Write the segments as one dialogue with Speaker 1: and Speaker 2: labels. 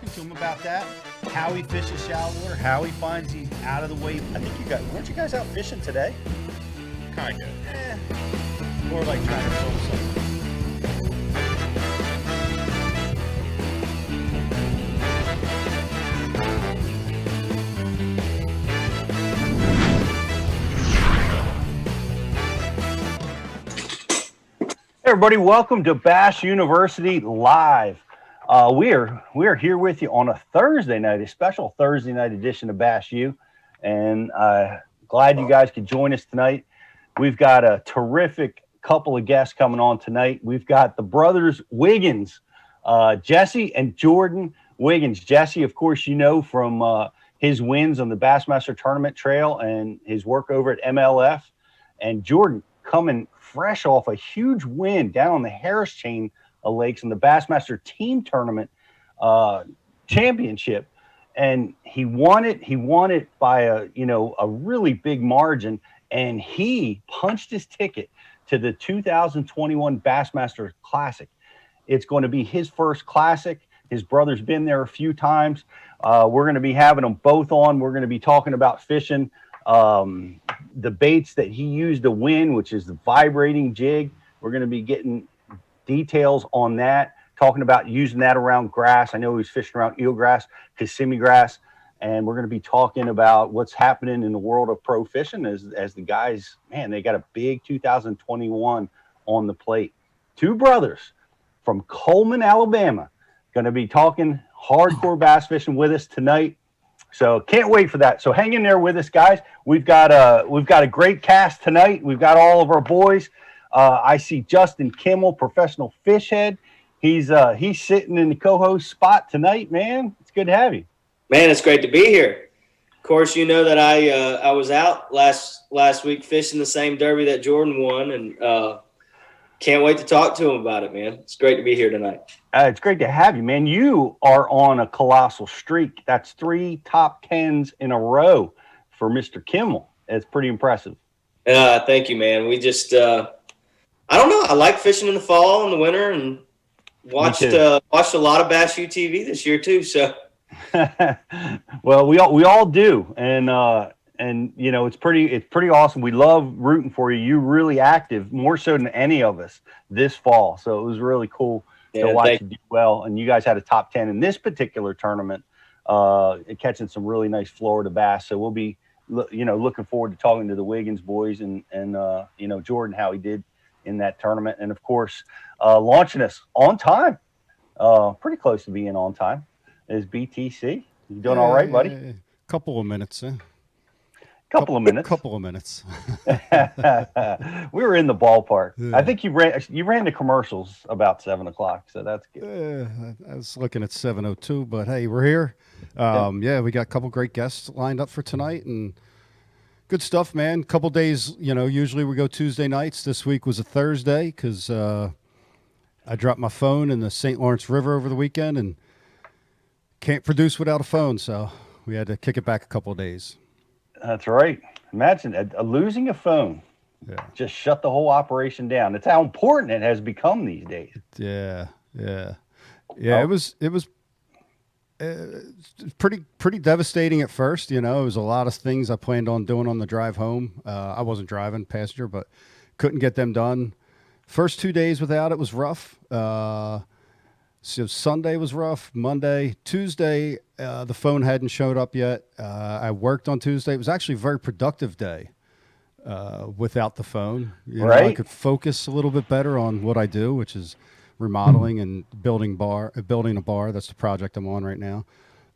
Speaker 1: talking to him about that, how he fishes shallow water, how he finds he's out of the way. I think weren't you guys out fishing today?
Speaker 2: Kind of.
Speaker 1: More like trying to film something. Hey everybody, welcome to Bass University Live. We are here with you on a Thursday night, a special Thursday night edition of Bass U, and glad you guys could join us tonight. We've got a terrific couple of guests coming on tonight. We've got the brothers Wiggins, Jesse and Jordan Wiggins. Jesse, of course, you know from his wins on the Bassmaster tournament trail and his work over at MLF, and Jordan coming fresh off a huge win down on the Harris chain of lakes in the Bassmaster team tournament championship. And he won it by a really big margin. And he punched his ticket to the 2021 Bassmaster Classic. It's going to be his first Classic. His brother's been there a few times. We're going to be having them both on. We're going to be talking about fishing, the baits that he used to win, which is the vibrating jig. We're going to be getting details on that, talking about using that around grass. I know he was fishing around eelgrass, Kissimmee grass, and we're going to be talking about what's happening in the world of pro fishing as the guys, man, they got a big 2021 on the plate. Two brothers from Coleman, Alabama, going to be talking hardcore bass fishing with us tonight. So can't wait for that. So hang in there with us, guys. We've got a great cast tonight. We've got all of our boys. I see Justin Kimmel, professional fish head. He's sitting in the co-host spot tonight, man. It's good to have you.
Speaker 3: Man, it's great to be here. Of course, you know that I was out last week fishing the same derby that Jordan won, and can't wait to talk to him about it, man. It's great to be here tonight.
Speaker 1: It's great to have you, man. You are on a colossal streak. That's 3 top 10s in a row for Mr. Kimmel. It's pretty impressive.
Speaker 3: Thank you, man. We just, I don't know. I like fishing in the fall and the winter, and watched a lot of Bass U TV this year too. So,
Speaker 1: well, we all do, and you know it's pretty awesome. We love rooting for you. You're really active, more so than any of us this fall. So it was really cool to watch you do well. And you guys had a top 10 in this particular tournament, catching some really nice Florida bass. So we'll be, looking forward to talking to the Wiggins boys and Jordan, how he did in that tournament. And of course, launching us on time, pretty close to being on time, is BTC. You doing all right, buddy?
Speaker 2: Couple of minutes.
Speaker 1: Couple of minutes. We were in the ballpark. Yeah. I think you ran the commercials about 7 o'clock, so that's good.
Speaker 2: I was looking at 7:02, but hey, we're here. We got a couple great guests lined up for tonight, and good stuff, man. Couple days, usually we go Tuesday nights. This week was a Thursday because I dropped my phone in the St. Lawrence River over the weekend and can't produce without a phone, so we had to kick it back a couple of days.
Speaker 1: That's right. Imagine losing a phone.
Speaker 2: Yeah. Just
Speaker 1: shut the whole operation down. That's how important it has become these days.
Speaker 2: Yeah. It was pretty devastating at first. It was a lot of things I planned on doing on the drive home. I wasn't driving, passenger, but couldn't get them done. First 2 days without it was rough. So Sunday was rough. Monday, Tuesday, the phone hadn't showed up yet. I worked on Tuesday. It was actually a very productive day without the phone.
Speaker 1: Right.
Speaker 2: I could focus a little bit better on what I do, which is remodeling and building a bar. That's the project I'm on right now.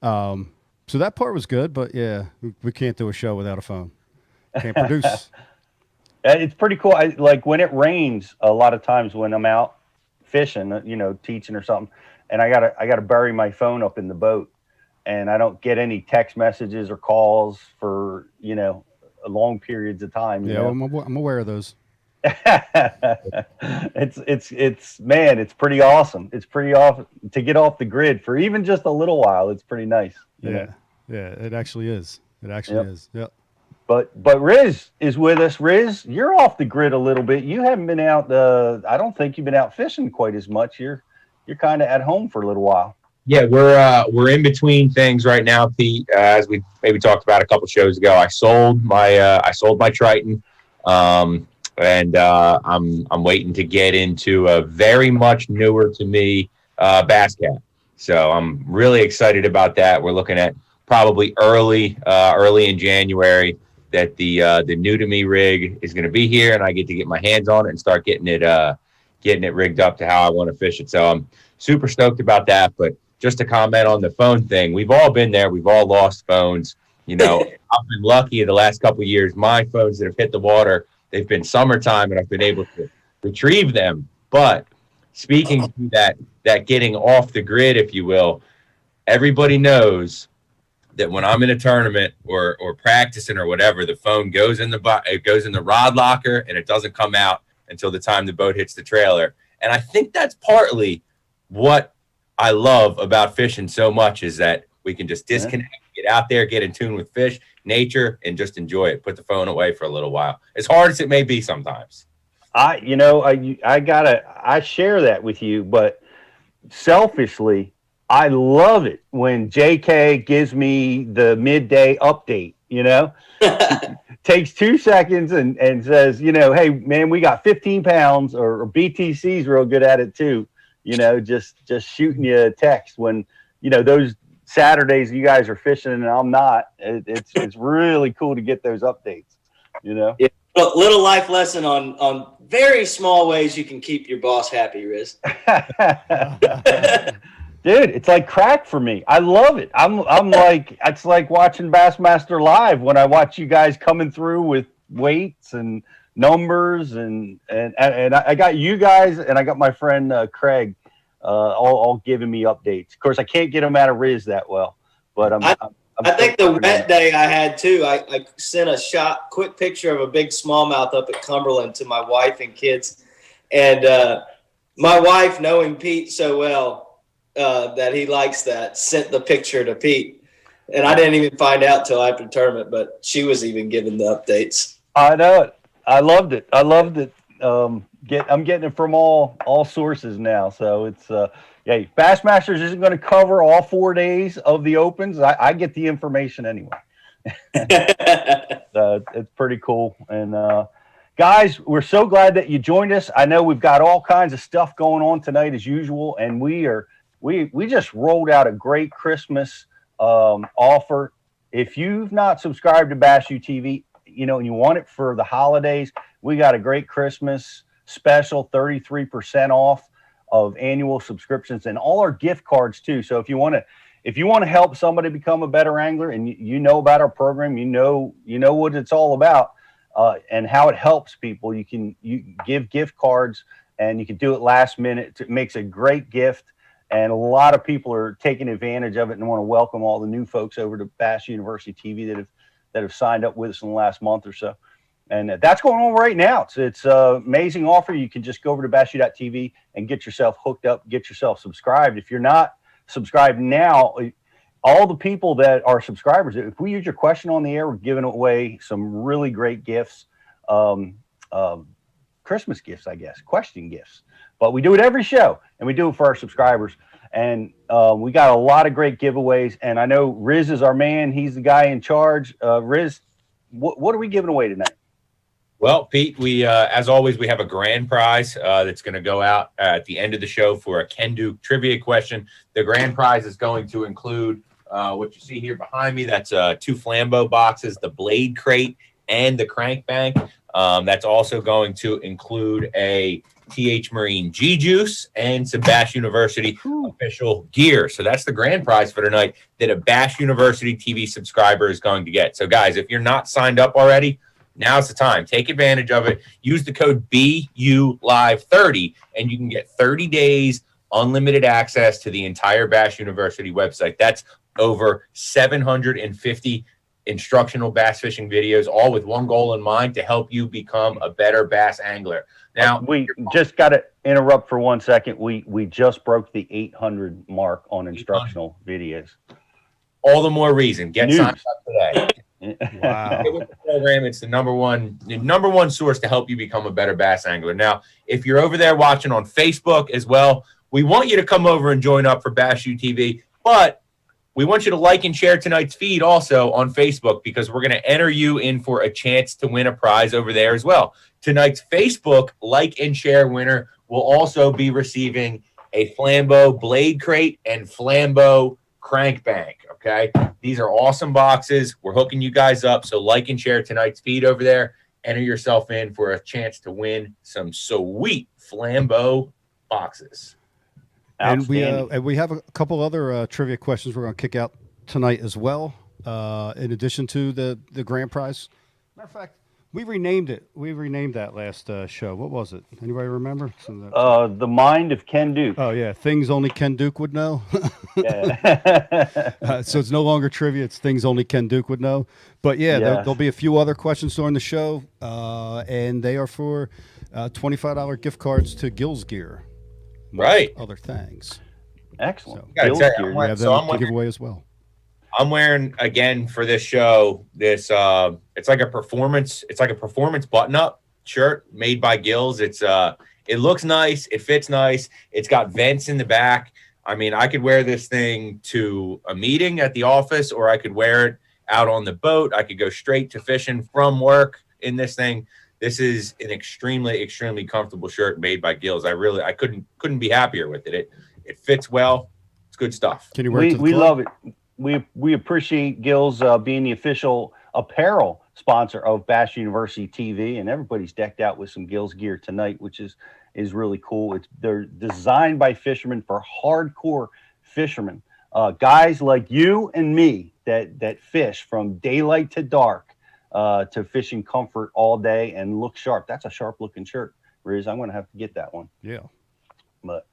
Speaker 2: So that part was good, but yeah, we can't do a show without a phone. Can't produce.
Speaker 1: It's pretty cool. Like when it rains, a lot of times when I'm out fishing, teaching or something, and I gotta bury my phone up in the boat, and I don't get any text messages or calls for long periods of time.
Speaker 2: Yeah, I'm aware of those.
Speaker 1: It's pretty awesome. It's pretty awesome to get off the grid for even just a little while. It's pretty nice.
Speaker 2: Yeah, it actually is. It actually is. Yep.
Speaker 1: But Rizz is with us. Rizz, you're off the grid a little bit. You haven't been out. I don't think you've been out fishing quite as much. You're kind of at home for a little while.
Speaker 4: Yeah, we're in between things right now, Pete. As we maybe talked about a couple shows ago, I sold my Triton, and I'm waiting to get into a very much newer to me Bass Cat. So I'm really excited about that. We're looking at probably early in January that the new to me rig is going to be here, and I get to get my hands on it and start getting it rigged up to how I want to fish it. So I'm super stoked about that. But just to comment on the phone thing, we've all been there. We've all lost phones. You know, I've been lucky in the last couple of years. My phones that have hit the water, they've been summertime, and I've been able to retrieve them. But speaking to that getting off the grid, if you will, everybody knows that when I'm in a tournament or practicing or whatever, the phone goes in the rod locker and it doesn't come out until the time the boat hits the trailer. And I think that's partly what I love about fishing so much, is that we can just disconnect, get out there, get in tune with fish, nature, and just enjoy it. Put the phone away for a little while, as hard as it may be sometimes.
Speaker 1: I share that with you, but selfishly, I love it when JK gives me the midday update, takes 2 seconds and says, hey man, we got 15 pounds, or BTC's real good at it too. Just shooting you a text when, those Saturdays you guys are fishing and I'm not. It's really cool to get those updates, Yeah.
Speaker 3: Little life lesson on very small ways you can keep your boss happy, Rizz.
Speaker 1: Dude, it's like crack for me. I love it. I'm like, it's like watching Bassmaster live when I watch you guys coming through with weights and numbers and I got you guys and I got my friend Craig all giving me updates. Of course, I can't get them out of Rizz that well, but
Speaker 3: I think the wet day I had too, I sent a quick picture of a big smallmouth up at Cumberland to my wife and kids, and my wife, knowing Pete so well that he likes that, sent the picture to Pete, and I didn't even find out till after the tournament, but she was even giving the updates.
Speaker 1: I know it. I loved it. I'm getting it from all sources now. So it's Bassmasters isn't going to cover all 4 days of the opens. I get the information anyway. It's pretty cool. And guys, we're so glad that you joined us. I know we've got all kinds of stuff going on tonight as usual, and we just rolled out a great Christmas offer. If you've not subscribed to Bass U TV, and you want it for the holidays, we got a great Christmas special, 33% off of annual subscriptions and all our gift cards too. So if you want to help somebody become a better angler, and you know about our program, you know what it's all about, and how it helps people, you give gift cards, and you can do it last minute. It makes a great gift, and a lot of people are taking advantage of it, and want to welcome all the new folks over to Bass University TV that have signed up with us in the last month or so. And that's going on right now. It's an amazing offer. You can just go over to bassu.tv and get yourself hooked up, get yourself subscribed. If you're not subscribed now, all the people that are subscribers, if we use your question on the air, we're giving away some really great gifts, Christmas gifts, I guess, question gifts. But we do it every show, and we do it for our subscribers. And we got a lot of great giveaways. And I know Rizz is our man. He's the guy in charge. Rizz, what are we giving away tonight?
Speaker 4: Well, Pete, we as always, we have a grand prize that's going to go out at the end of the show for a Ken Duke trivia question. The grand prize is going to include what you see here behind me. That's 2 Flambeau boxes, the blade crate, and the crank bank. That's also going to include a TH Marine G Juice and some Bass University official gear. So that's the grand prize for tonight that a Bass University TV subscriber is going to get. So guys, if you're not signed up already, now's the time. Take advantage of it. Use the code BULive30 and you can get 30 days unlimited access to the entire Bass University website. That's over 750 instructional bass fishing videos, all with one goal in mind: to help you become a better bass angler. Now,
Speaker 1: we just got to interrupt for 1 second. We just broke the 800 mark on instructional videos.
Speaker 4: All the more reason. Get signed up today.
Speaker 2: Wow.
Speaker 4: With the program, it's the number one source to help you become a better bass angler. Now, if you're over there watching on Facebook as well, We want you to come over and join up for Bass U TV, but we want you to like and share tonight's feed also on Facebook, because we're going to enter you in for a chance to win a prize over there as well. Tonight's Facebook like and share winner will also be receiving a Flambeau blade crate and Flambeau crank bank. Okay, these are awesome boxes. We're hooking you guys up, so like and share tonight's feed over there. Enter yourself in for a chance to win some sweet Flambeau boxes.
Speaker 2: And we have a couple other trivia questions we're going to kick out tonight as well, in addition to the grand prize. Matter of fact, we renamed it. We renamed that last show. What was it? Anybody remember?
Speaker 1: The Mind of Ken Duke.
Speaker 2: Oh, yeah. Things only Ken Duke would know.
Speaker 1: Yeah.
Speaker 2: So it's no longer trivia. It's things only Ken Duke would know. But, yeah, there'll be a few other questions during the show, and they are for $25 gift cards to Gills Gear.
Speaker 4: Right.
Speaker 2: Other things.
Speaker 1: Excellent.
Speaker 2: So,
Speaker 1: Gills
Speaker 2: we
Speaker 1: Gear.
Speaker 2: have them to give away as well.
Speaker 4: I'm wearing, again, for this show, this it's like a performance button up shirt made by Gills. It looks nice, it fits nice, it's got vents in the back. I mean, I could wear this thing to a meeting at the office, or I could wear it out on the boat. I could go straight to fishing from work in this thing. This is an extremely, extremely comfortable shirt made by Gills. I couldn't be happier with it. It fits well. It's good stuff.
Speaker 2: Can you wear it to the
Speaker 1: we
Speaker 2: club?
Speaker 1: love it. We appreciate Gills being the official apparel sponsor of Bass University TV, and everybody's decked out with some Gills gear tonight, which is really cool. They're designed by fishermen for hardcore fishermen, guys like you and me that fish from daylight to dark, to fishing comfort all day and look sharp. That's a sharp looking shirt, Rizz. I'm going to have to get that one.
Speaker 2: Yeah.
Speaker 1: But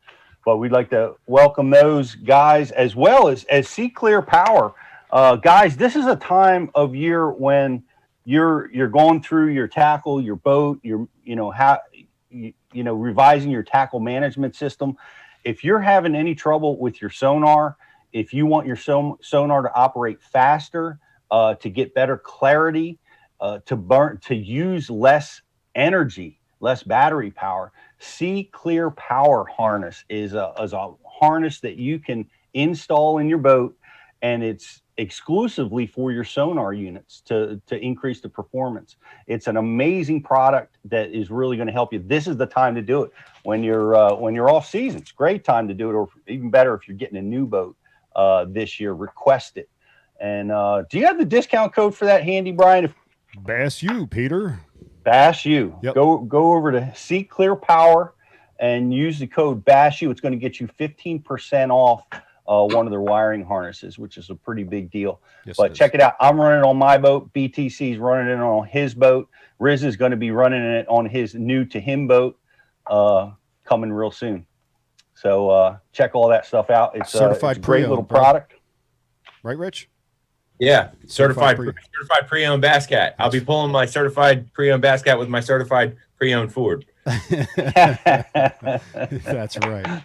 Speaker 1: we'd like to welcome those guys, as well as Sea Clear Power. Guys, this is a time of year when you're going through your tackle, your boat, revising your tackle management system. If you're having any trouble with your sonar, if you want your sonar to operate faster, to get better clarity, to use less energy, less battery power, Sea Clear Power harness is a harness that you can install in your boat, and it's exclusively for your sonar units to increase the performance. It's an amazing product that is really going to help you. This is the time to do it when you're off season. It's a great time to do it, or even better if you're getting a new boat this year. Request it. And do you have the discount code for that handy, Brian?
Speaker 2: Bass U, Peter.
Speaker 1: Bass U.
Speaker 2: Yep.
Speaker 1: Go over to Sea Clear Power and use the code Bass U. It's going to get you 15% off one of their wiring harnesses, which is a pretty big deal.
Speaker 2: Yes,
Speaker 1: but check it out. I'm running it on my boat. BTC's running it on his boat. Rizz is going to be running it on his new to him boat coming real soon. So check all that stuff out. It's a great little product.
Speaker 2: Right, Rich?
Speaker 4: Yeah, certified pre-owned Bass Cat. I'll be pulling my certified pre-owned Bass Cat with my certified pre-owned Ford.
Speaker 2: That's right.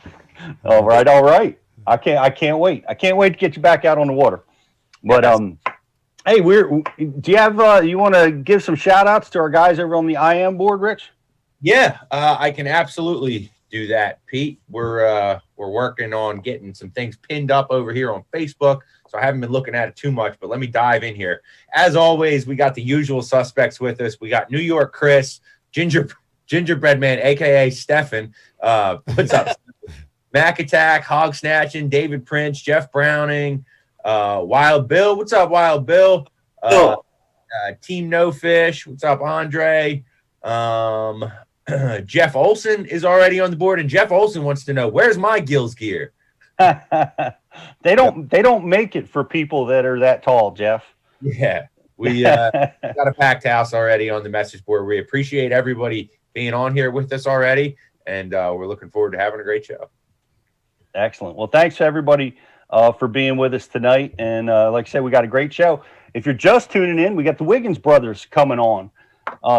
Speaker 1: All right. I can't wait. I can't wait to get you back out on the water. But hey, do you have you want to give some shout outs to our guys over on the IM board, Rich?
Speaker 4: Yeah, I can absolutely do that, Pete. We're working on getting some things pinned up over here on Facebook, so I haven't been looking at it too much, but let me dive in here. As always, we got the usual suspects with us. We got New York Chris, Gingerbread Man, aka Stefan. What's up? Mac Attack, Hog Snatching, David Prince, Jeff Browning, Wild Bill. What's up, Wild Bill? Team No Fish. What's up, Andre? Jeff Olson is already on the board, and Jeff Olson wants to know, where's my Gills gear?
Speaker 1: They don't make it for people that are that tall, Jeff.
Speaker 4: Yeah, we got a packed house already on the message board. We appreciate everybody being on here with us already, and we're looking forward to having a great show. Excellent.
Speaker 1: Well, thanks to everybody for being with us tonight. And like I said, we got a great show. If you're just tuning in, we got the Wiggins brothers coming on.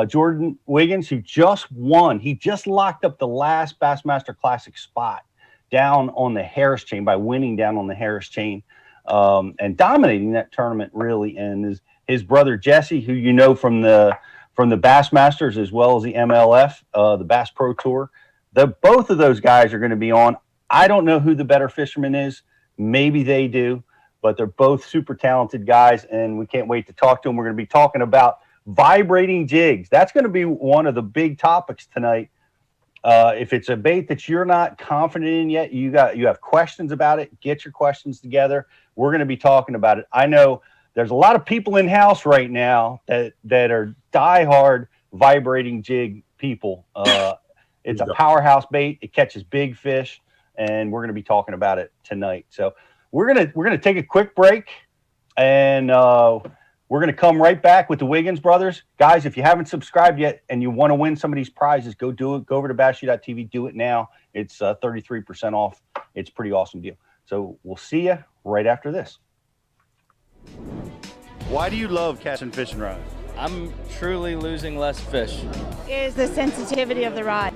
Speaker 1: Jordan Wiggins, who just won. He just locked up the last Bassmaster Classic spot down on the Harris chain by winning down on the Harris chain and dominating that tournament, really. And his brother Jesse, who you know from the Bassmasters as well as the MLF, the Bass Pro Tour. Both of those guys are going to be on. I don't know who the better fisherman is. Maybe they do, but they're both super talented guys, and we can't wait to talk to them. We're going to be talking about vibrating jigs. That's going to be one of the big topics tonight. If it's a bait that you're not confident in yet, you have questions about it, get your questions together. We're going to be talking about it. I know there's a lot of people in house right now that are diehard vibrating jig people. It's a powerhouse bait. It catches big fish, and we're going to be talking about it tonight. So we're gonna take a quick break, and we're going to come right back with the Wiggins brothers. Guys, if you haven't subscribed yet and you want to win some of these prizes, go do it. Go over to bassu.tv. Do it now. It's 33% off. It's a pretty awesome deal. So we'll see you right after this.
Speaker 5: Why do you love catching fishing rods?
Speaker 6: I'm truly losing less fish.
Speaker 7: Is the sensitivity of the rod.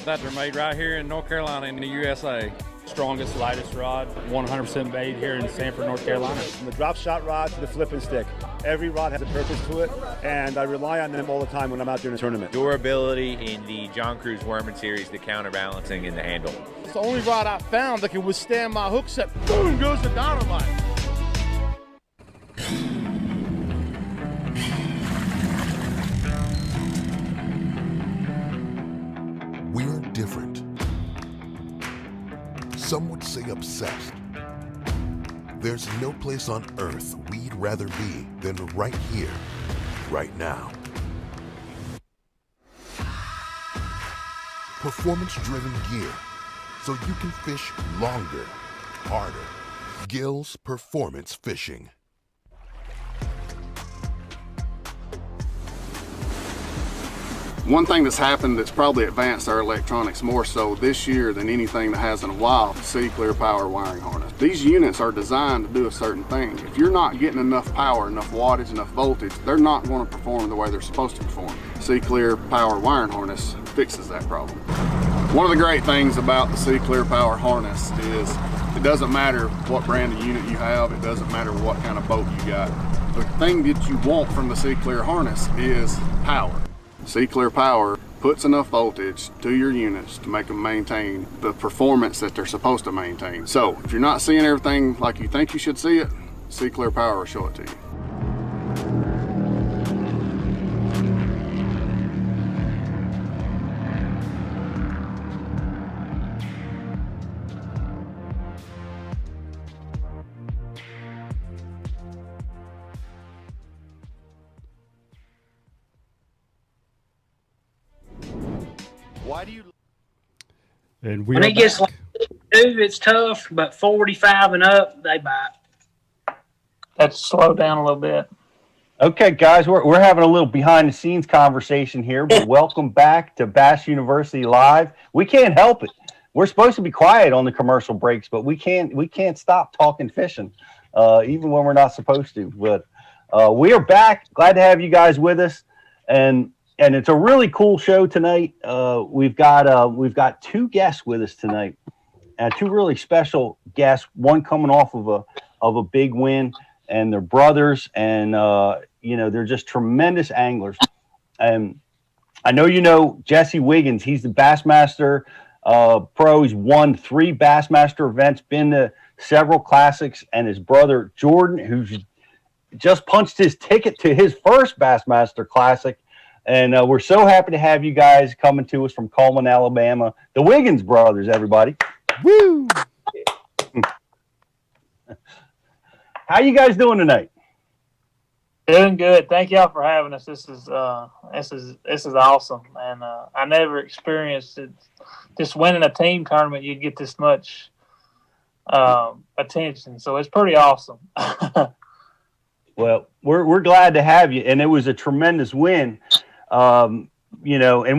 Speaker 8: That they're made right here in North Carolina in the USA.
Speaker 9: Strongest, lightest rod, 100% made here in Sanford, North Carolina.
Speaker 5: From the drop shot rod to the flipping stick, every rod has a purpose to it, and I rely on them all the time when I'm out there in a tournament.
Speaker 10: Durability in the John Cruz Worming series, the counterbalancing in the handle.
Speaker 9: It's the only rod I found that can withstand my hook set. Boom goes the dynamite.
Speaker 11: We're different. Some would say obsessed. There's no place on earth we'd rather be than right here, right now. Performance-driven gear, so you can fish longer, harder. Gill's Performance Fishing.
Speaker 12: One thing that's happened that's probably advanced our electronics more so this year than anything that has in a while, C-Clear Power wiring harness. These units are designed to do a certain thing. If you're not getting enough power, enough wattage, enough voltage, they're not going to perform the way they're supposed to perform. C-Clear Power wiring harness fixes that problem. One of the great things about the C-Clear Power harness is it doesn't matter what brand of unit you have, it doesn't matter what kind of boat you got. The thing that you want from the C-Clear harness is power. C-Clear Power puts enough voltage to your units to make them maintain the performance that they're supposed to maintain. So if you're not seeing everything like you think you should see it, C-Clear Power will show it to you.
Speaker 5: Why do you?
Speaker 2: And we
Speaker 13: when
Speaker 2: are
Speaker 13: it gets
Speaker 2: back.
Speaker 13: like 2, it's tough, but 45 and up, they bite. That's slow down a little bit.
Speaker 1: Okay, guys, we're having a little behind-the-scenes conversation here, but welcome back to Bass University Live. We can't help it. We're supposed to be quiet on the commercial breaks, but we can't stop talking fishing, even when we're not supposed to. But we are back. Glad to have you guys with us, and it's a really cool show tonight. We've got 2 guests with us tonight, and 2 really special guests. One coming off of a big win, and they're brothers, and they're just tremendous anglers. And I know you know Jesse Wiggins. He's the Bassmaster pro. He's won 3 Bassmaster events, been to several classics, and his brother Jordan, who's just punched his ticket to his first Bassmaster Classic. And we're so happy to have you guys coming to us from Coleman, Alabama. The Wiggins brothers, everybody.
Speaker 2: Woo!
Speaker 1: How you guys doing tonight?
Speaker 13: Doing good. Thank y'all for having us. This is awesome, and I never experienced it. Just winning a team tournament, you'd get this much attention. So it's pretty awesome.
Speaker 1: Well, we're glad to have you, and it was a tremendous win. And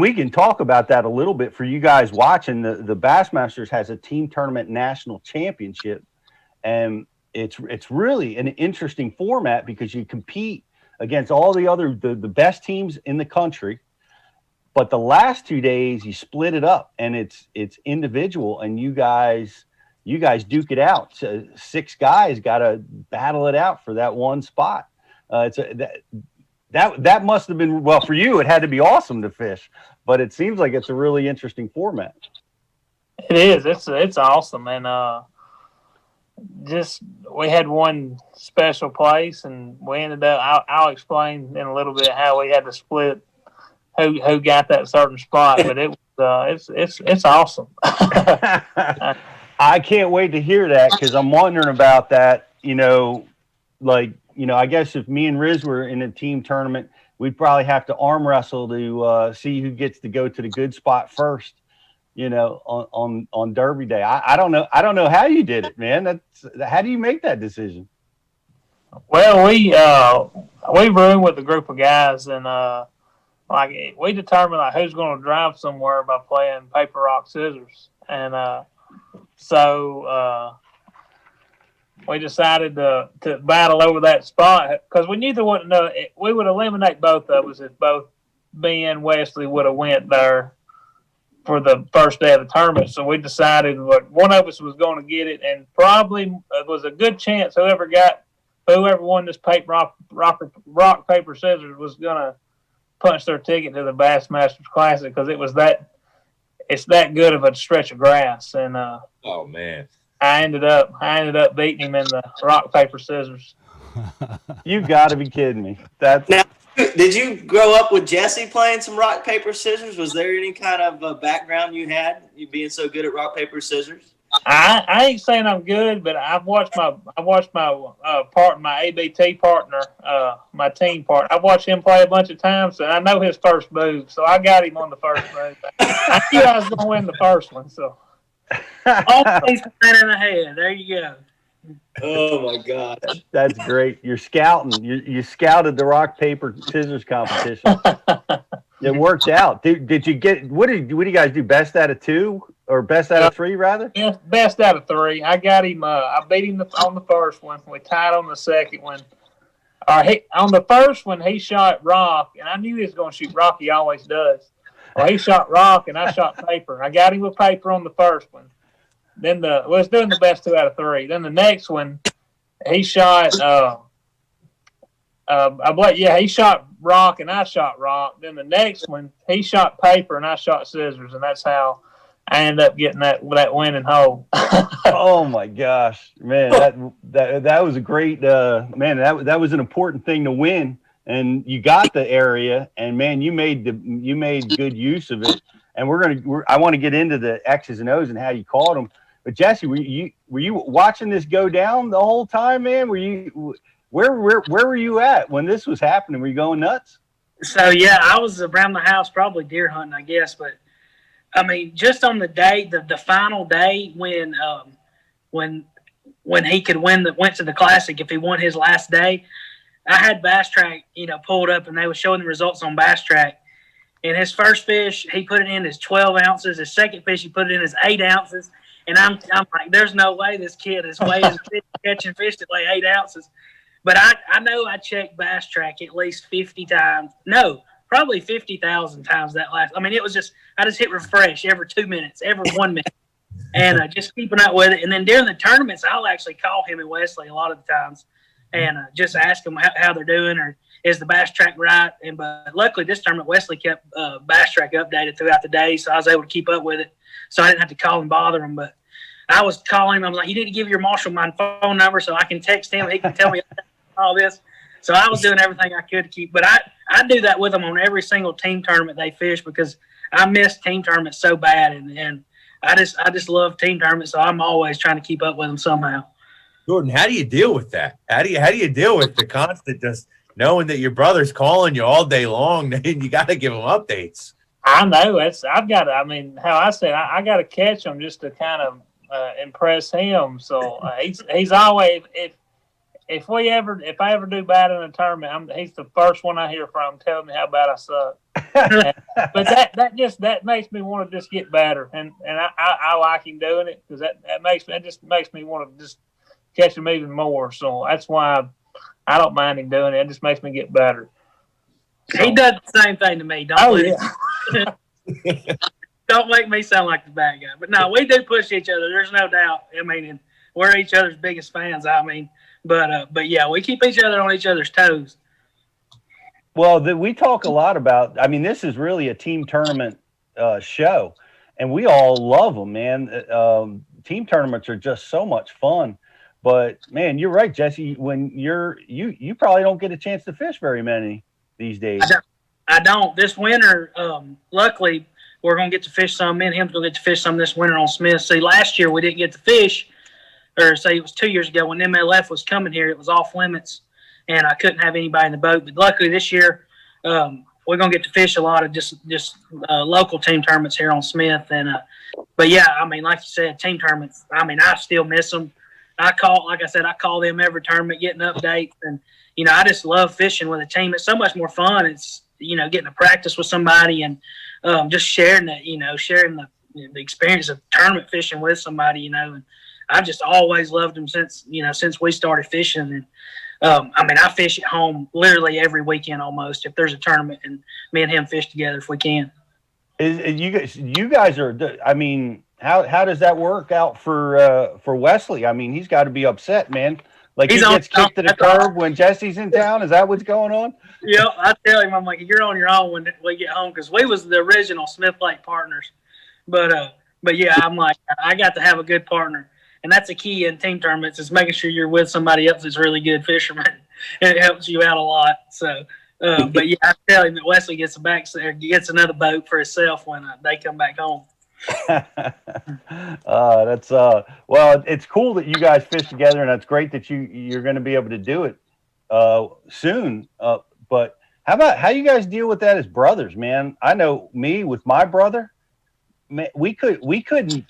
Speaker 1: we can talk about that a little bit for you guys watching. The Bassmasters has a team tournament national championship, and it's really an interesting format because you compete against all the best teams in the country. But the last 2 days you split it up, and it's individual, and you guys duke it out. So 6 guys got to battle it out for that one spot. That must have been, well, for you, it had to be awesome to fish, but it seems like it's a really interesting format.
Speaker 13: It is. It's awesome, and just we had one special place, and we ended up. I'll explain in a little bit how we had to split who got that certain spot, but it was it's awesome.
Speaker 1: I can't wait to hear that because I'm wondering about that. I guess if me and Rizz were in a team tournament, we'd probably have to arm wrestle to see who gets to go to the good spot first. On Derby Day. I don't know how you did it, man. How do you make that decision?
Speaker 13: Well, we roomed with a group of guys, and we determined who's going to drive somewhere by playing paper, rock, scissors, and so we decided to battle over that spot because we knew there wasn't we would eliminate both of us if both me and Wesley would have went there for the first day of the tournament. So we decided one of us was going to get it, and probably it was a good chance whoever won this rock, paper, scissors was going to punch their ticket to the Bassmasters Classic because it's that good of a stretch of grass. And
Speaker 10: oh man,
Speaker 13: I ended up beating him in the rock, paper, scissors.
Speaker 1: You got to be kidding me.
Speaker 3: Now, did you grow up with Jesse playing some rock, paper, scissors? Was there any kind of background you had, you being so good at rock, paper, scissors?
Speaker 13: I ain't saying I'm good, but I've watched my my ABT partner, my team partner. I watched him play a bunch of times, and I know his first move, so I got him on the first move. I knew I was going to win the first one, so always right in the head. There you go.
Speaker 3: Oh my God,
Speaker 1: that's great. You're scouting. You scouted the rock, paper, scissors competition. It worked out. Did you get what do you guys do? Best out of 2 or best out of 3 rather?
Speaker 13: Yeah, best out of 3. I got him. I beat him on the first one. We tied on the second one. On the first one, he shot rock, and I knew he was going to shoot rock. He always does. Well, he shot rock, and I shot paper. I got him with paper on the first one. Then was doing the best 2 out of 3. Then the next one, he shot. He shot rock and I shot rock. Then the next one, he shot paper and I shot scissors, and that's how I ended up getting that winning hole.
Speaker 1: Oh my gosh, man! That was a great man. That was an important thing to win, and you got the area, and man, you made good use of it. And I want to get into the X's and O's and how you called them. But Jesse, were you watching this go down the whole time, man? Where were you at when this was happening? Were you going nuts?
Speaker 14: So yeah, I was around the house, probably deer hunting, I guess. But I mean, just on the day, the final day when he could went to the Classic if he won his last day, I had Bass Track, pulled up, and they were showing the results on Bass Track. And his first fish, he put it in as 12 ounces. His second fish, he put it in as 8 ounces. And I'm like, there's no way this kid is weighing catching fish that weigh 8 ounces. But I know I checked Bass Track at least 50 times. No, probably 50,000 times that last. I mean, it was I just hit refresh every 2 minutes, every 1 minute, and just keeping up with it. And then during the tournaments, I'll actually call him and Wesley a lot of the times and just ask them how they're doing or is the Bass Track right. But luckily this tournament, Wesley kept Bass Track updated throughout the day, so I was able to keep up with it. So I didn't have to call and bother him. But I was calling him. I'm like, you need to give your marshal my phone number so I can text him. He can tell me all this. So I was doing everything I could to keep. But I do that with them on every single team tournament they fish because I miss team tournaments so bad. And I just love team tournaments, so I'm always trying to keep up with them somehow.
Speaker 10: Jordan, how do you deal with that? How do you deal with the constant just knowing that your brother's calling you all day long and you got to give him updates?
Speaker 13: I know how I said, I got to catch him just to kind of impress him. So he's always, if I ever do bad in a tournament, he's the first one I hear from telling me how bad I suck. But that makes me want to just get better, and I like him doing it because that just makes me want to just catch him even more. So that's why I don't mind him doing it. It just makes me get better.
Speaker 14: So, he does the same thing to me. Don't make me sound like the bad guy. But no, we do push each other. There's no doubt. I mean, and we're each other's biggest fans. I mean, but yeah, we keep each other on each other's toes.
Speaker 1: Well, we talk a lot about. I mean, this is really a team tournament show, and we all love them, man. Team tournaments are just so much fun. But man, you're right, Jesse. When you probably don't get a chance to fish very many these days.
Speaker 14: I don't. This winter, luckily, we're gonna get to fish some. Me and him's gonna get to fish some this winter on Smith. See, last year we didn't get to fish, or say it was 2 years ago when MLF was coming here. It was off limits, and I couldn't have anybody in the boat. But luckily this year, we're gonna get to fish a lot of just local team tournaments here on Smith. And but yeah, I mean, like you said, team tournaments. I mean, I still miss them. I call them every tournament, getting updates, and I just love fishing with a team. It's so much more fun. It's getting to practice with somebody and just sharing that, sharing the experience of tournament fishing with somebody, and I've just always loved them since we started fishing. And I mean, I fish at home literally every weekend almost if there's a tournament, and me and him fish together if we can.
Speaker 1: You guys are, I mean, how does that work out for Wesley? I mean, he's got to be upset, man. Like he gets kicked to the curb when Jesse's in town. Is that what's going on?
Speaker 14: Yeah, I tell him, I'm like, you're on your own when we get home, because we was the original Smith Lake partners. But yeah, I'm like, I got to have a good partner, and that's a key in team tournaments, is making sure you're with somebody else that's really good fisherman. It helps you out a lot. So, but yeah, I tell him that Wesley gets gets another boat for himself when they come back home.
Speaker 1: That's well, it's cool that you guys fish together, and that's great that you're going to be able to do it soon. But how you guys deal with that as brothers, man? I know me with my brother, man, we couldn't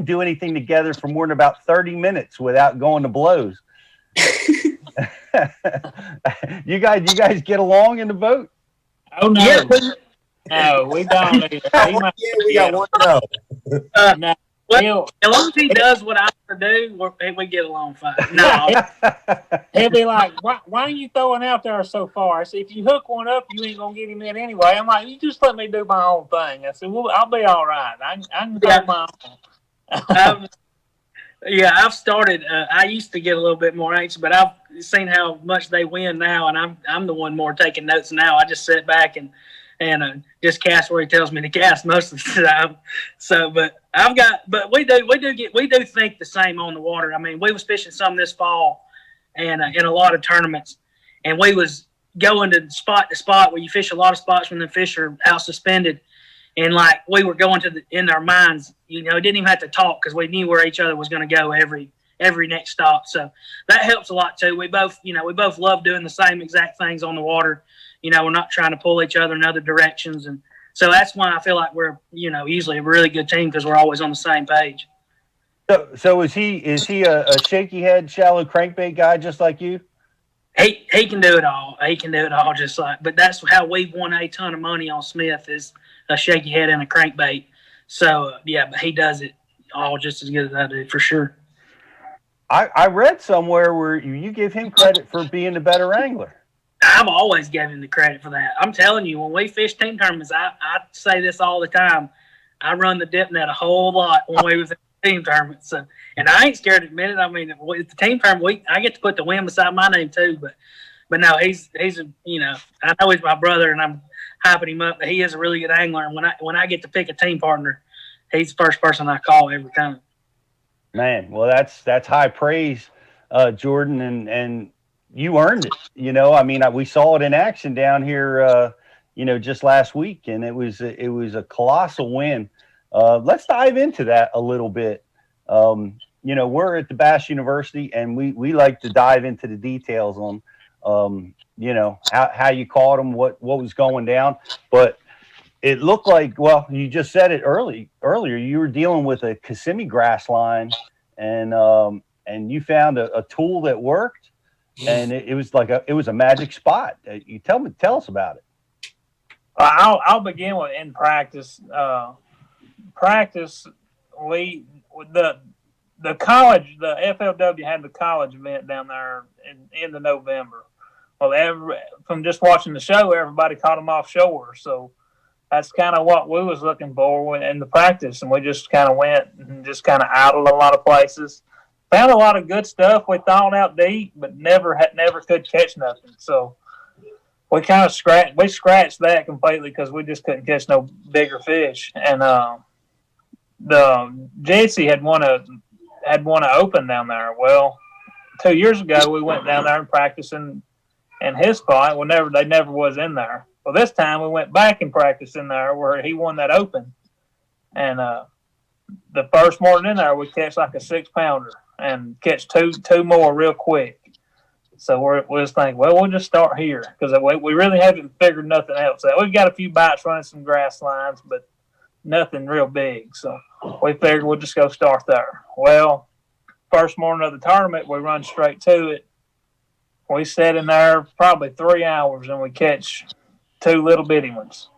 Speaker 1: do anything together for more than about 30 minutes without going to blows. You guys get along in the boat?
Speaker 13: Oh no.
Speaker 14: Yeah,
Speaker 13: no, we don't.
Speaker 10: We got one no.
Speaker 13: No.
Speaker 14: Well, as long as he does what I want to do, we get along fine. No,
Speaker 13: he'll be like, why are you throwing out there so far? I said, if you hook one up, you ain't gonna get him in anyway. I'm like, you just let me do my own thing. I said, well, I'll be all right. I can do my own.
Speaker 14: Yeah, I've started. I used to get a little bit more anxious, but I've seen how much they win now, and I'm the one more taking notes now. I just sit back and just cast where he tells me to cast most of the time. So, but we do think the same on the water. I mean, we was fishing some this fall, and in a lot of tournaments, and we was going to spot where you fish a lot of spots when the fish are out suspended, and like we were going in our minds, didn't even have to talk because we knew where each other was going to go every next stop. So that helps a lot too. We both love doing the same exact things on the water. We're not trying to pull each other in other directions. And so that's why I feel like we're, usually a really good team, because we're always on the same page.
Speaker 1: So is he a shaky head, shallow crankbait guy just like you?
Speaker 14: He can do it all. He can do it all but that's how we've won a ton of money on Smith, is a shaky head and a crankbait. So yeah, but he does it all just as good as I do, for sure.
Speaker 1: I read somewhere where you give him credit for being the better angler.
Speaker 14: I've always given him the credit for that. I'm telling you, when we fish team tournaments, I say this all the time. I run the dip net a whole lot when we was in team tournaments. So, and I ain't scared to admit it. I mean, with the team tournament, I get to put the win beside my name too. But no, he's I know he's my brother, and I'm hyping him up. But he is a really good angler. And when I get to pick a team partner, he's the first person I call every time.
Speaker 1: Man, well, that's high praise, Jordan, and you earned it. I mean, we saw it in action down here, just last week, and it was a colossal win. Let's dive into that a little bit. We're at the Bass University, and we like to dive into the details on, how you caught them, what was going down. But it looked like, well, you just said it earlier. You were dealing with a Kissimmee grass line, and you found a tool that worked. And it was a magic spot. You tell us about it.
Speaker 13: I'll begin with in practice. Practice, the college, the FLW had the college event down there in the November. Well, from just watching the show, everybody caught them offshore. So that's kind of what we was looking for in the practice, and we just kind of went and just kind of idled a lot of places. Found a lot of good stuff. We thawed out deep, but never could catch nothing. So we kind of scratched that completely because we just couldn't catch no bigger fish. And the Jesse had won a open down there. Well, 2 years ago we went down there and practiced in his spot. They never was in there. Well, this time we went back and practiced in there where he won that open. And the first morning in there, we catch like a 6-pounder and catch two more real quick. So we're just thinking, well, we'll just start here because we really haven't figured nothing else out. We've got a few bites running some grass lines, but nothing real big. So we figured we'll just go start there. Well, first morning of the tournament, we run straight to it. We sat in there probably 3 hours and we catch 2 little bitty ones.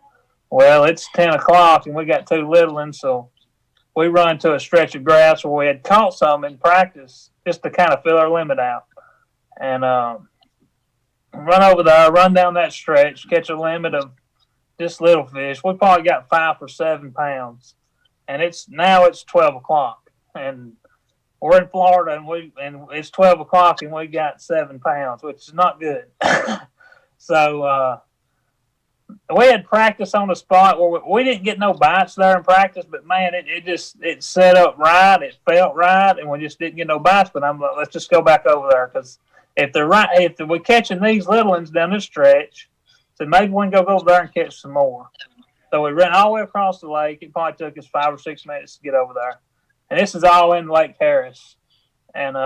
Speaker 13: Well, it's 10 o'clock and we got 2 little ones, so we run to a stretch of grass where we had caught some in practice just to kind of fill our limit out. And run over there, run down that stretch, catch a limit of just little fish. We probably got 5 or 7 pounds. And it's 12 o'clock. And we're in Florida and it's 12 o'clock and we got 7 pounds, which is not good. So we had practice on the spot where we didn't get no bites there in practice, but man, it set up right, it felt right, and we just didn't get no bites. But I'm like, let's just go back over there because if we're catching these little ones down this stretch, so maybe we can go over there and catch some more. So we ran all the way across the lake. It probably took us 5 or 6 minutes to get over there, and this is all in Lake Harris. And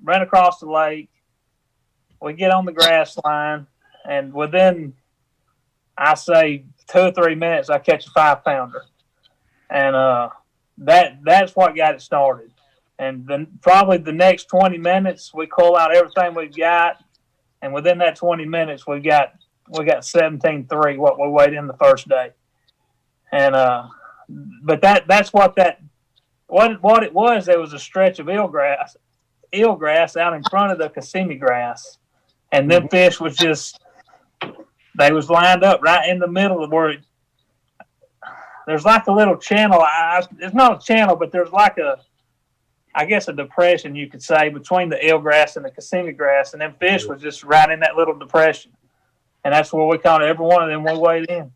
Speaker 13: ran across the lake. We get on the grass line, and within, I say, 2 or 3 minutes, I catch a 5-pounder. And that's what got it started. And then probably the next 20 minutes, we call out everything we've got. And within that 20 minutes, we got 17.3, what we weighed in the first day. And but that's what it was. There was a stretch of eelgrass out in front of the Kissimmee grass. And them fish was just, they was lined up right in the middle of where there's like a little channel. It's not a channel, but there's like a depression, you could say, between the eelgrass and the Kissimmee grass. And them fish was just right in that little depression. And that's where we caught every one of them we weighed in.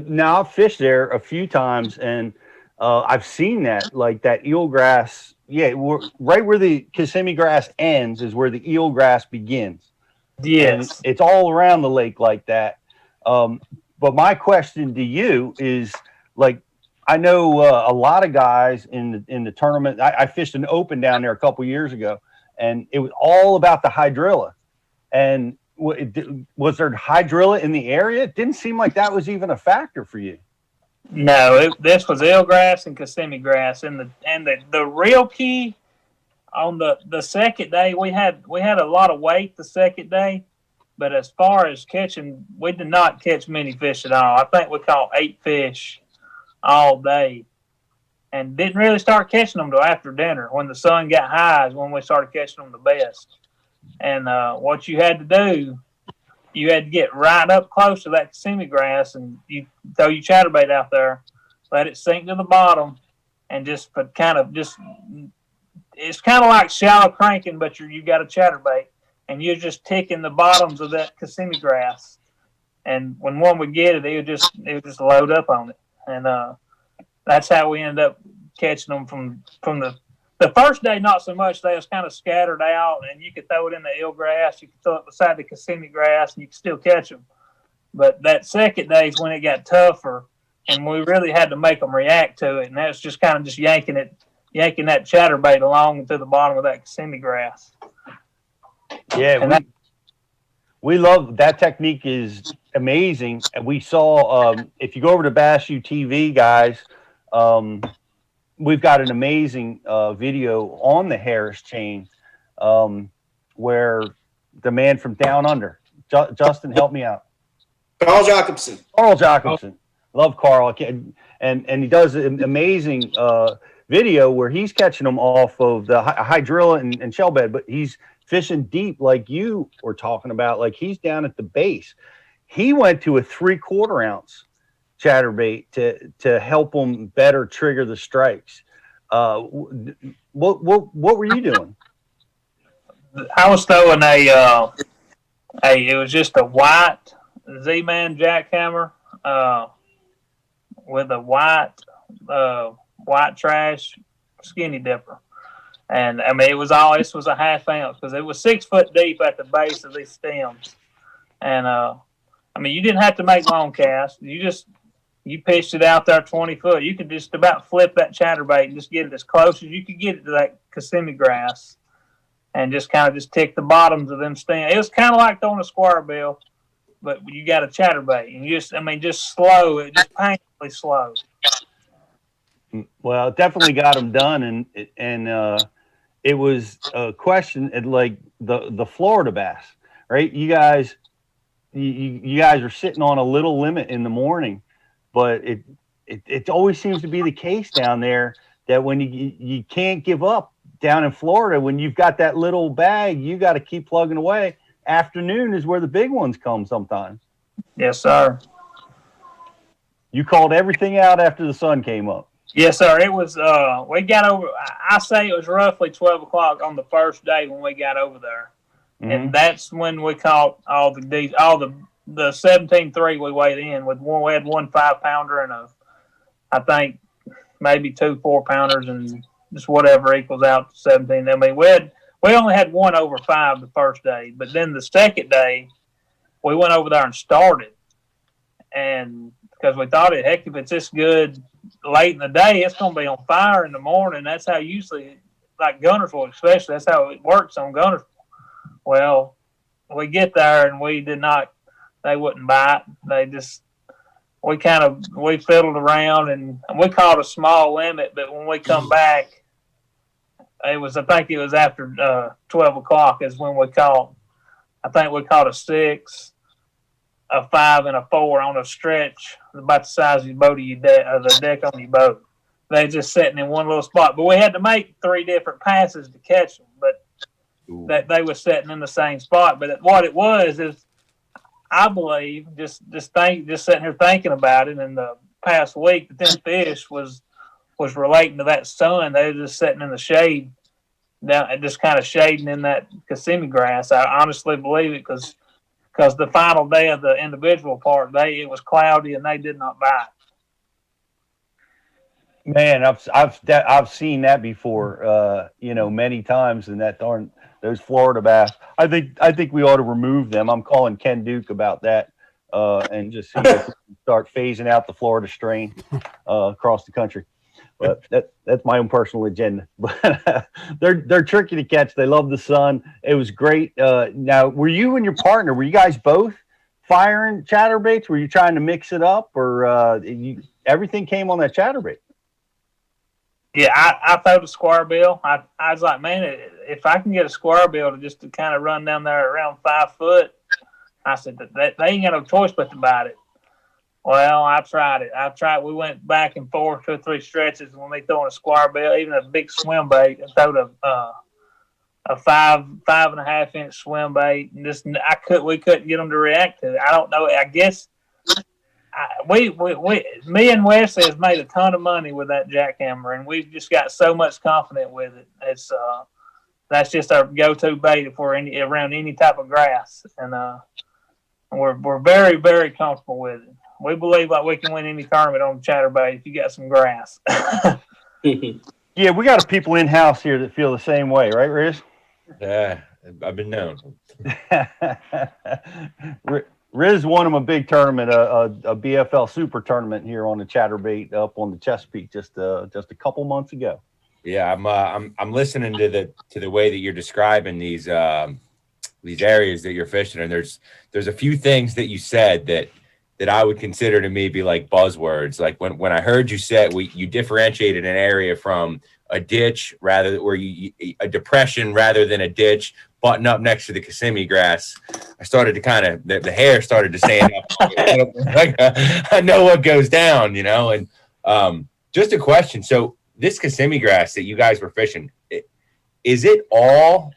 Speaker 1: Now I've fished there a few times and I've seen that, like that eelgrass. Yeah, right where the Kissimmee grass ends is where the eelgrass begins.
Speaker 13: Yes.
Speaker 1: And it's all around the lake like that. But my question to you is, like, I know a lot of guys in the tournament. I fished an open down there a couple years ago, and it was all about the hydrilla. And was there hydrilla in the area? It didn't seem like that was even a factor for you.
Speaker 13: No, this was eelgrass and Kissimmee grass, and the real key on the second day, we had a lot of weight the second day, but as far as catching, we did not catch many fish at all. I think we caught 8 fish all day, and didn't really start catching them till after dinner. When the sun got high is when we started catching them the best. And what you had to do, you had to get right up close to that Kissimmee grass, and you throw your chatterbait out there, let it sink to the bottom, and it's kind of like shallow cranking, but you got a chatterbait, and you're just ticking the bottoms of that Kissimmee grass. And when one would get it, it would just load up on it, and that's how we ended up catching them from the first day. Not so much; they was kind of scattered out, and you could throw it in the eelgrass, you could throw it beside the Kissimmee grass, and you could still catch them. But that second day is when it got tougher, and we really had to make them react to it, and that's just kind of just yanking that chatterbait along to the bottom of that Kissimmee grass.
Speaker 1: Yeah, we love that technique. Is amazing. And we saw if you go over to Bass UTV, guys, we've got an amazing video on the Harris chain where the man from down under, Justin, help me out.
Speaker 3: Carl Jacobson. Love Carl. And he does an amazing video where he's catching them off of the hydrilla and shell bed, but he's fishing deep like you were talking about. Like he's down at the base. He went to a 3/4 ounce chatterbait to help him better trigger the strikes. What were you doing?
Speaker 13: I was throwing it was just a white Z-Man jackhammer with a white white trash, skinny dipper. And I mean, this was a half ounce because it was 6 foot deep at the base of these stems. And I mean, you didn't have to make long casts. You pitched it out there 20 foot. You could just about flip that chatterbait and just get it as close as you could get it to that Kissimmee grass, and just kind of just tick the bottoms of them stems. It was kind of like throwing a square bill, but you got a chatterbait, and just slow, just painfully slow.
Speaker 1: Well, it definitely got them done, and it was a question like the Florida bass, right? You guys are sitting on a little limit in the morning, but it always seems to be the case down there that when you can't give up down in Florida, when you've got that little bag, you got to keep plugging away. Afternoon is where the big ones come sometimes.
Speaker 13: Yes, sir.
Speaker 1: You called everything out after the sun came up.
Speaker 13: Yes, sir. It was, we got over, I say it was roughly 12 o'clock on the first day when we got over there. Mm-hmm. And that's when we caught all the 17.3 we weighed in with one. We had 1 5-pounder and I think maybe 2 4-pounders and just whatever equals out to 17. I mean, we only had 1 over 5 the first day, but then the second day we went over there and started, and because we thought heck, if it's this good late in the day, it's going to be on fire in the morning. That's how usually, like Gunnersville especially, that's how it works on Gunnersville. Well, we get there and they wouldn't bite. We fiddled around and we caught a small limit, but when we come back, I think it was after 12 o'clock is when we caught a 6, a 5, and a 4 on a stretch about the size of your boat the deck on your boat. They just sitting in one little spot, but we had to make 3 different passes to catch them. But that they were sitting in the same spot. But what it was is, I believe, just sitting here thinking about it in the past week, that them fish was relating to that sun. They were just sitting in the shade, just kind of shading in that Kissimmee grass. I honestly believe it because the final day of the individual part, it was cloudy and they did not bite.
Speaker 1: Man, I've seen that before, many times, and those Florida bass. I think we ought to remove them. I'm calling Ken Duke about that, and just see if we can start phasing out the Florida strain across the country. But that's my own personal agenda. But they're tricky to catch. They love the sun. It was great. Now, were you and your partner? Were you guys both firing chatterbaits? Were you trying to mix it up, or everything came on that chatterbait?
Speaker 13: Yeah, I threw the square bill. I was like, man, if I can get a square bill to kind of run down there around 5 foot, I said that they ain't got no choice but to bite it. Well, I tried it. We went back and forth 2 or 3 stretches when they throwing a square bill, even a big swim bait, and throwed a 5.5 inch swim bait, and we couldn't get them to react to it. I don't know. I guess. Me and Wesley has made a ton of money with that jackhammer, and we've just got so much confidence with it. It's that's just our go-to bait if we're around any type of grass, and we're very, very comfortable with it. We believe like we can win any tournament on chatterbait if you got some grass.
Speaker 1: Yeah, we got people in house here that feel the same way, right, Rizz?
Speaker 4: Yeah, I've been known.
Speaker 1: Rizz won him a big tournament, a BFL Super tournament here on the chatterbait up on the Chesapeake just a couple months ago.
Speaker 4: Yeah, I'm listening to the way that you're describing these areas that you're fishing, and there's a few things that you said that I would consider to me be like buzzwords. Like when I heard you say you differentiated an area from a ditch a depression rather than a ditch, button up next to the Kissimmee grass. I started to kind of the hair started to stand up. I know what goes down, and just a question. So this Kissimmee grass that you guys were fishing, is it all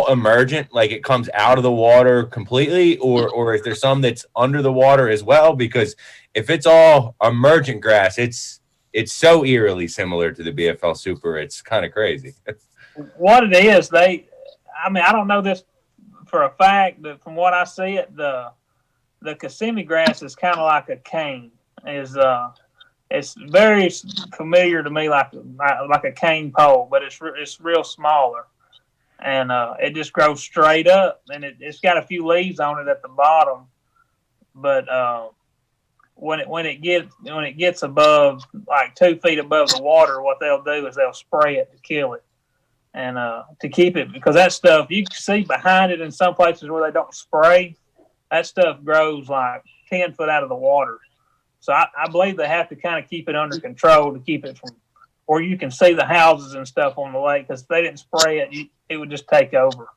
Speaker 4: emergent, like it comes out of the water completely, or is there some that's under the water as well? Because if it's all emergent grass, it's so eerily similar to the BFL Super. It's kind of crazy.
Speaker 13: What it is, I don't know this for a fact, but from what I see it, the Kissimmee grass is kind of like a cane. It's very familiar to me, like a cane pole, but it's real smaller, and it just grows straight up, and it's got a few leaves on it at the bottom, but when it gets above like 2 feet above the water, what they'll do is they'll spray it to kill it, and to keep it, because that stuff you can see behind it in some places where they don't spray, that stuff grows like 10 foot out of the water. So I believe they have to kind of keep it under control to keep it from where you can see the houses and stuff on the lake, because if they didn't spray it, it would just take over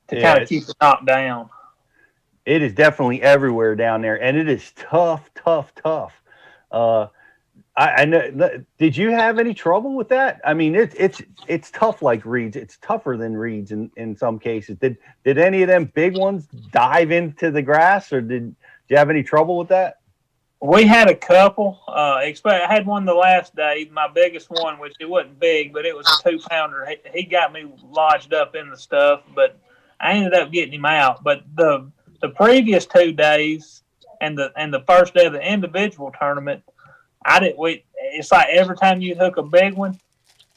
Speaker 13: to kind of keep it knocked down.
Speaker 1: It is definitely everywhere down there, and it is tough. I know. Did you have any trouble with that? I mean, it's tough like reeds. It's tougher than reeds in some cases. Did any of them big ones dive into the grass, or did you have any trouble with that?
Speaker 13: We had a couple. I had one the last day, my biggest one, which it wasn't big, but it was a 2-pounder. He got me lodged up in the stuff, but I ended up getting him out. But the previous 2 days and the first day of the individual tournament, it's like every time you hook a big one,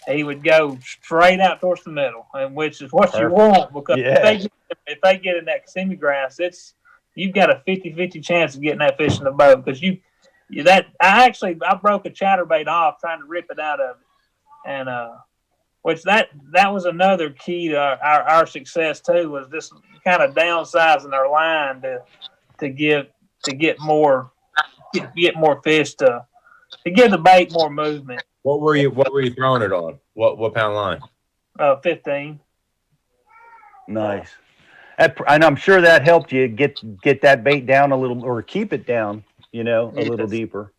Speaker 13: he would go straight out towards the middle, and which is what you want, because if they get in that Kissimmee grass, you've got a 50-50 chance of getting that fish in the boat, because I broke a chatterbait off trying to rip it out of it, and which that was another key to our success too, was just kind of downsizing our line to get more fish to give the bait more movement.
Speaker 4: What were you throwing it on? What pound line?
Speaker 13: 15.
Speaker 1: Nice. And I'm sure that helped you get that bait down a little, or keep it down, a little deeper.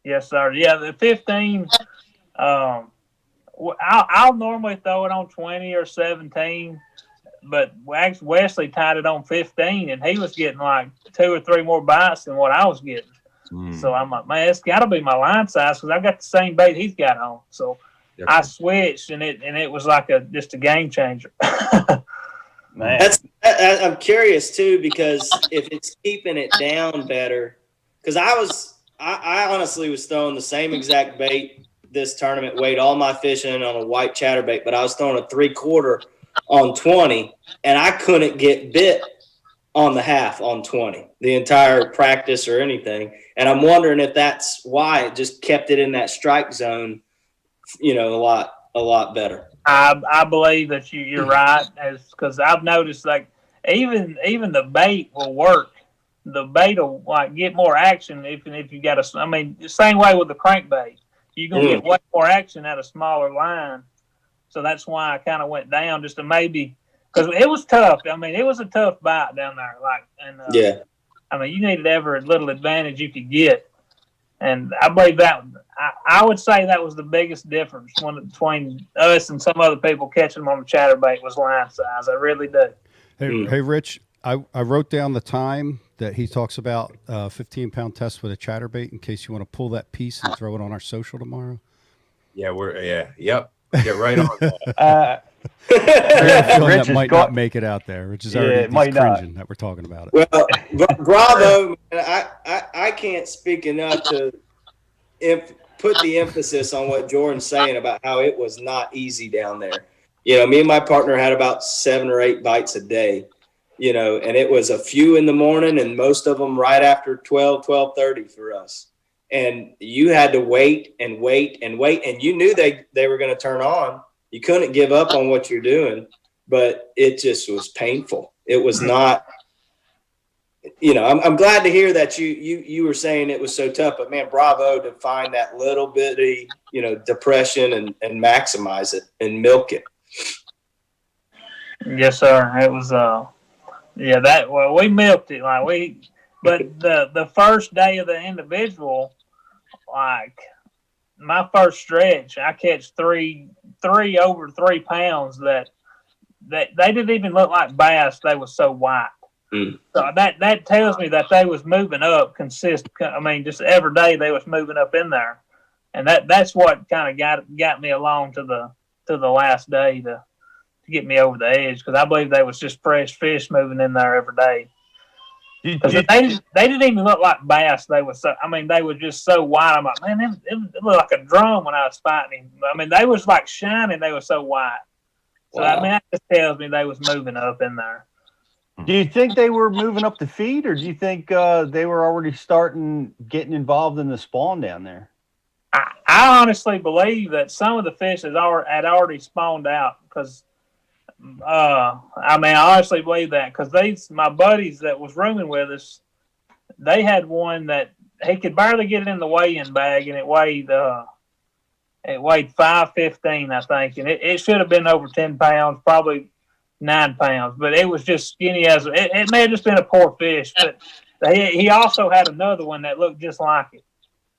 Speaker 13: Yes, sir. Yeah, the 15. I'll normally throw it on 20 or 17, but actually Wesley tied it on 15, and he was getting like 2 or 3 more bites than what I was getting. So I'm like, man, it's got to be my line size, because I've got the same bait he's got on. So I switched, and it was like just a game changer.
Speaker 1: Man.
Speaker 3: I'm curious too, because if it's keeping it down better, because I honestly was throwing the same exact bait this tournament, weighed all my fish in on a white chatterbait, but I was throwing a 3/4 on 20, and I couldn't get bit on the half on 20 the entire practice or anything. And I'm wondering if that's why it just kept it in that strike zone, a lot better.
Speaker 13: I believe that you're right, because I've noticed like even the bait will work. The bait will like get more action if you got the same way with the crankbait. You're gonna get way more action at a smaller line. So that's why I kind of went down, just to maybe, because it was tough. It was a tough bite down there. You needed every little advantage you could get, and I believe that. I would say that was the biggest difference between us and some other people catching them on the chatterbait was line size. I really do.
Speaker 2: Hey, Rich, I wrote down the time that he talks about 15-pound test with a chatterbait in case you want to pull that piece and throw it on our social tomorrow.
Speaker 4: Yeah, yep. Get right on that.
Speaker 2: Rich that might not make it out there, which is already cringing that we're talking about it.
Speaker 3: Well, bravo. I can't speak enough to put the emphasis on what Jordan's saying about how it was not easy down there. Me and my partner had about 7 or 8 bites a day, and it was a few in the morning and most of them right after 12:30 for us. And you had to wait and wait and wait, and you knew they were going to turn on. You couldn't give up on what you're doing, but it just was painful. It was not, I'm glad to hear that you were saying it was so tough, but man, bravo to find that little bitty, depression and maximize it and milk it.
Speaker 13: Yes, sir. It was, we milked it but the first day of the individual, like my first stretch, I catch three over 3 pounds that they didn't even look like bass. They were so white. So that tells me that they was moving up consistent. Just every day they was moving up in there, and that's what kind of got me along to the last day to get me over the edge, because I believe they was just fresh fish moving in there every day. Because they didn't even look like bass. They were they were just so white. I'm like, man, it looked like a drum when I was fighting him. I mean, they was like shining. They were so white. So
Speaker 1: Wow.
Speaker 13: that just tells me they was moving up in there.
Speaker 1: Do you think they were moving up the feed, or do you think they were already getting involved in the spawn down there?
Speaker 13: I honestly believe that some of the fish had already spawned out because, I honestly believe that because my buddies that was rooming with us, they had one that he could barely get it in the weigh-in bag, and it weighed 515, I think, and it should have been over 10 pounds, probably 9 pounds, but it was just skinny as it may have just been a poor fish, but he also had another one that looked just like it,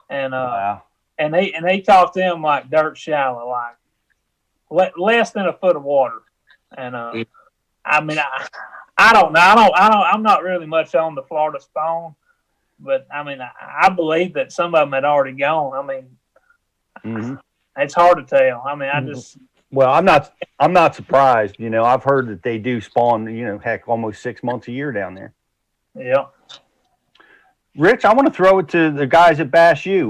Speaker 13: and
Speaker 1: wow.
Speaker 13: and he caught them like dirt shallow, like less than a foot of water, and I don't know, I'm not really much on the Florida spawn, but I believe that some of them had already gone. It's hard to tell.
Speaker 1: Well, I'm not surprised. I've heard that they do spawn, heck, almost 6 months a year down there.
Speaker 13: Yeah.
Speaker 1: Rich, I want to throw it to the guys at Bass U.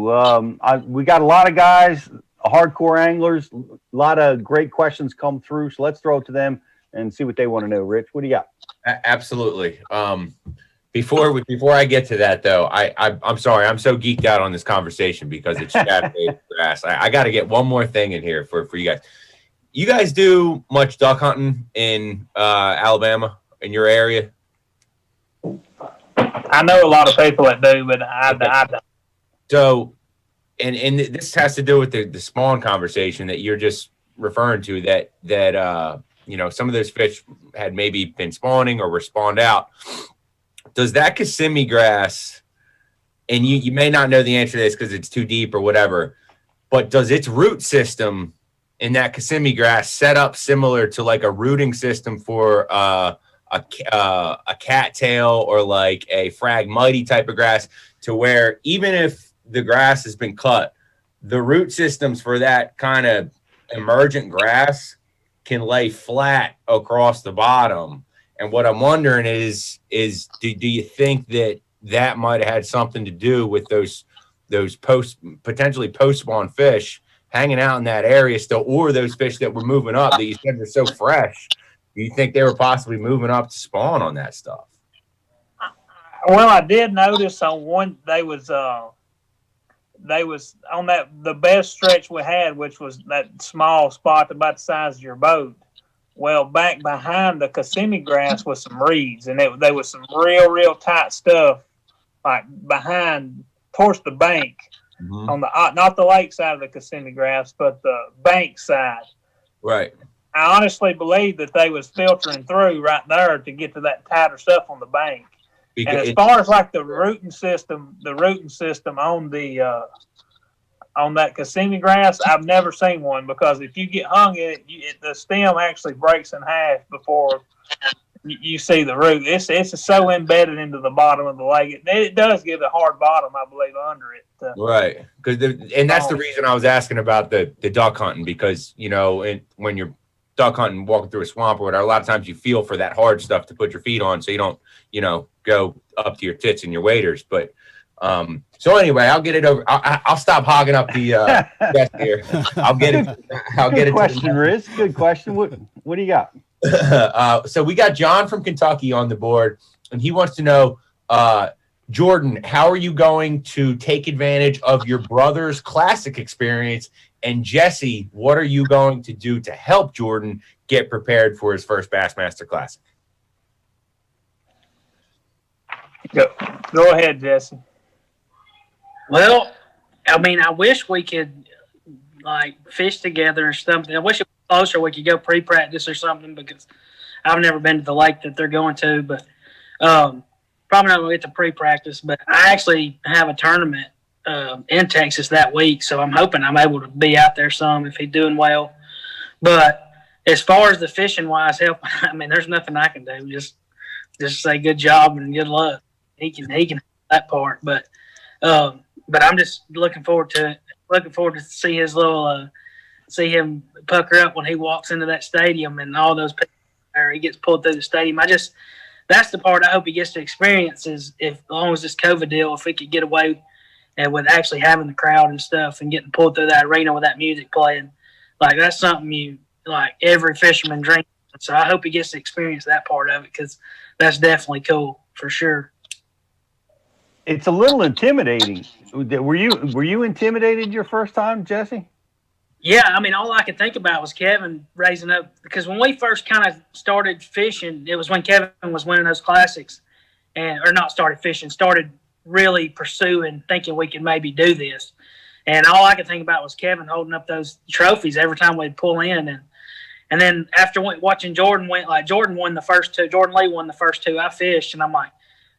Speaker 1: We got a lot of guys, hardcore anglers, a lot of great questions come through. So let's throw it to them and see what they want to know. Rich, what do you got?
Speaker 4: Absolutely. Before I get to that, though, I'm sorry. I'm so geeked out on this conversation because it's Saturday grass. I got to get one more thing in here for you guys. You guys do much duck hunting in Alabama, in your area?
Speaker 13: I know a lot of people that do, but I don't.
Speaker 4: So, and this has to do with the spawn conversation that you're just referring to, that some of those fish had maybe been spawning or were spawned out. Does that Kissimmee grass, and you may not know the answer to this because it's too deep or whatever, but does its root system in that Kissimmee grass set up similar to like a rooting system for a cattail or like a Phragmites type of grass, to where even if the grass has been cut, the root systems for that kind of emergent grass can lay flat across the bottom? And what I'm wondering is do you think that might have had something to do with those potentially post-spawn fish hanging out in that area still, or those fish that were moving up that you said were so fresh? Do you think they were possibly moving up to spawn on that stuff?
Speaker 13: Well, I did notice on one they was on the best stretch we had, which was that small spot about the size of your boat. Well, back behind the Kissimmee grass was some reeds, and there was some real tight stuff, like behind towards the bank, on the not the lake side of the Kissimmee grass, but the bank side.
Speaker 4: Right.
Speaker 13: I honestly believe that they was filtering through right there to get to that tighter stuff on the bank. And as far as like the rooting system on that Kissimmee grass, I've never seen one, because if you get hung in it, the stem actually breaks in half before you see the root. It's so embedded into the bottom of the lake. It does give a hard bottom, I believe, under it.
Speaker 4: Right. And that's the reason I was asking about the duck hunting, because, when you're duck hunting, walking through a swamp or whatever, a lot of times you feel for that hard stuff to put your feet on so you don't, go up to your tits and your waders. But so anyway, I'll get it over. I'll stop hogging up the desk here. I'll get it.
Speaker 1: Good question, Rizz. Good question. What do you got?
Speaker 4: So we got John from Kentucky on the board, and he wants to know, Jordan, how are you going to take advantage of your brother's classic experience? And Jesse, what are you going to do to help Jordan get prepared for his first Bassmaster Classic?
Speaker 13: Go ahead, Jesse.
Speaker 14: Well, I wish we could fish together or something. I wish it was closer. We could go pre-practice or something, because I've never been to the lake that they're going to. But probably not going to get to pre-practice. But I actually have a tournament in Texas that week, so I'm hoping I'm able to be out there some if he's doing well. But as far as the fishing wise help, there's nothing I can do. Just say good job and good luck. He can that part, but I'm just looking forward to it. Looking forward to see his little see him pucker up when he walks into that stadium and all those people, or he gets pulled through the stadium. that's the part I hope he gets to experience is if, as long as this COVID deal, if we could get away and with actually having the crowd and stuff and getting pulled through that arena with that music playing, like that's something you like every fisherman dreams. So I hope he gets to experience that part of it because that's definitely cool for sure.
Speaker 1: It's a little intimidating. Were you intimidated your first time, Jesse?
Speaker 14: Yeah, I mean, all I could think about was Kevin raising up because when we first kind of started fishing, it was when Kevin was winning those classics, or not started fishing, started really pursuing, thinking we could maybe do this. And all I could think about was Kevin holding up those trophies every time we'd pull in. And then after watching Jordan won the first two, Jordan Lee won the first two I fished, and I'm like,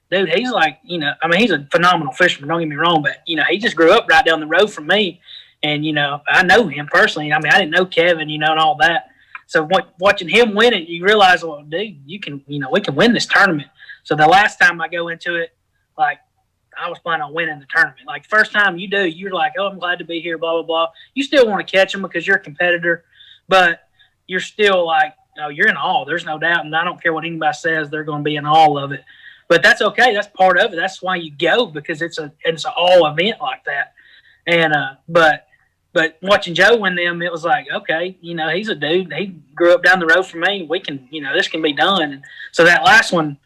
Speaker 14: dude, he's like, he's a phenomenal fisherman, don't get me wrong, but, he just grew up right down the road from me. And, I know him personally. I mean, I didn't know Kevin, and all that. So watching him win it, you realize, well, dude, we can win this tournament. So the last time I go into it, like, I was planning on winning the tournament. Like, first time you do, you're like, oh, I'm glad to be here, blah, blah, blah. You still want to catch them because you're a competitor, but you're still like, oh, you're in awe. There's no doubt, and I don't care what anybody says, they're going to be in awe of it. But that's okay. That's part of it. That's why you go, because it's an all event like that. And but watching Joe win them, it was like, okay, he's a dude. He grew up down the road from me. We can, this can be done. And so that last one,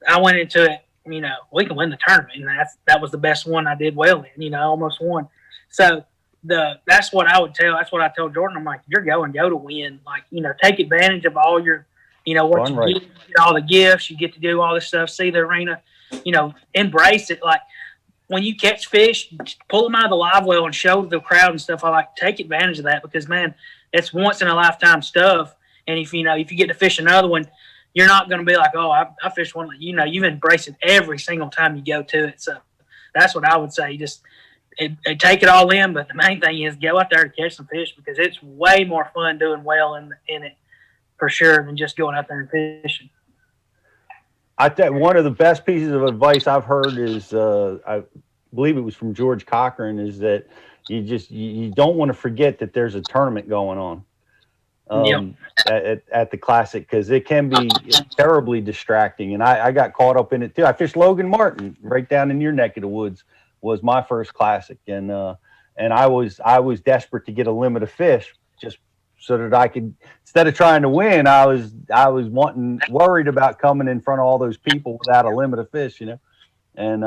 Speaker 14: I went into it, we can win the tournament. And that was the best one I did well in, I almost won. So that's what I would tell. That's what I told Jordan. I'm like, you're go to win. Like, take advantage of all your, what you get all the gifts. You get to do all this stuff, see the arena, embrace it. Like, when you catch fish, pull them out of the live well and show the crowd and stuff. I like take advantage of that because, man, it's once in a lifetime stuff. And if you get to fish another one, you're not going to be like, oh, I fished one. You've embraced it every single time you go to it. So that's what I would say. Just take it all in. But the main thing is go out there and catch some fish because it's way more fun doing well in it for sure than just going out there and fishing.
Speaker 1: I think one of the best pieces of advice I've heard is, I believe it was from George Cochran, is that you don't want to forget that there's a tournament going on at the Classic because it can be terribly distracting. And I got caught up in it too. I fished Logan Martin right down in your neck of the woods was my first Classic, and I was desperate to get a limit of fish just so that I could, instead of trying to win, I was worried about coming in front of all those people without a limit of fish, and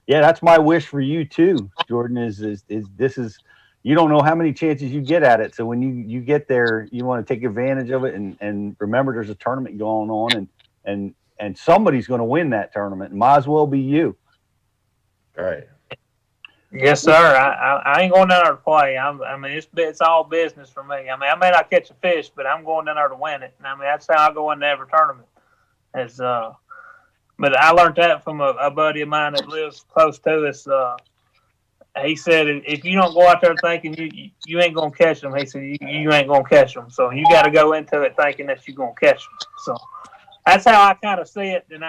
Speaker 1: that's my wish for you too, Jordan, is this is, you don't know how many chances you get at it. So when you get there, you want to take advantage of it and remember there's a tournament going on and somebody's going to win that tournament. It might as well be you.
Speaker 10: All right.
Speaker 13: Yes, sir. I ain't going down there to play. It's all business for me. I may not catch a fish, but I'm going down there to win it. And that's how I go into every tournament. But I learned that from a buddy of mine that lives close to us. He said, if you don't go out there thinking you ain't going to catch them, he said, you ain't going to catch them. So you got to go into it thinking that you're going to catch them. So that's how I kind of see it. And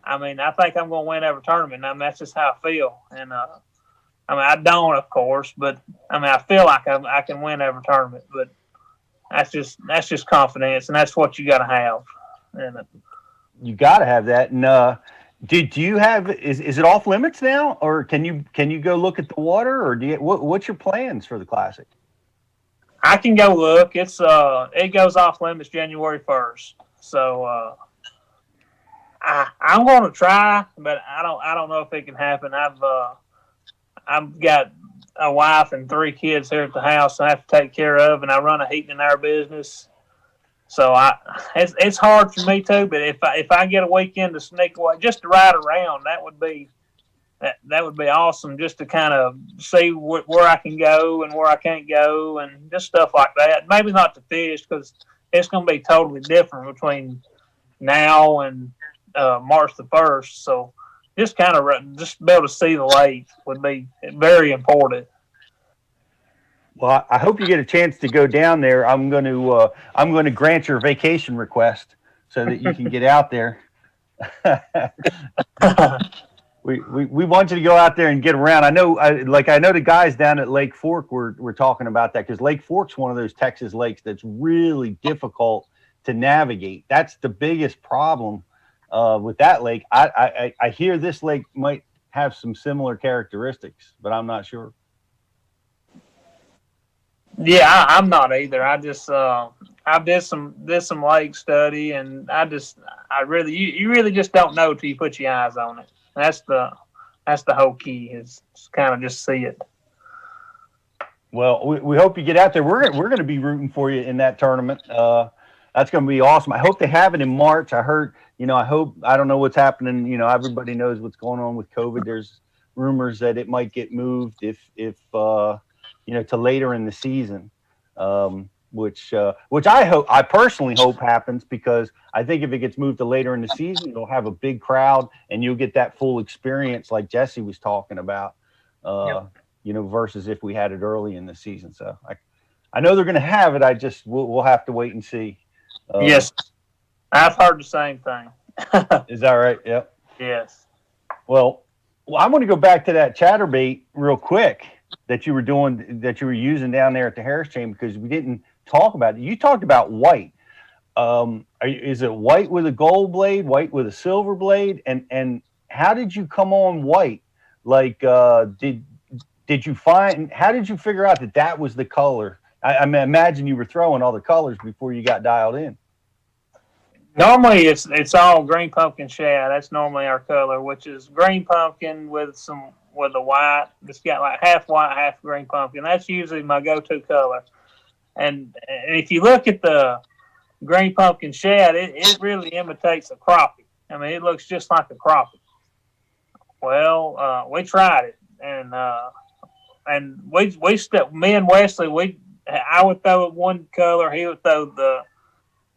Speaker 13: I think I'm going to win every tournament. That's just how I feel. And I don't, of course, but I feel like I can win every tournament. But that's just confidence, and that's what you got to have. And
Speaker 1: you got to have that. And do you have? Is it off limits now, or can you go look at the water, or what's your plans for the Classic?
Speaker 13: I can go look. It goes off limits January 1st. So. I'm going to try, but I don't know if it can happen. I've got a wife and 3 kids here at the house I have to take care of, and I run a heating and air business. So it's hard for me too. But if I get a weekend to sneak away, just to ride around, that would be awesome. Just to kind of see where I can go and where I can't go, and just stuff like that. Maybe not to fish because it's going to be totally different between now and March the 1st. So just kind of just be able to see the lake would be very important.
Speaker 1: Well, I hope you get a chance to go down there. I'm going to grant your vacation request so that you can get out there. We want you to go out there and get around. I know the guys down at Lake Fork were talking about that because Lake Fork's one of those Texas lakes that's really difficult to navigate. That's the biggest problem with that lake. I hear this lake might have some similar characteristics, but I'm not sure.
Speaker 13: Yeah, I'm not either. I just I did some lake study, and you really just don't know till you put your eyes on it. That's the whole key, is kind of just see it.
Speaker 1: Well, we hope you get out there. We're going to be rooting for you in that tournament. That's going to be awesome. I hope they have it in March. I heard, I don't know what's happening. Everybody knows what's going on with COVID. There's rumors that it might get moved if to later in the season, which I personally hope happens, because I think if it gets moved to later in the season, you'll have a big crowd and you'll get that full experience like Jesse was talking about, versus if we had it early in the season. So I know they're going to have it. We'll have to wait and see.
Speaker 13: Yes, I've heard the same thing.
Speaker 1: Is that right? Yep.
Speaker 13: Yes.
Speaker 1: Well, I'm going to go back to that chatterbait real quick that you were using down there at the Harris Chain, because we didn't talk about it. You talked about white. Is it white with a gold blade, white with a silver blade? And how did you come on white? Like, did you how did you figure out that was the color? I imagine you were throwing all the colors before you got dialed in.
Speaker 13: Normally, it's all green pumpkin shad. That's normally our color, which is green pumpkin with the white. It's got like half white, half green pumpkin. That's usually my go-to color. And if you look at the green pumpkin shad, it really imitates a crappie. I mean, it looks just like a crappie. Well, we tried it, and me and Wesley, I would throw one color,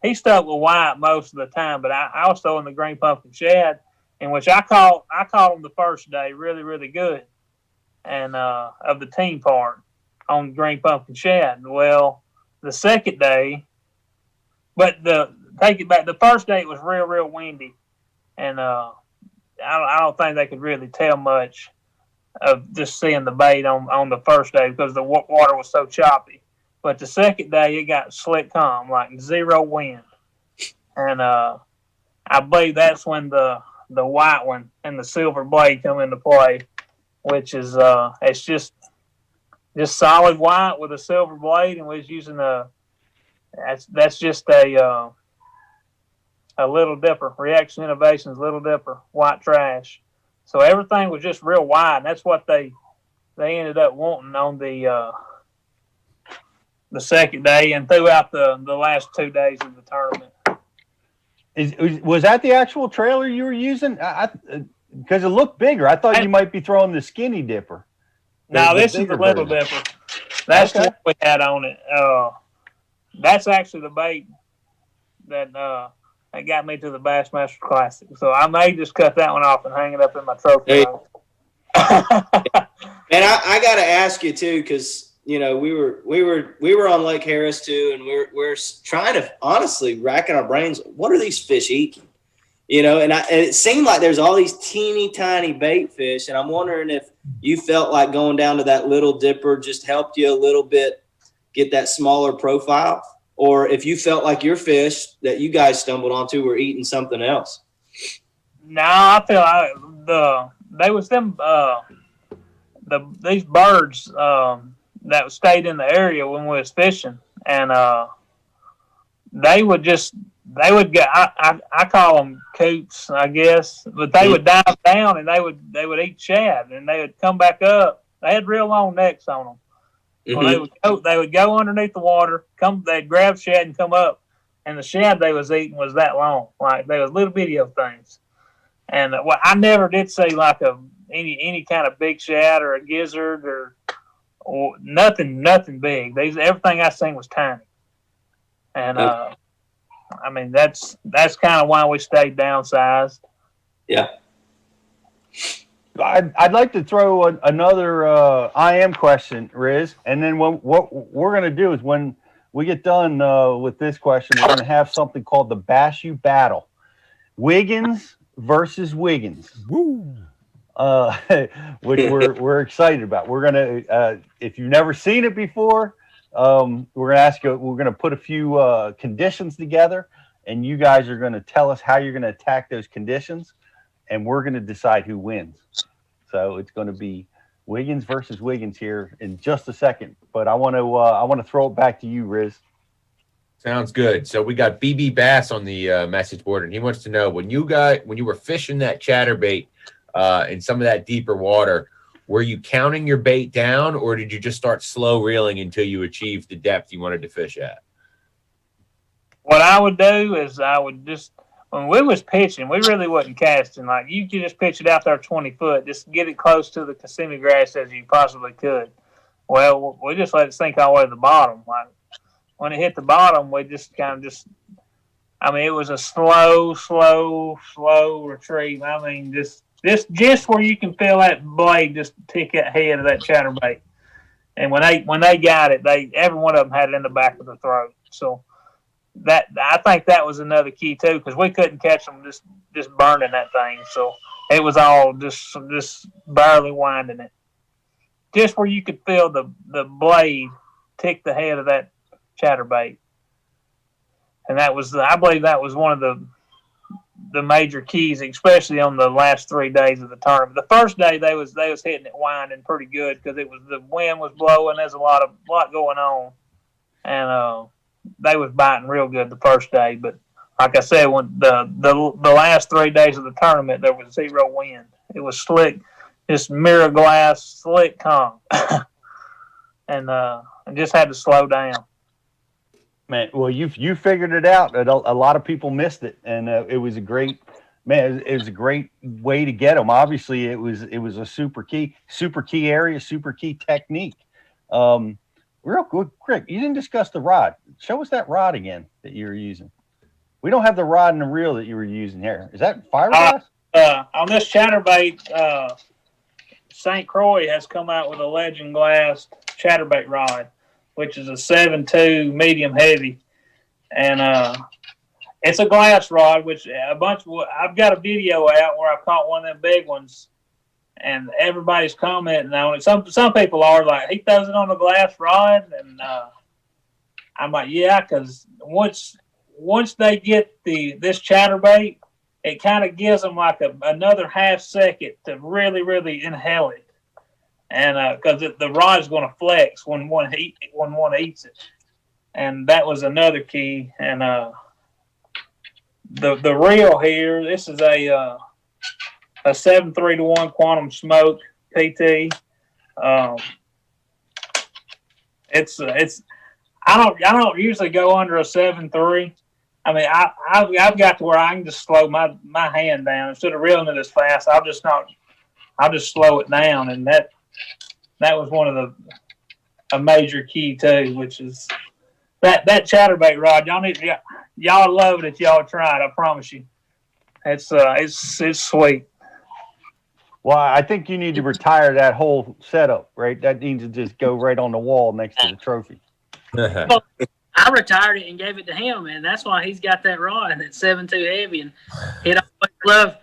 Speaker 13: he stuck with white most of the time, but I was throwing the green pumpkin shad, in which I caught him the first day really, really good, and of the team part on green pumpkin shad. Well, the second day, take it back, the first day it was real, real windy, and I don't think they could really tell much of just seeing the bait on the first day, because the water was so choppy. But the second day, it got slick calm, like zero wind. And I believe that's when the white one and the silver blade come into play, which is it's just solid white with a silver blade, and we're using that's just a Little Dipper, Reaction Innovations Little Dipper white trash. So everything was just real white, and that's what they ended up wanting on the second day and throughout the last 2 days of the tournament.
Speaker 1: Was that the actual trailer you were using? Because it looked bigger. I thought you might be throwing the skinny dipper.
Speaker 13: No, this is the Little Dipper. That's what we had on it. That's actually the bait that got me to the Bassmaster Classic. So I may just cut that one off and hang it up in my trophy room.
Speaker 3: And I got to ask you too, because we were on Lake Harris too, and we're trying to honestly racking our brains. What are these fish eating? And it seemed like there's all these teeny tiny bait fish, and I'm wondering if you felt like going down to that Little Dipper just helped you a little bit get that smaller profile, or if you felt like your fish that you guys stumbled onto were eating something else.
Speaker 13: No, I feel like these birds that stayed in the area when we was fishing, and they would get, I call them coots, I guess, but they would dive down and they would eat shad, and they would come back up. They had real long necks on them. Mm-hmm. Well, they would go underneath the water, they'd grab shad and come up, and the shad they was eating was that long, like they was little video things. And I never did see like any kind of big shad or a gizzard or nothing big. Everything I seen was tiny, and I mean that's kind of why we stayed downsized.
Speaker 3: Yeah.
Speaker 1: I'd like to throw another IM question, Rizz, and then what we're going to do is when we get done with this question, we're going to have something called the Bass U Battle. Wiggins versus Wiggins. Woo. Which we're excited about. We're gonna if you've never seen it before, we're gonna ask you. We're gonna put a few conditions together, and you guys are going to tell us how you're going to attack those conditions, and we're going to decide who wins. So it's going to be Wiggins versus Wiggins here in just a second. But I want to throw it back to you, Rizz.
Speaker 4: Sounds good. So we got BB Bass on the message board, and he wants to know when you were fishing that chatterbait in some of that deeper water, were you counting your bait down, or did you just start slow reeling until you achieved the depth you wanted to fish at?
Speaker 13: What I would do is I would just, when we was pitching, we really wasn't casting. Like, you could just pitch it out there 20 foot, just get it close to the Kissimmee grass as you possibly could. Well, we just let it sink all the way to the bottom. Like, when it hit the bottom, we just kind of it was a slow retreat. I mean, just where you can feel that blade just tick that head of that chatterbait. And when they got it, every one of them had it in the back of the throat. So I think that was another key too, because we couldn't catch them just burning that thing. So it was all just barely winding it, just where you could feel the blade tick the head of that chatterbait. And I believe that was one of the major keys, especially on the last 3 days of the tournament. The first day they was hitting it winding pretty good because the wind was blowing. There's a lot going on, and they was biting real good the first day. But like I said, when the last 3 days of the tournament, there was zero wind. It was slick, just mirror glass, slick calm, and I just had to slow down.
Speaker 1: Man, well, you figured it out. A lot of people missed it, and it was a great way to get them. Obviously, it was a super key area, super key technique. Real good, Crick. You didn't discuss the rod. Show us that rod again that you were using. We don't have the rod and the reel that you were using here. Is that fiberglass?
Speaker 13: On this chatterbait, St. Croix has come out with a Legend Glass chatterbait rod, which is a 7.2 medium heavy, and it's a glass rod. I've got a video out where I caught one of them big ones, and everybody's commenting on it. Some people are like, he throws it on a glass rod, and I'm like, yeah, because once they get this chatterbait, it kind of gives them like another half second to really, really inhale it. And because the rod's going to flex when one eats it, and that was another key. And the reel here, this is a 7.3-1 Quantum Smoke PT. It's I don't usually go under a 7.3. I mean, I've got to where I can just slow my hand down instead of reeling it as fast. I'll just slow it down, and that was one of a major key too, which is that chatterbait rod. Y'all love it if y'all try it. I promise you, it's sweet.
Speaker 1: Well, I think you need to retire that whole setup, right? That needs to just go right on the wall next to the trophy.
Speaker 14: Well, I retired it and gave it to him, and that's why he's got that rod, and it's 7.2 heavy, and he'd always love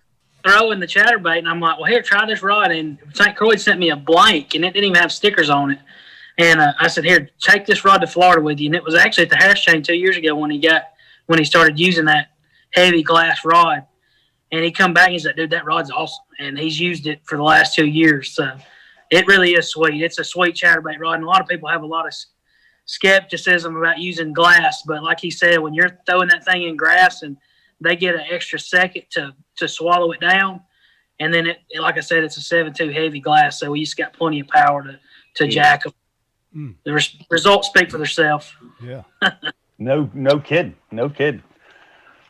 Speaker 14: throwing the chatterbait, and I'm like, well, here, try this rod. And St. Croix sent me a blank, and it didn't even have stickers on it. And I said, here, take this rod to Florida with you. And it was actually at the Harris Chain 2 years ago when he started using that heavy glass rod. And he come back and he's like, dude, that rod's awesome. And he's used it for the last 2 years. So it really is sweet. It's a sweet chatterbait rod. And a lot of people have a lot of skepticism about using glass. But like he said, when you're throwing that thing in grass and they get an extra second to swallow it down, and then like I said, it's a 7.2 heavy glass, so we just got plenty of power to jack them. The results speak for themselves.
Speaker 2: Yeah.
Speaker 1: No kidding.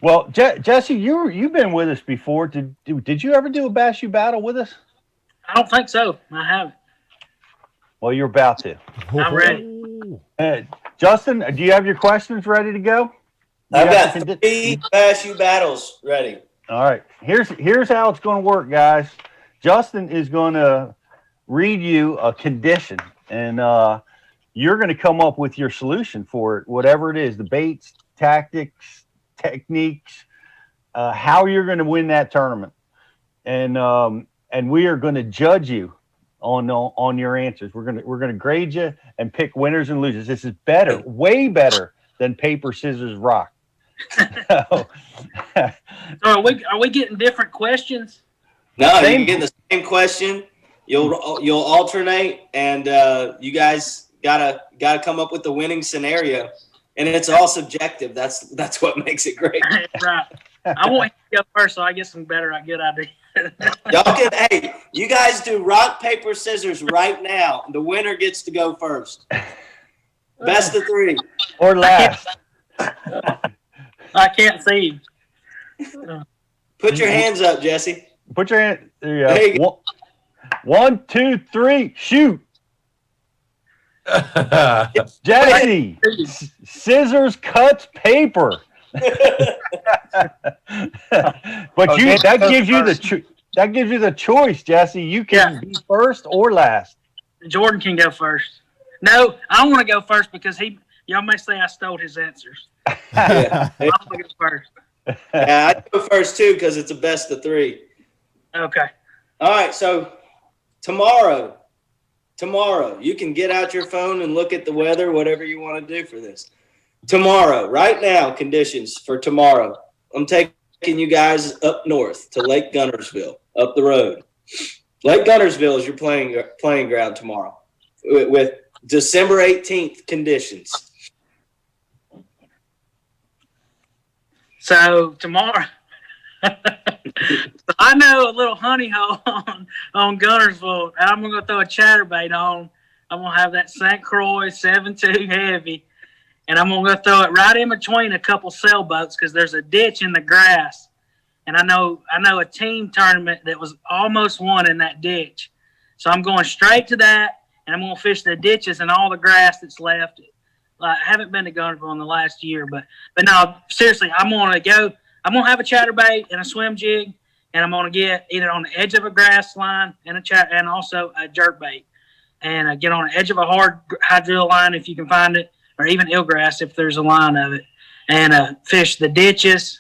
Speaker 1: Well, Jesse, you've been with us before. Did you ever do a Bass U battle with us?
Speaker 14: I don't think so. I haven't.
Speaker 1: Well, you're about to.
Speaker 14: I'm ready.
Speaker 1: Justin, do you have your questions ready to go?
Speaker 3: I've got 3 Bass U battles ready.
Speaker 1: All right. Here's how it's going to work, guys. Justin is going to read you a condition, and you're going to come up with your solution for it, whatever it is, the baits, tactics, techniques, how you're going to win that tournament. And we are going to judge you on your answers. We're going to grade you and pick winners and losers. This is better, way better than paper, scissors, rock. So,
Speaker 14: So are we getting different questions?
Speaker 3: No, you get the same question. You'll alternate, and you guys gotta come up with the winning scenario, and it's all subjective. That's what makes it great.
Speaker 14: Right. I want you to go first, so I get some good ideas.
Speaker 3: Y'all can. Hey, you guys do rock paper scissors right now. The winner gets to go first. Best of 3
Speaker 1: or last.
Speaker 14: I can't see.
Speaker 3: Put your hands up, Jesse.
Speaker 1: Put your hand. There you go. 1, 2, 3, shoot. Jesse, scissors cuts paper. But that gives you the choice, Jesse. You can be first or last.
Speaker 14: Jordan can go first. No, I want to go first because y'all may say I stole his answers.
Speaker 3: Yeah.
Speaker 14: I want to go first.
Speaker 3: Yeah, I go first too because it's a best of 3.
Speaker 14: Okay.
Speaker 3: All right, so tomorrow, you can get out your phone and look at the weather, whatever you want to do for this. Tomorrow, right now, conditions for tomorrow. I'm taking you guys up north to Lake Guntersville, up the road. Lake Guntersville is your playing ground tomorrow with December 18th conditions.
Speaker 14: So tomorrow, I know a little honey hole on Guntersville, and I'm going to throw a chatterbait on. I'm going to have that St. Croix 7.2 heavy, and I'm going to throw it right in between a couple sailboats because there's a ditch in the grass. And I know a team tournament that was almost won in that ditch. So I'm going straight to that, and I'm going to fish the ditches and all the grass that's left. I haven't been to Guntersville in the last year, but no, seriously, I'm going to go. I'm going to have a chatterbait and a swim jig, and I'm going to get either on the edge of a grass line and also a jerkbait, and get on the edge of a hard hydrilla line if you can find it, or even eelgrass if there's a line of it, and fish the ditches,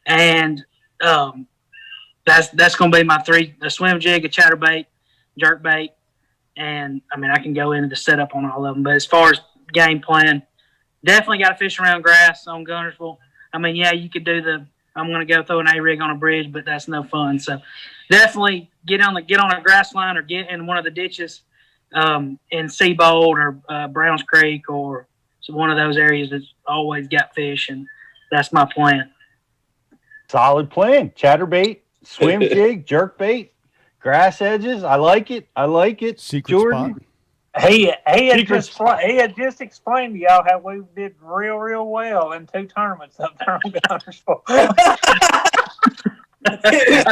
Speaker 14: and that's going to be my 3: a swim jig, a chatterbait, jerkbait, and I mean I can go into the setup on all of them. But as far as game plan, definitely got to fish around grass on Guntersville. I mean, yeah, you could do I'm going to go throw an A-rig on a bridge, but that's no fun. So definitely get on a grass line or get in one of the ditches in Seabold or Browns Creek or one of those areas that's always got fish, and that's my plan.
Speaker 1: Solid plan. Chatterbait, swim jig, jerkbait, grass edges. I like it.
Speaker 2: Secret
Speaker 1: Jordan.
Speaker 2: spot.
Speaker 13: He had just explained to y'all how we did real well in 2 tournaments up there on Guntersville.
Speaker 14: It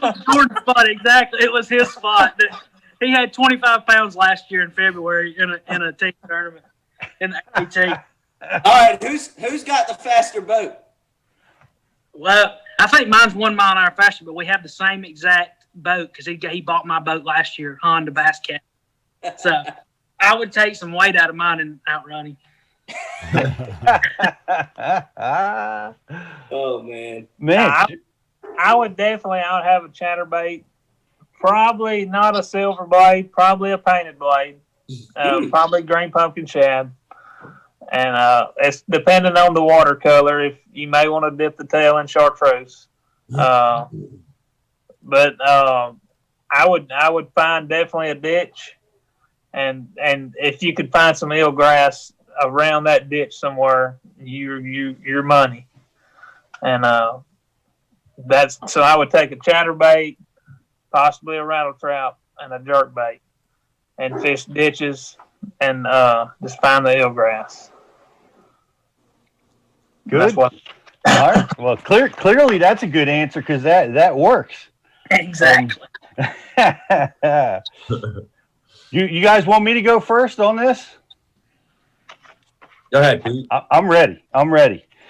Speaker 14: was Jordan's spot, exactly. It was his spot. He had 25 pounds last year in February in a team tournament in the AT.
Speaker 3: All right, who's got the faster boat?
Speaker 14: Well, I think mine's 1 mile an hour faster, but we have the same exact boat because he bought my boat last year, Honda Bass Cat. So I would take some weight out of mine and outrun him.
Speaker 3: Oh man.
Speaker 13: I would definitely have a chatterbait. Probably not a silver blade, probably a painted blade. Probably green pumpkin shad. And it's depending on the watercolor. If you may want to dip the tail in chartreuse. But I would find definitely a ditch, and if you could find some eelgrass around that ditch somewhere, your money. And so I would take a chatterbait, possibly a rattle trap, and a jerkbait, and fish ditches and just find the eelgrass.
Speaker 1: Good. All right. Well, clearly that's a good answer because that works.
Speaker 14: Exactly.
Speaker 1: You guys want me to go first on this?
Speaker 10: Go ahead, Pete.
Speaker 1: I'm ready.
Speaker 3: Go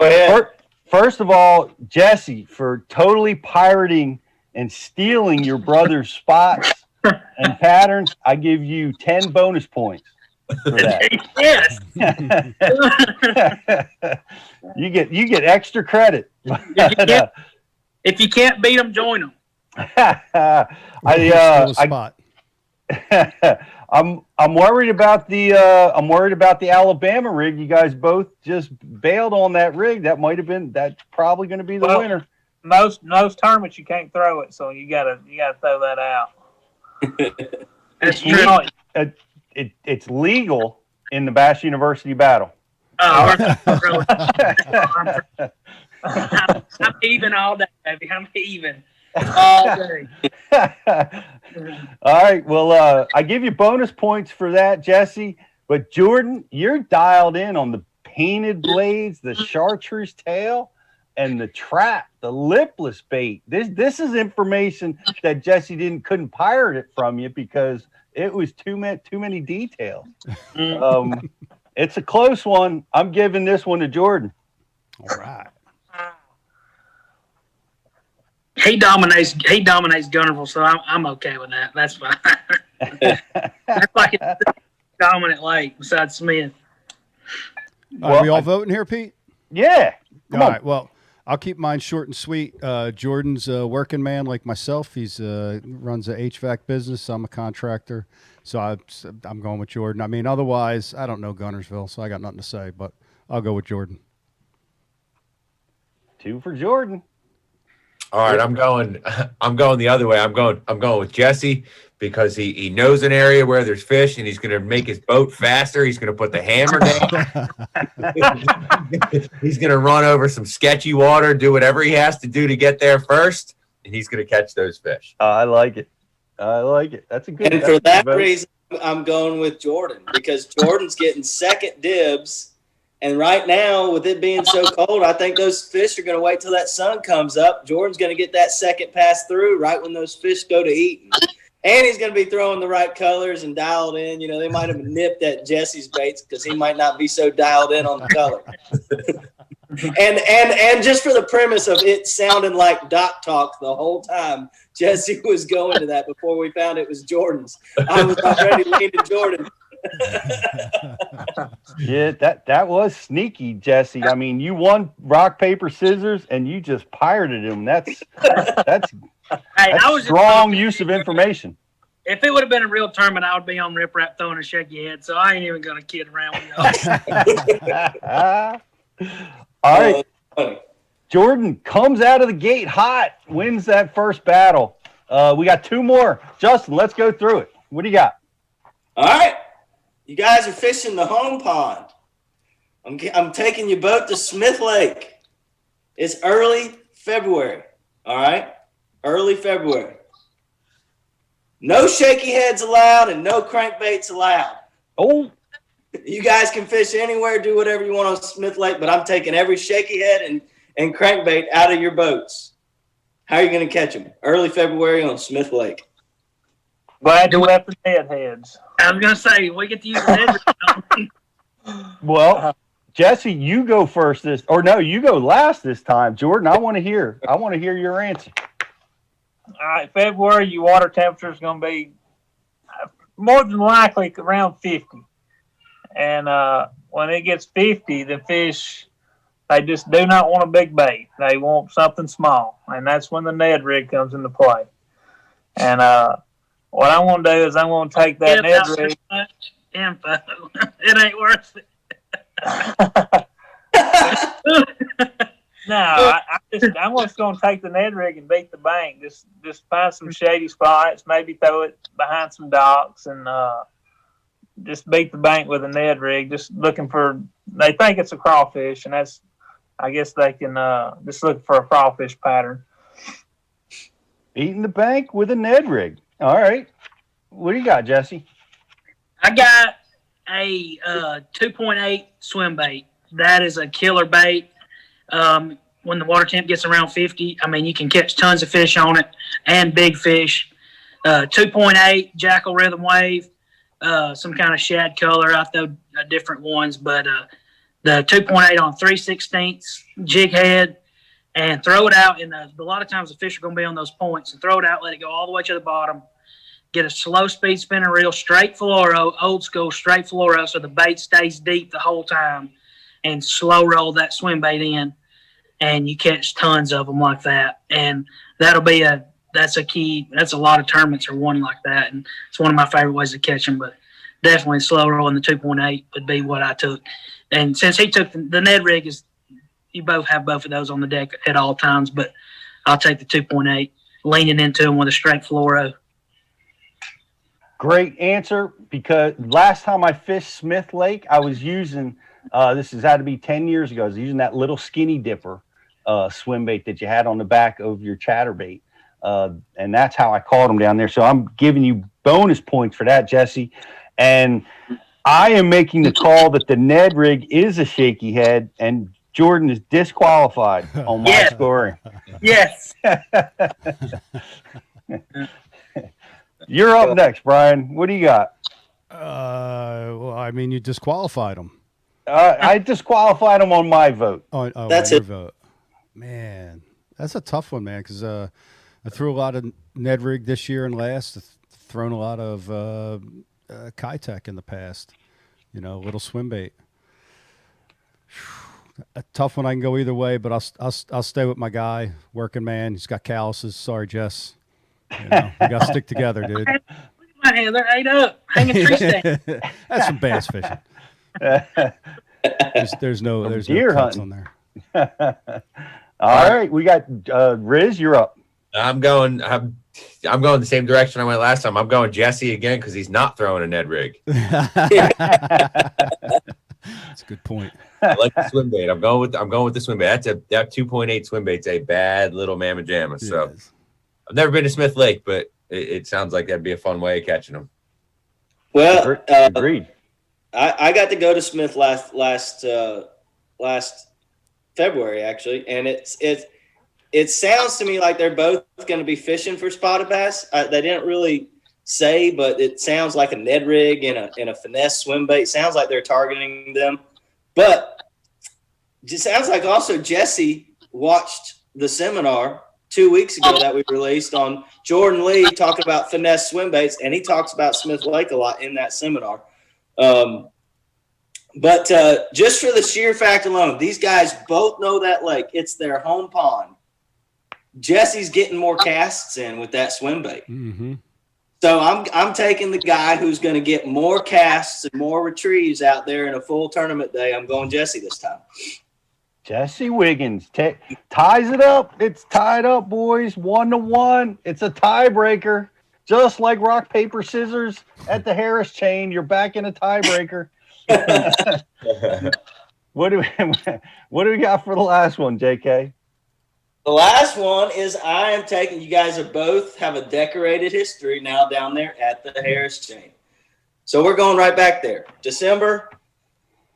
Speaker 3: ahead.
Speaker 1: First of all, Jesse, for totally pirating and stealing your brother's spots and patterns, I give you 10 bonus points for that.
Speaker 14: Yes.
Speaker 1: You get extra credit.
Speaker 14: If you can't beat them, join them.
Speaker 2: Spot.
Speaker 1: I'm worried about the Alabama rig. You guys both just bailed on that rig. That's probably going to be the winner.
Speaker 13: Most tournaments you can't throw it, so you gotta throw that out.
Speaker 14: That's true.
Speaker 1: It's legal in the Bass University battle.
Speaker 14: Oh, I'm even all day, baby. I'm even all day.
Speaker 1: All right. Well, I give you bonus points for that, Jesse. But Jordan, you're dialed in on the painted blades, the chartreuse tail, and the trap, the lipless bait. This is information that Jesse couldn't pirate it from you because it was too many details. It's a close one. I'm giving this one to Jordan.
Speaker 2: All right.
Speaker 14: He dominates Gunnerville, so I'm okay with that. That's fine. That's like a dominant lake besides Smith.
Speaker 2: Are we all voting here, Pete?
Speaker 1: Yeah.
Speaker 2: All right. Well, I'll keep mine short and sweet. Jordan's a working man like myself. He's runs a HVAC business. I'm a contractor, so I'm going with Jordan. I mean, otherwise, I don't know Gunnersville, so I got nothing to say. But I'll go with Jordan.
Speaker 1: 2 for Jordan.
Speaker 10: All right, I'm going the other way. I'm going with Jesse because he knows an area where there's fish and he's going to make his boat faster. He's going to put the hammer down. He's going to run over some sketchy water, do whatever he has to do to get there first, and he's going to catch those fish.
Speaker 1: I like it. That's a good.
Speaker 3: And for that reason, I'm going with Jordan because Jordan's getting second dibs. And right now, with it being so cold, I think those fish are going to wait till that sun comes up. Jordan's going to get that second pass through right when those fish go to eating. And he's going to be throwing the right colors and dialed in. You know, they might have nipped at Jesse's baits because he might not be so dialed in on the color. and just for the premise of it sounding like Doc talk the whole time, Jesse was going to that before we found it was Jordan's. I was already leaning Jordan.
Speaker 1: Yeah, that was sneaky, Jesse. I mean, you won rock, paper, scissors, and you just pirated him. That's strong use of information.
Speaker 14: If it would have been a real tournament, I would be on Rip Rap throwing a shaky head. So I ain't even gonna kid around with y'all.
Speaker 1: All right, Jordan comes out of the gate hot, wins that first battle. We got 2 more. Justin, let's go through it. What do you got?
Speaker 3: All right. You guys are fishing the home pond. I'm taking your boat to Smith Lake. It's early February. All right? Early February. No shaky heads allowed and no crankbaits allowed.
Speaker 1: Oh.
Speaker 3: You guys can fish anywhere, do whatever you want on Smith Lake, but I'm taking every shaky head and crankbait out of your boats. How are you going to catch them? Early February on Smith Lake.
Speaker 13: Glad you left the dead heads.
Speaker 14: I was going to say, we get to use the head.
Speaker 1: Well, Jesse, you go first you go last this time. Jordan, I want to hear your answer.
Speaker 13: All right, February, your water temperature is going to be more than likely around 50. And when it gets 50, the fish, they just do not want a big bait. They want something small. And that's when the Ned rig comes into play. And what I want to do is I want to take that Ned rig.
Speaker 14: Much info. It ain't worth it.
Speaker 13: No, I'm just going to take the Ned rig and beat the bank. Just find some shady spots, maybe throw it behind some docks, and just beat the bank with a Ned rig. Just looking for. They think it's a crawfish, and I guess they can just look for a crawfish pattern.
Speaker 1: Beating the bank with a Ned rig. All right. What do you got, Jesse?
Speaker 14: I got a 2.8 swim bait. That is a killer bait. When the water temp gets around 50, I mean, you can catch tons of fish on it and big fish. 2.8 Jackal Rhythm Wave, some kind of shad color. I throw different ones, but the 2.8 on 3/16 jig head, and throw it out. And a lot of times the fish are going to be on those points, and throw it out, let it go all the way to the bottom. Get a slow speed spinning reel, straight fluoro, old school straight fluoro, so the bait stays deep the whole time, and slow roll that swim bait in, and you catch tons of them like that. And that's a key. That's a lot of tournaments are won like that, and it's one of my favorite ways to catch them. But definitely slow rolling the 2.8 would be what I took. And since he took the Ned rig, is you both have both of those on the deck at all times, but I'll take the 2.8, leaning into him with a straight fluoro.
Speaker 1: Great answer, because last time I fished Smith Lake, I was using this has had to be 10 years ago. I was using that little skinny dipper swim bait that you had on the back of your chatterbait. And that's how I caught them down there. So I'm giving you bonus points for that, Jesse. And I am making the call that the Ned rig is a shaky head, and Jordan is disqualified on my scoring.
Speaker 14: Yes.
Speaker 1: You're up next, Brian. What do you got?
Speaker 2: Well, I mean, you disqualified him.
Speaker 1: I disqualified him on my vote.
Speaker 3: That's
Speaker 2: your
Speaker 3: it.
Speaker 2: vote. Man, that's a tough one, man, because I threw a lot of Ned rig this year and last. I've thrown a lot of Kitech in the past. You know, little swim bait. A tough one. I can go either way, but I'll stay with my guy, working man. He's got calluses. Sorry, Jess. You know, we got to stick together, dude.
Speaker 14: My hand, they're ate up, hanging tree stand.
Speaker 2: That's some bass fishing. There's no
Speaker 1: deer
Speaker 2: cuts
Speaker 1: hunting
Speaker 2: on there.
Speaker 1: All right, we got Rizz. You're up.
Speaker 10: I'm going the same direction I went last time. I'm going Jesse again because he's not throwing a Ned rig.
Speaker 2: That's a good point.
Speaker 10: I like the swim bait. I'm going with the swim bait. That 2.8 swim bait's a bad little mamma jamma. So I've never been to Smith Lake, but it sounds like that'd be a fun way of catching them.
Speaker 3: Well,
Speaker 1: agreed.
Speaker 3: I got to go to Smith last February actually, and it sounds to me like they're both going to be fishing for spotted bass. They didn't really say, but it sounds like a Ned rig and a finesse swim bait. Sounds like they're targeting them, but it just sounds like also Jesse watched the seminar 2 weeks ago that we released on Jordan Lee talking about finesse swim baits, and he talks about Smith Lake a lot in that seminar. But just for the sheer fact alone, these guys both know that lake. It's their home pond. Jesse's getting more casts in with that swim bait.
Speaker 2: Mm-hmm.
Speaker 3: So I'm taking the guy who's going to get more casts and more retrieves out there in a full tournament day. I'm going Jesse this time.
Speaker 1: Jesse Wiggins ties it up. It's tied up, boys. 1-1. It's a tiebreaker. Just like rock, paper, scissors at the Harris chain, you're back in a tiebreaker. What do we got for the last one, JK?
Speaker 3: The last one is I am taking, you guys are both have a decorated history now down there at the Harris chain. So we're going right back there. December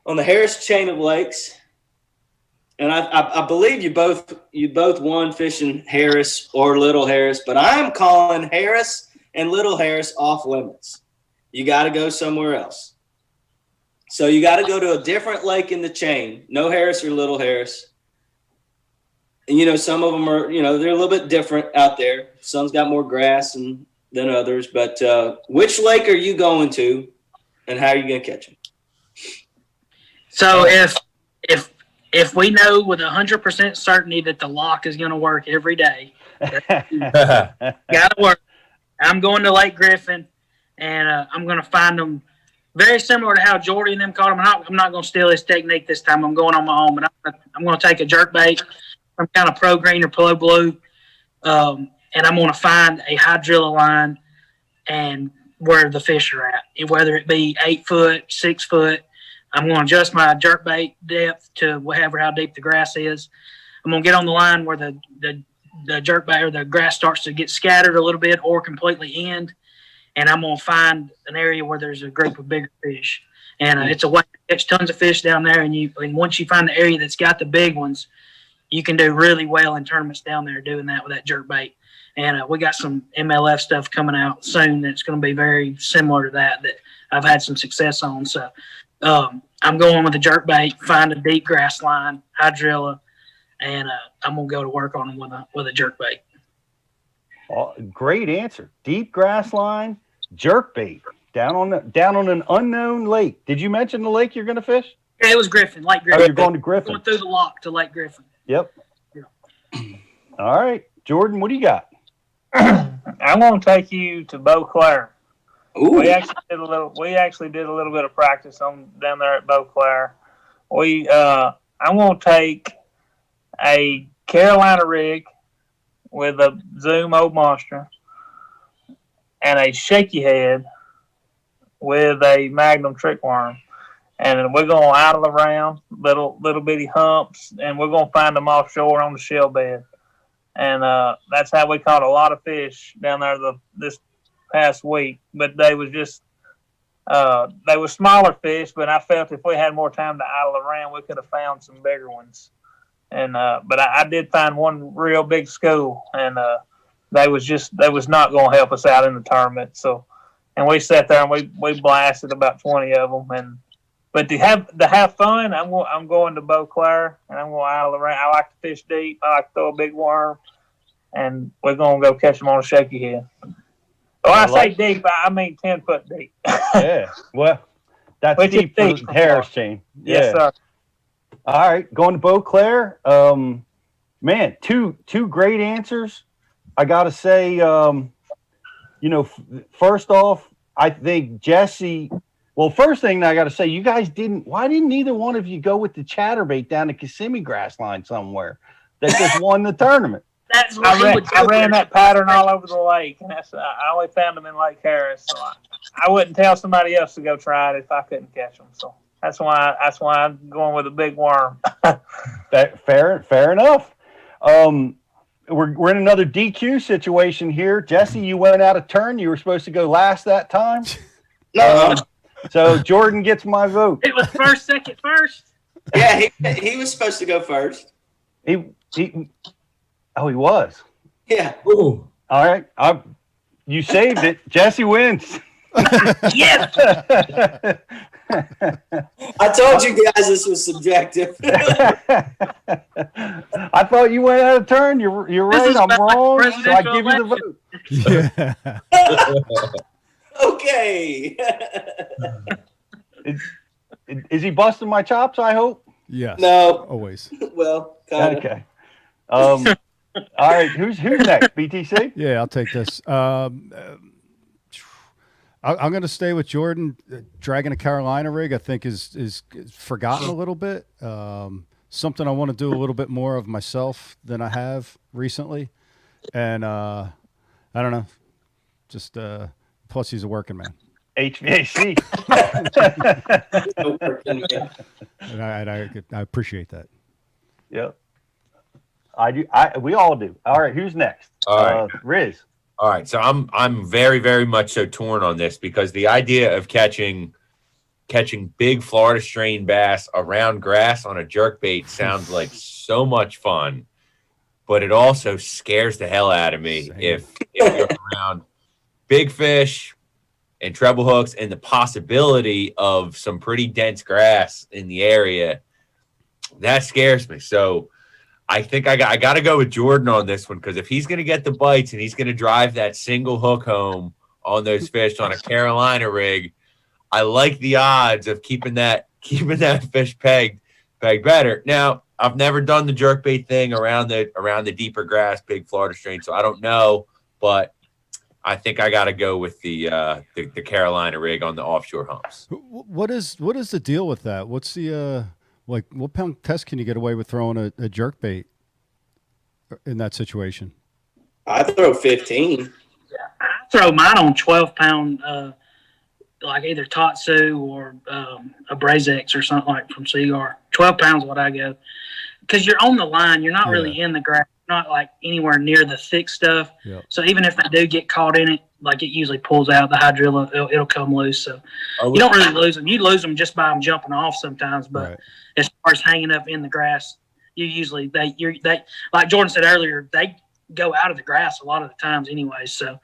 Speaker 3: on the Harris chain of lakes. And I believe you both won fishing Harris or Little Harris, but I'm calling Harris and Little Harris off limits. You got to go somewhere else. So you got to go to a different lake in the chain. No Harris or Little Harris. And, you know, some of them are, you know, they're a little bit different out there. Some's got more grass than others. But which lake are you going to, and how are you going to catch them?
Speaker 14: So if we know with 100% certainty that the lock is going to work every day, got to work. I'm going to Lake Griffin, and I'm going to find them very similar to how Jordy and them caught them. I'm not going to steal his technique this time. I'm going on my own, but I'm going to take a jerk bait, some kind of pro green or pro blue, and I'm going to find a hydrilla line and where the fish are at, whether it be 8 foot, 6 foot. I'm going to adjust my jerk bait depth to how deep the grass is. I'm going to get on the line where the jerk bait or the grass starts to get scattered a little bit or completely end, and I'm going to find an area where there's a group of bigger fish. And it's a way to catch tons of fish down there, and once you find the area that's got the big ones, you can do really well in tournaments down there doing that with that jerk bait. And we got some MLF stuff coming out soon that's going to be very similar to that I've had some success on. So I'm going with a jerk bait, find a deep grass line, hydrilla, and I'm going to go to work on them with a jerk bait.
Speaker 1: Oh, great answer. Deep grass line, jerk bait, down on an unknown lake. Did you mention the lake you're going to fish?
Speaker 14: Yeah, it was Griffin, Lake Griffin.
Speaker 1: Oh, you're going to Griffin.
Speaker 14: Going through the lock to Lake Griffin.
Speaker 1: Yep. Yeah. All right. Jordan, what do you got?
Speaker 13: I'm going to take you to Beauclair.
Speaker 3: Ooh.
Speaker 13: We actually did a little bit of practice down there at Beauclair. I'm going to take a Carolina rig with a Zoom old monster and a shaky head with a Magnum trick worm. And we're going out of the round, little bitty humps, and we're going to find them offshore on the shell bed. And that's how we caught a lot of fish down there this past week. But they was just they were smaller fish, but I felt if we had more time to idle around, we could have found some bigger ones. And but I did find one real big school, and they was not going to help us out in the tournament. So, and we sat there and we blasted about 20 of them. But to have fun, I'm going to Beauclair, and I'm going to idle around. I like to fish deep. I like to throw a big worm, and we're going to go catch them on a shaky head. When I say deep, I mean 10 foot deep.
Speaker 1: Yeah, well, that's deep for the Harris chain. Yeah.
Speaker 13: Yes, sir.
Speaker 1: All right, going to Beauclair. Man, two great answers. I got to say, first off, I think Jesse. Well, first thing I got to say, you guys why didn't either one of you go with the chatterbait down the Kissimmee grass line somewhere that just won the tournament?
Speaker 14: That's what
Speaker 13: I ran that pattern all over the lake, and I only found them in Lake Harris. So I wouldn't tell somebody else to go try it if I couldn't catch them. So that's why I'm going with a big worm.
Speaker 1: Fair enough. We're in another DQ situation here. Jesse, you went out of turn. You were supposed to go last that time.
Speaker 3: No.
Speaker 1: So Jordan gets my vote.
Speaker 14: It was first, second, first.
Speaker 3: Yeah, he was supposed to go first.
Speaker 1: He was.
Speaker 3: Yeah.
Speaker 10: Ooh.
Speaker 1: All right. You saved it. Jesse wins.
Speaker 14: Yes.
Speaker 3: I told you guys this was subjective.
Speaker 1: I thought you went out of turn. You're right. I'm wrong. So I give you the vote.
Speaker 2: Yeah.
Speaker 3: Okay.
Speaker 1: Is he busting my chops, I hope?
Speaker 2: Yes.
Speaker 3: No.
Speaker 2: Always.
Speaker 3: Well, kind of.
Speaker 1: Okay. All right. Who's next? BTC?
Speaker 2: Yeah, I'll take this. I'm going to stay with Jordan. Dragging a Carolina rig, I think, is forgotten a little bit. Something I want to do a little bit more of myself than I have recently. And I don't know. Just plus, he's a working man.
Speaker 1: HVAC.
Speaker 2: And I appreciate that.
Speaker 1: Yep. I do. We all do. All right. Who's next?
Speaker 10: All right.
Speaker 1: Rizz.
Speaker 10: All right. So I'm very, very much so torn on this because the idea of catching big Florida strain bass around grass on a jerkbait sounds like so much fun, but it also scares the hell out of me if you're around big fish and treble hooks and the possibility of some pretty dense grass in the area. That scares me. So I think I got to go with Jordan on this one because if he's going to get the bites and he's going to drive that single hook home on those fish on a Carolina rig, I like the odds of keeping that fish pegged better. Now, I've never done the jerkbait thing around the deeper grass, big Florida strain, so I don't know, but I think I got to go with the Carolina rig on the offshore humps.
Speaker 2: What is the deal with that? What's the what pound test can you get away with throwing a jerkbait in that situation?
Speaker 3: I throw 15.
Speaker 14: I throw mine on 12-pound, like either Tatsu or a Brazex or something like from Seagar. 12 pounds is what I go. Because you're on the line, you're not really in the grass, not like anywhere near the thick stuff.
Speaker 2: Yep.
Speaker 14: So even if they do get caught in it, like it usually pulls out the hydrilla, it'll come loose. So you don't really lose them. You lose them just by them jumping off sometimes. But as far as hanging up in the grass, you usually they like Jordan said earlier, they go out of the grass a lot of the times anyway. So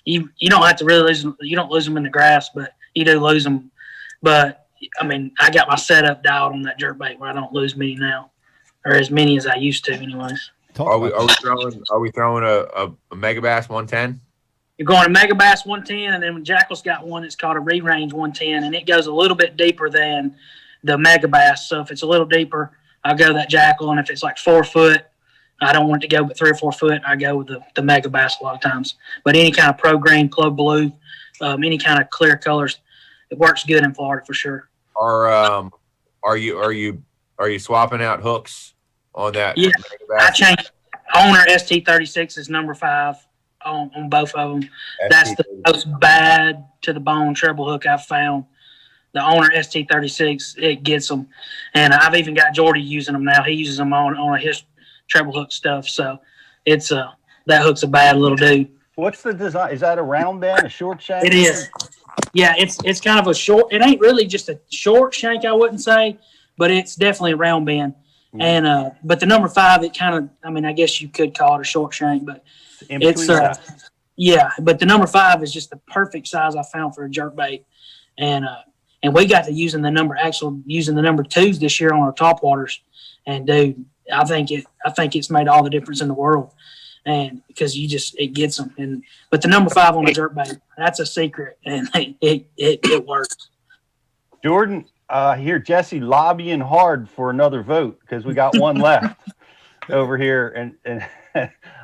Speaker 14: you don't have to really lose them. You don't lose them in the grass, but you do lose them. But I mean, I got my setup dialed on that jerkbait where I don't lose many now, or as many as I used to, anyways.
Speaker 10: Are we throwing a Mega Bass 110?
Speaker 14: You're going to Mega Bass 110, and then Jackal's got one that's called a Re-Range 110, and it goes a little bit deeper than the Mega Bass. So if it's a little deeper, I'll go that Jackal, and if it's like 4 foot, I don't want it to go but 3 or 4 foot, I go with the Mega Bass a lot of times. But any kind of Pro Green, Club Blue, any kind of clear colors. It works good in Florida for sure.
Speaker 10: Are you swapping out hooks on that?
Speaker 14: Yeah, I changed. Owner ST36 is number 5 on both of them. That's the most bad to the bone treble hook I've found. The Owner ST36, it gets them. And I've even got Jordy using them now. He uses them on his treble hook stuff. So it's that hook's a bad little dude.
Speaker 1: What's the design? Is that a round band, a short shank?
Speaker 14: It is. Yeah, it's kind of a short. It ain't really just a short shank, I wouldn't say, but it's definitely a round band. And but the number 5, it kind of, I mean, I guess you could call it a short shank, but it's yeah. But the number 5 is just the perfect size I found for a jerkbait, and we got to using the number 2s this year on our top waters, and dude, I think it's made all the difference in the world, and because it gets them. But the number 5 on a jerkbait, that's a secret, and it works.
Speaker 1: Jordan, I hear Jesse lobbying hard for another vote because we got one left over here, and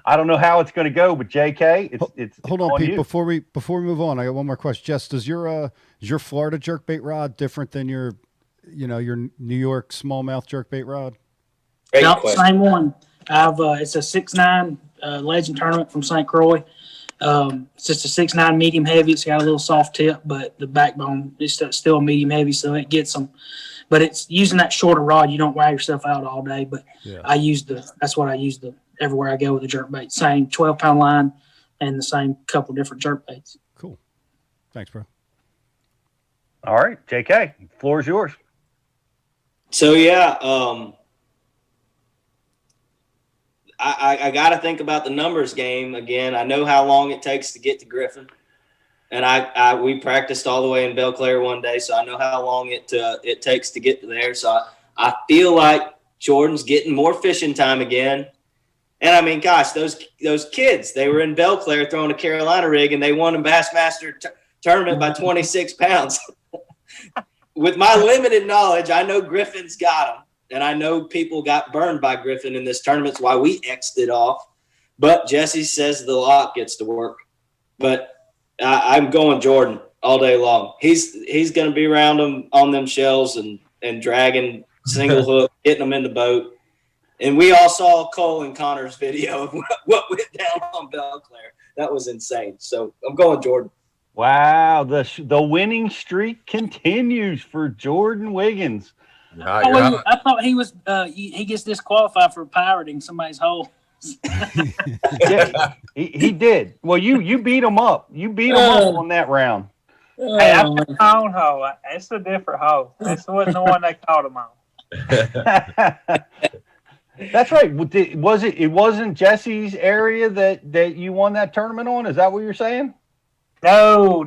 Speaker 1: I don't know how it's going to go, but JK, it's
Speaker 2: hold on, Pete.
Speaker 1: you.
Speaker 2: Before we move on, I got one more question. Jess, does your Florida jerkbait rod different than your New York smallmouth jerkbait rod?
Speaker 14: No, same one. It's a 6'9" Legend tournament from St. Croix. It's just a 6'9" medium heavy. It's got a little soft tip, but the backbone is still medium heavy, so it gets them. But it's using that shorter rod. You don't wear yourself out all day. But yeah. That's what I use everywhere I go with the jerkbait. Same 12-pound line and the same couple different jerkbaits.
Speaker 2: Cool. Thanks, bro.
Speaker 1: All right, JK, floor is yours.
Speaker 3: So yeah, I got to think about the numbers game again. I know how long it takes to get to Griffin, and we practiced all the way in Belle Claire one day, so I know how long it takes to get there. So I feel like Jordan's getting more fishing time again. And I mean, gosh, those kids, they were in Belle Claire throwing a Carolina rig, and they won a Bassmaster tournament by 26 pounds. With my limited knowledge, I know Griffin's got them. And I know people got burned by Griffin in this tournament. That's why we X'd it off. But Jesse says the lock gets to work. But I'm going Jordan all day long. He's going to be around them on them shells and dragging single hook, getting them in the boat. And we all saw Cole and Connor's video of what went down on Belle Claire. That was insane. So I'm going Jordan.
Speaker 1: Wow, the winning streak continues for Jordan Wiggins.
Speaker 14: I thought he was he gets disqualified for pirating somebody's hole.
Speaker 1: Yeah, he did. Well, you beat him up. You beat him up on that round.
Speaker 13: Hey, I found my own hole. It's a different hole. This wasn't the one they caught him on.
Speaker 1: That's right. It wasn't Jesse's area that you won that tournament on? Is that what you're saying?
Speaker 13: No.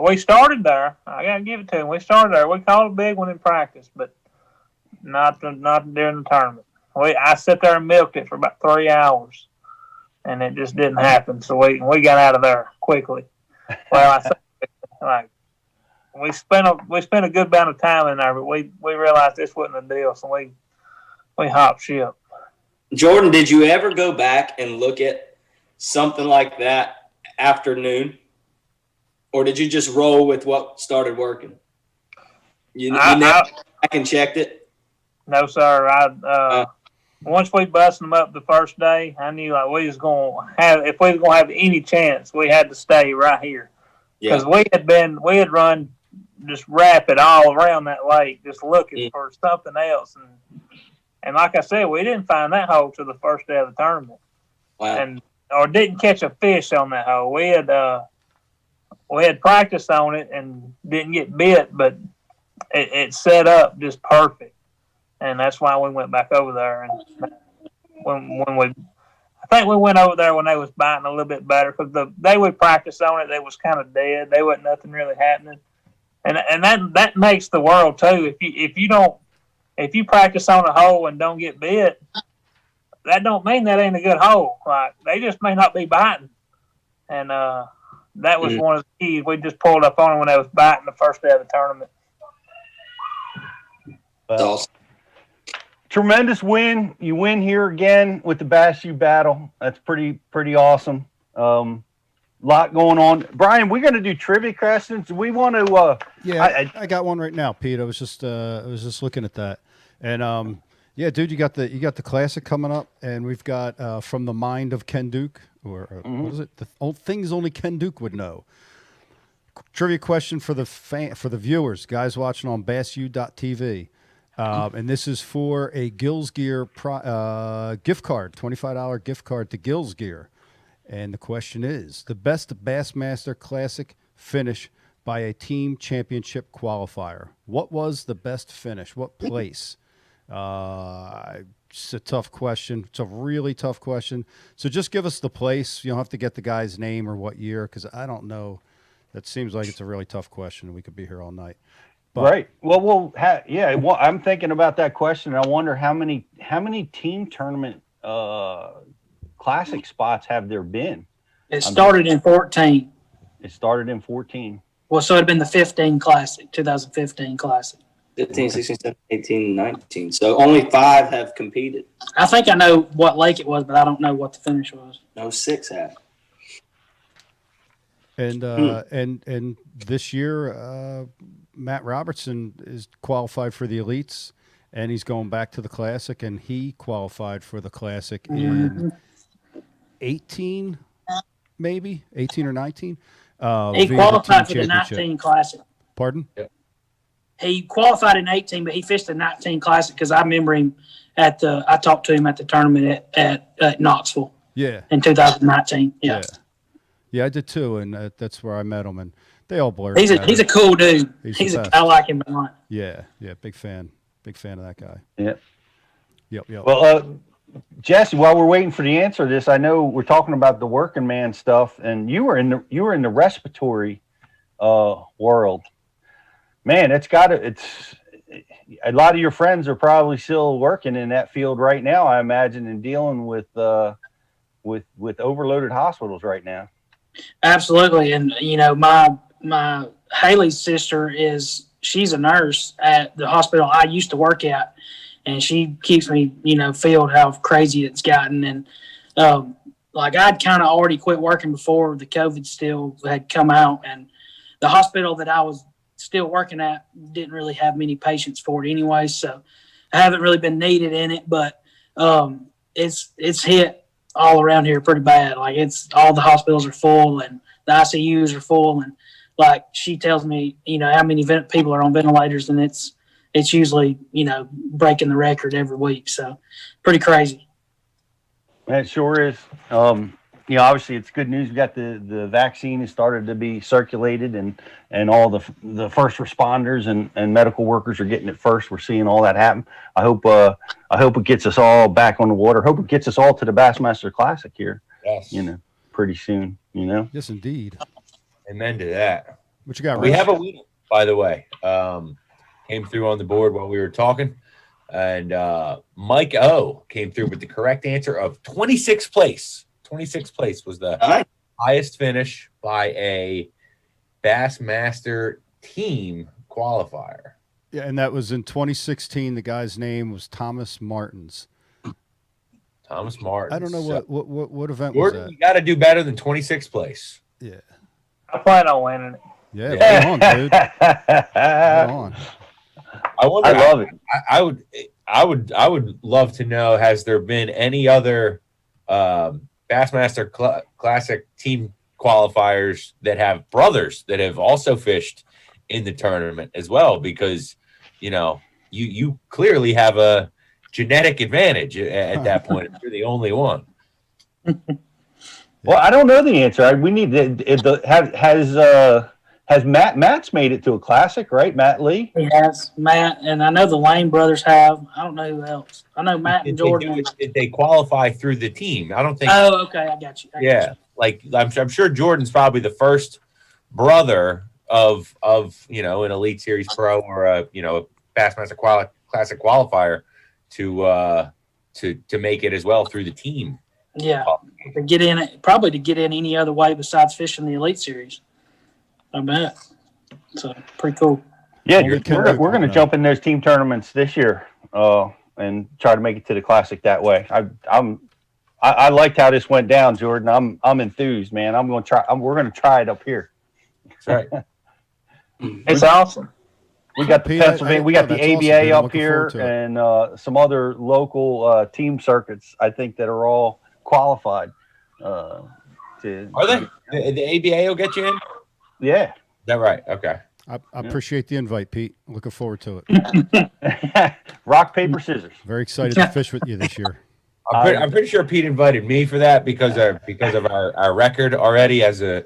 Speaker 13: We started there. I gotta give it to him. We started there. We caught a big one in practice, but not during the tournament. I sat there and milked it for about 3 hours, and it just didn't happen. So we got out of there quickly. Well, we spent a good amount of time in there, but we realized this wasn't a deal, so we hopped ship.
Speaker 3: Jordan, did you ever go back and look at something like that afternoon, or did you just roll with what started working? You never back and checked it?
Speaker 13: No, sir. Once we busted them up the first day, I knew if we was gonna have any chance, we had to stay right here because we had run just rapid all around that lake, just looking for something else, and like I said, we didn't find that hole till the first day of the tournament, or didn't catch a fish on that hole. We had practiced on it and didn't get bit, but it set up just perfect. And that's why we went back over there. And I think we went over there when they was biting a little bit better because they would practice on it. They was kind of dead. They wasn't nothing really happening. And that makes the world too. If you practice on a hole and don't get bit, that don't mean that ain't a good hole. Like they just may not be biting. And that was one of the keys. We just pulled up on them when they was biting the first day of the tournament.
Speaker 3: That's awesome.
Speaker 1: Tremendous win. You win here again with the Bass U battle. That's pretty awesome. lot going on. Brian, we're going to do trivia questions. We want to.
Speaker 2: I got one right now, Pete. I was just looking at that, and yeah, dude, you got the classic coming up, and we've got From the Mind of Ken Duke, or what is it? The things only Ken Duke would know. Trivia question for the viewers, guys watching on BassU.tv. And this is for a Gills Gear gift card, $25 gift card to Gills Gear. And the question is, the best Bassmaster Classic finish by a team championship qualifier. What was the best finish? What place? It's a tough question. It's a really tough question. So just give us the place. You don't have to get the guy's name or what year, because I don't know. That seems like it's a really tough question. We could be here all night. But,
Speaker 1: right. Well, I'm thinking about that question. I wonder how many team tournament classic spots have there been?
Speaker 14: It started in 14.
Speaker 1: It started in 14.
Speaker 14: Well, so it'd been the 15 classic, 2015 classic.
Speaker 3: 15, 16, 17, 18, 19. So only 5 have competed.
Speaker 14: I think I know what lake it was, but I don't know what the finish was.
Speaker 3: No, 6 have.
Speaker 2: And and this year, Matt Robertson is qualified for the elites, and he's going back to the classic, and he qualified for the classic in 18, maybe 18 or 19.
Speaker 14: He qualified for the 19 classic.
Speaker 2: Pardon?
Speaker 3: Yeah.
Speaker 14: He qualified in 18, but he fished the 19 classic because I remember him I talked to him at the tournament at Knoxville.
Speaker 2: Yeah.
Speaker 14: In 2019. Yeah.
Speaker 2: Yeah, I did too, and that's where I met him, and they all blurred.
Speaker 14: He's a cool dude. I like him a lot.
Speaker 2: Yeah, big fan of that guy.
Speaker 1: Yep.
Speaker 2: Well,
Speaker 1: Jesse, while we're waiting for the answer to this, I know we're talking about the working man stuff, and you were in the respiratory world. Man, it's a lot of your friends are probably still working in that field right now, I imagine, and dealing with overloaded hospitals right now.
Speaker 14: Absolutely. And my Haley's sister she's a nurse at the hospital I used to work at, and she keeps me filled how crazy it's gotten. And I'd kind of already quit working before the COVID still had come out, and the hospital that I was still working at didn't really have many patients for it anyway, so I haven't really been needed in it. But it's hit all around here pretty bad. All the hospitals are full, and the ICUs are full, and she tells me how many people are on ventilators, and it's usually breaking the record every week. So pretty crazy.
Speaker 1: It sure is. Obviously it's good news. We got the vaccine has started to be circulated, and all the first responders and medical workers are getting it first. We're seeing all that happen. I hope it gets us all back on the water. Hope it gets us all to the Bassmaster Classic here.
Speaker 10: Yes.
Speaker 1: Pretty soon.
Speaker 2: Yes, indeed.
Speaker 10: Amen to that.
Speaker 2: What you got?
Speaker 10: We have a winner, by the way. Came through on the board while we were talking, and Mike O came through with the correct answer of 26th place. 26th place was the highest finish by a Bassmaster team qualifier.
Speaker 2: Yeah, and that was in 2016. The guy's name was Thomas Martins.
Speaker 10: Thomas Martins.
Speaker 2: I don't know what event
Speaker 10: Gordon,
Speaker 2: was that.
Speaker 10: you got to do better than 26th place.
Speaker 2: Yeah.
Speaker 13: I plan on winning it.
Speaker 2: Yeah, right on, dude. Right on.
Speaker 10: I
Speaker 1: love it.
Speaker 10: I would love to know, has there been any other Bassmaster Classic team qualifiers that have brothers that have also fished in the tournament as well? Because you clearly have a genetic advantage at that point. You're the only one.
Speaker 1: Well, I don't know the answer. We need has Matt's made it to a classic, right? Matt Lee?
Speaker 14: He has. Matt, and I know the Lane brothers have. I don't know who else. I know Matt and Jordan.
Speaker 10: Did they qualify through the team? I don't think.
Speaker 14: Oh, okay. I got you.
Speaker 10: I'm sure Jordan's probably the first brother of an Elite Series Pro or a Bassmaster Classic qualifier to make it as well through the team.
Speaker 14: Yeah, to get in any other way besides fishing the Elite Series. I bet. So pretty cool.
Speaker 1: Yeah, we're going to jump in those team tournaments this year and try to make it to the Classic that way. I liked how this went down, Jordan. I'm enthused, man. I'm going to try. We're going to try it up here.
Speaker 10: That's right.
Speaker 13: It's awesome.
Speaker 1: We got the Pennsylvania, we got the ABA up here, and some other local team circuits. I think that are all qualified.
Speaker 10: Are they? The ABA will get you in?
Speaker 1: Yeah.
Speaker 10: Is that right? Okay.
Speaker 2: I appreciate the invite, Pete. Looking forward to it.
Speaker 1: Rock, paper, scissors.
Speaker 2: Very excited to fish with you this year.
Speaker 10: I'm pretty sure Pete invited me for that because of our record already as a.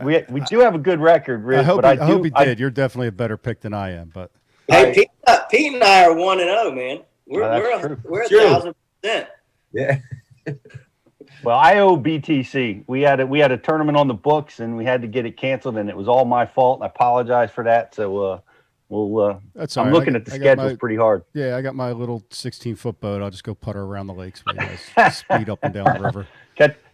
Speaker 1: We do have a good record, Riz,
Speaker 2: I hope he did. You're definitely a better pick than I am, but
Speaker 3: hey, Pete and I are 1-0, man. We're 1,000%.
Speaker 10: Yeah.
Speaker 1: Well, I owe BTC. We had a tournament on the books, and we had to get it canceled, and it was all my fault. And I apologize for that. So
Speaker 2: that's
Speaker 1: I'm looking at the schedules pretty hard.
Speaker 2: Yeah, I got my little 16-foot boat. I'll just go putter around the lakes with you guys. Speed up and down the river.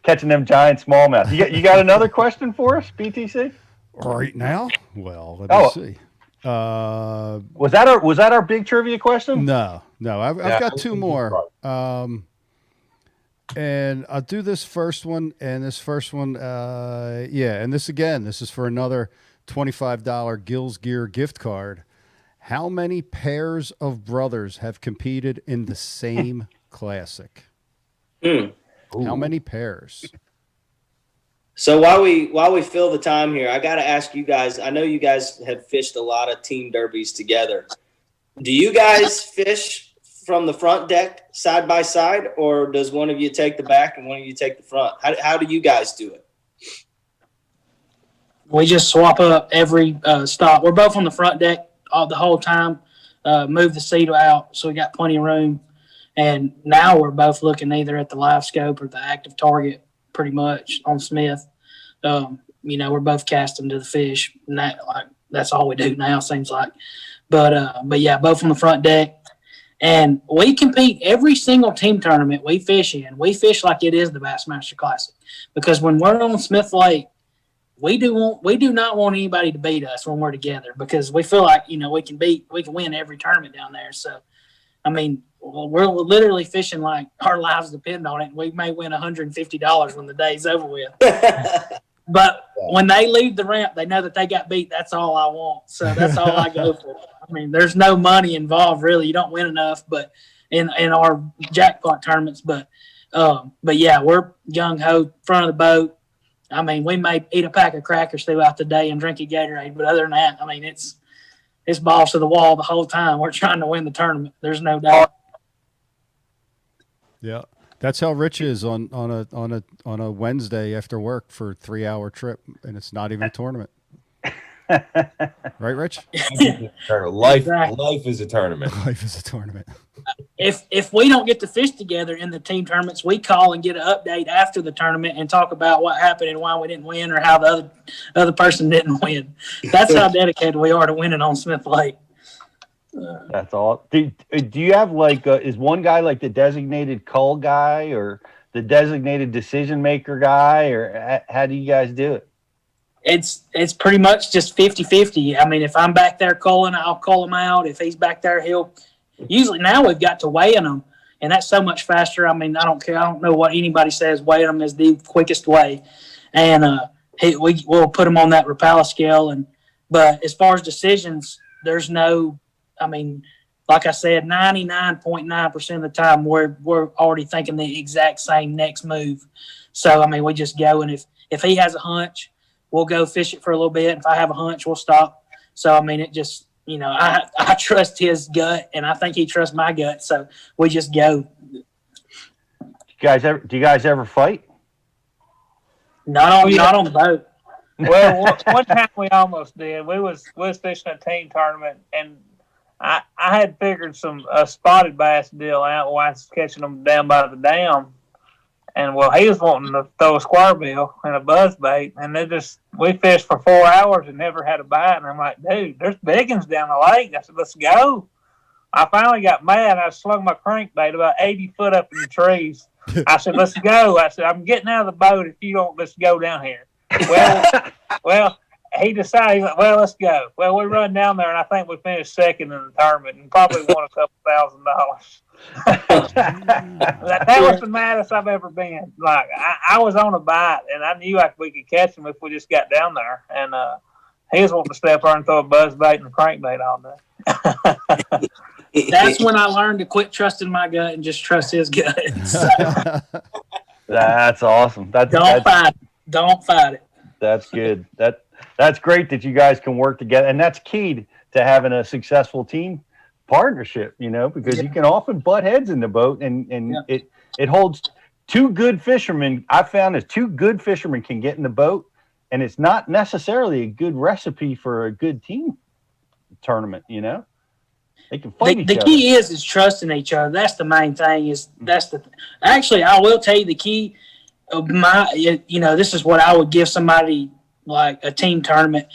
Speaker 1: Catching them giant smallmouth. You got another question for us, BTC?
Speaker 2: Right now? Well, let me see.
Speaker 1: Was that our big trivia question?
Speaker 2: No. I've got two more. And I'll do this first one, and this first one, and this is for another $25 Gills Gear gift card. How many pairs of brothers have competed in the same classic? How many pairs?
Speaker 3: So while we fill the time here, I got to ask you guys. I know you guys have fished a lot of team derbies together. Do you guys fish from the front deck side by side, or does one of you take the back and one of you take the front? How do you guys do it?
Speaker 14: We just swap up every stop. We're both on the front deck the whole time. Move the seat out so we got plenty of room. And now we're both looking either at the live scope or the active target, pretty much on Smith. We're both casting to the fish, and that's all we do now. Seems like, but yeah, both on the front deck. And we compete every single team tournament we fish in. We fish like it is the Bassmaster Classic, because when we're on Smith Lake, we do not want anybody to beat us when we're together, because we feel like we can win every tournament down there. So, I mean, we're literally fishing like our lives depend on it. And we may win $150 when the day's over with. But when they leave the ramp, they know that they got beat. That's all I want. So that's all I go for. I mean, there's no money involved, really. You don't win enough, but in our jackpot tournaments. But yeah, we're gung ho, front of the boat. I mean, we may eat a pack of crackers throughout the day and drink a Gatorade, but other than that, I mean, it's balls to the wall the whole time. We're trying to win the tournament. There's no doubt.
Speaker 2: Yeah, that's how Rich is on a Wednesday after work for a 3-hour trip, and it's not even a tournament. Right, Rich?
Speaker 10: Life is a tournament.
Speaker 2: Life is a tournament.
Speaker 14: If we don't get to fish together in the team tournaments, we call and get an update after the tournament and talk about what happened and why we didn't win, or how the other person didn't win. That's how dedicated we are to winning on Smith Lake.
Speaker 1: That's all. Do you have is one guy like the designated call guy or the designated decision maker guy, or how do you guys do it?
Speaker 14: It's pretty much just 50-50. I mean, if I'm back there calling, I'll call him out. If he's back there, he'll usually. Now we've got to weighing them, and that's so much faster. I mean, I don't care. I don't know what anybody says. Weighing them is the quickest way, and we'll put them on that Rapala scale. But as far as decisions, there's no. I mean, like I said, 99.9% of the time we're already thinking the exact same next move. So I mean, we just go, and if he has a hunch, we'll go fish it for a little bit. If I have a hunch, we'll stop. So, I mean, it just, I trust his gut, and I think he trusts my gut. So we just go.
Speaker 1: Do you guys ever fight?
Speaker 14: Not on the boat.
Speaker 13: Well, one time we almost did. We was fishing a team tournament, and I had figured a spotted bass deal out while I was catching them down by the dam. And he was wanting to throw a square bill and a buzz bait, and we fished for 4 hours and never had a bite. And I'm like, dude, there's Wiggins down the lake. I said, let's go. I finally got mad. I slung my crankbait about 80 foot up in the trees. I said, let's go. I said, I'm getting out of the boat if you don't. Let's go down here. Well, he decided, he's like, well, let's go. Well, we run down there, and I think we finished second in the tournament and probably won a couple $1,000. That was the maddest I've ever been. Like, I was on a bite, and I knew we could catch him if we just got down there. And he was wanting to step there and throw a buzz bait and a crankbait all day.
Speaker 14: That's when I learned to quit trusting my gut and just trust his gut. So,
Speaker 1: that's awesome.
Speaker 14: Don't fight it.
Speaker 1: That's good. That's great that you guys can work together, and that's key to having a successful team partnership. Because you can often butt heads in the boat, and it holds two good fishermen. I found that two good fishermen can get in the boat, and it's not necessarily a good recipe for a good team tournament. They can fight each other.
Speaker 14: The key is trusting each other. That's the main thing. Actually, I will tell you the key of this is what I would give somebody like a team tournament.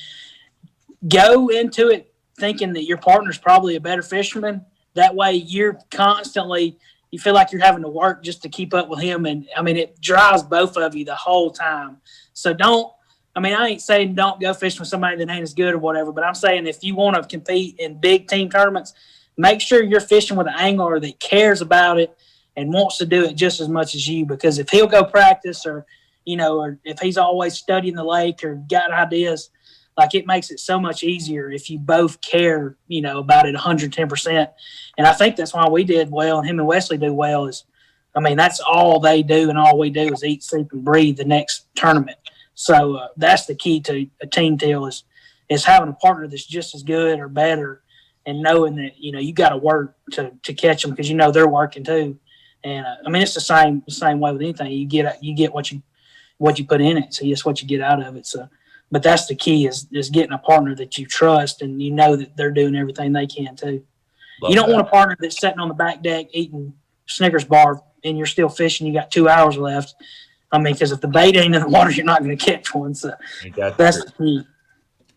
Speaker 14: Go into it thinking that your partner's probably a better fisherman. That way you feel like you're having to work just to keep up with him. And it drives both of you the whole time. So I ain't saying don't go fishing with somebody that ain't as good or whatever, but I'm saying if you want to compete in big team tournaments, make sure you're fishing with an angler that cares about it and wants to do it just as much as you. Because if he'll go practice or if he's always studying the lake or got ideas, like it makes it so much easier if you both care, about it 110%. And I think that's why we did well and him and Wesley do well that's all they do and all we do is eat, sleep, and breathe the next tournament. So that's the key to a team deal is having a partner that's just as good or better and knowing that, you got to work to catch them because, they're working too. And it's the same way with anything. You get what you put in it. So it's what you get out of it. So, but that's the key is getting a partner that you trust and that they're doing everything they can too. You don't want a partner that's sitting on the back deck eating Snickers bar and you're still fishing. You got 2 hours left. Because if the bait ain't in the water, you're not going to catch one. So that's the key.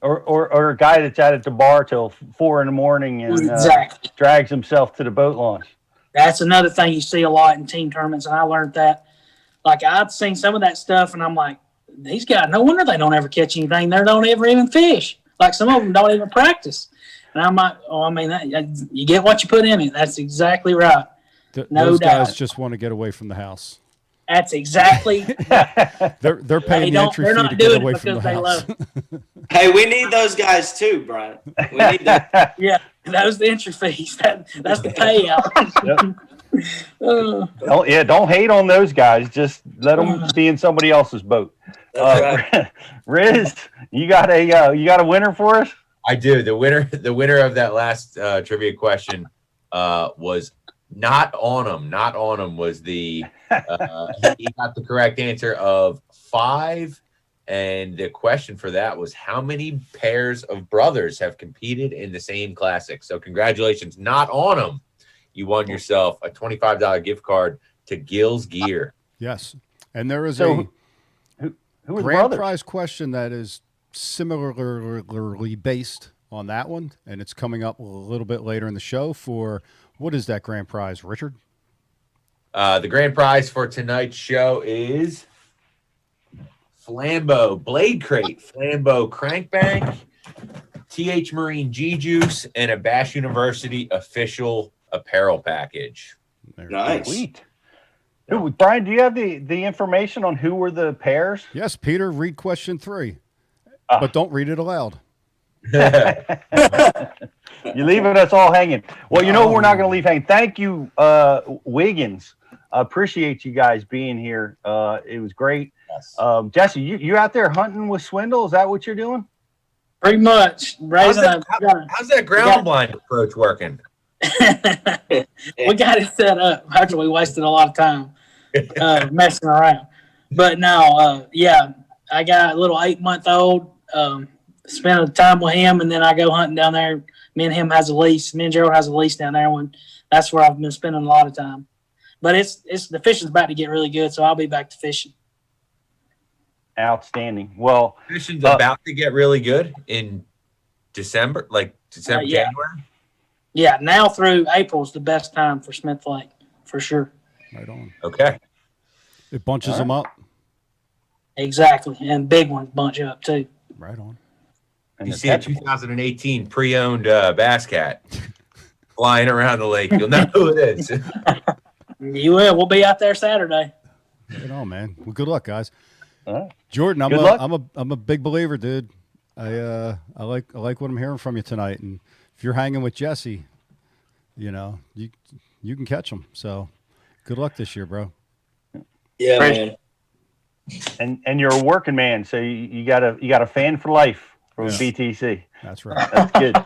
Speaker 1: Or a guy that's out at the bar till 4 a.m. and drags himself to the boat launch.
Speaker 14: That's another thing you see a lot in team tournaments, and I learned that. Like I've seen some of that stuff, and I'm like, these guys, no wonder they don't ever catch anything. They don't ever even fish. Like some of them don't even practice. And I'm like, you get what you put in it. That's exactly right.
Speaker 2: Those guys just want to get away from the house.
Speaker 14: That's exactly.
Speaker 2: They're paying the entry fee to get away from the house.
Speaker 3: Hey, we need those guys too, Brian. We need that.
Speaker 14: Yeah, those the entry fees. That's the payout.
Speaker 1: Don't hate on those guys. Just let them be in somebody else's boat.
Speaker 3: Right.
Speaker 1: Rizz, you got a winner for us?
Speaker 10: I do. The winner of that last trivia question was not on him. Not on him was the he got the correct answer of 5, and the question for that was how many pairs of brothers have competed in the same classic. So congratulations, not on him. You won yourself a $25 gift card to Gill's Gear.
Speaker 2: Yes, and there is a
Speaker 1: who
Speaker 2: grand prize question that is similarly based on that one, and it's coming up a little bit later in the show. For what is that grand prize, Richard?
Speaker 10: The grand prize for tonight's show is Flambeau Blade Crate, Flambeau Crankbank, TH Marine G-Juice, and a Bass University official apparel package.
Speaker 3: Nice.
Speaker 1: Sweet. Brian, do you have the information on who were the pairs?
Speaker 2: Yes, Peter, read question 3, but don't read it aloud.
Speaker 1: You're leaving us all hanging. Well, we're not going to leave hanging. Thank you, Wiggins. I appreciate you guys being here. It was great.
Speaker 10: Yes.
Speaker 1: Jesse, you out there hunting with Swindle? Is that what you're doing?
Speaker 14: Pretty much.
Speaker 10: How's that ground blind approach working?
Speaker 14: We got it set up. Actually, we wasted a lot of time messing around. But now, I got a little 8-month-old. Spend time with him, and then I go hunting down there. Me and him has a lease. Me and Gerald has a lease down there. That's where I've been spending a lot of time. But it's the fishing's about to get really good, so I'll be back to fishing.
Speaker 1: Outstanding. Well,
Speaker 10: fishing's about to get really good in December, January.
Speaker 14: Yeah, now through April is the best time for Smith Lake, for sure.
Speaker 2: Right on.
Speaker 10: Okay.
Speaker 2: It bunches them up.
Speaker 14: Exactly, and big ones bunch up too.
Speaker 2: Right on.
Speaker 1: And
Speaker 10: You
Speaker 1: they're
Speaker 10: see a
Speaker 1: catchable.
Speaker 10: 2018 pre-owned Bass Cat flying around the lake. You'll know who it is.
Speaker 14: You will. We'll be out there Saturday.
Speaker 2: Right on, man. Well, good luck, guys.
Speaker 1: Right.
Speaker 2: Jordan,
Speaker 1: Good luck.
Speaker 2: I'm a big believer, dude. I like what I'm hearing from you tonight, and if you're hanging with Jesse, you know you can catch him. So good luck this year, bro.
Speaker 3: Yeah, man.
Speaker 1: And you're a working man, so you got a fan for life from BTC.
Speaker 2: That's right.
Speaker 1: That's good.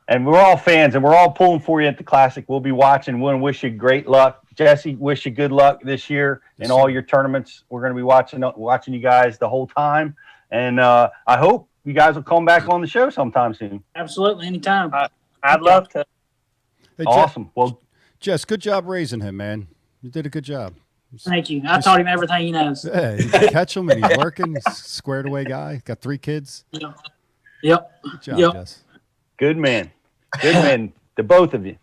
Speaker 1: And we're all fans, and we're all pulling for you at the Classic. We'll be watching. We'll wish you great luck. Jesse, wish you good luck this year in all your tournaments. We're going to be watching you guys the whole time. And I hope you guys will come back on the show sometime soon.
Speaker 14: Absolutely, anytime.
Speaker 13: I'd love to.
Speaker 2: Hey,
Speaker 1: Awesome. Well,
Speaker 2: Jess, good job raising him, man. You did a good job.
Speaker 14: Thank you. I taught him everything he knows.
Speaker 2: Yeah, you can catch him, and he's working. He's a squared away guy. Got 3 kids.
Speaker 14: Yep.
Speaker 2: Good job, Jess.
Speaker 1: good man. Good man. The both of you.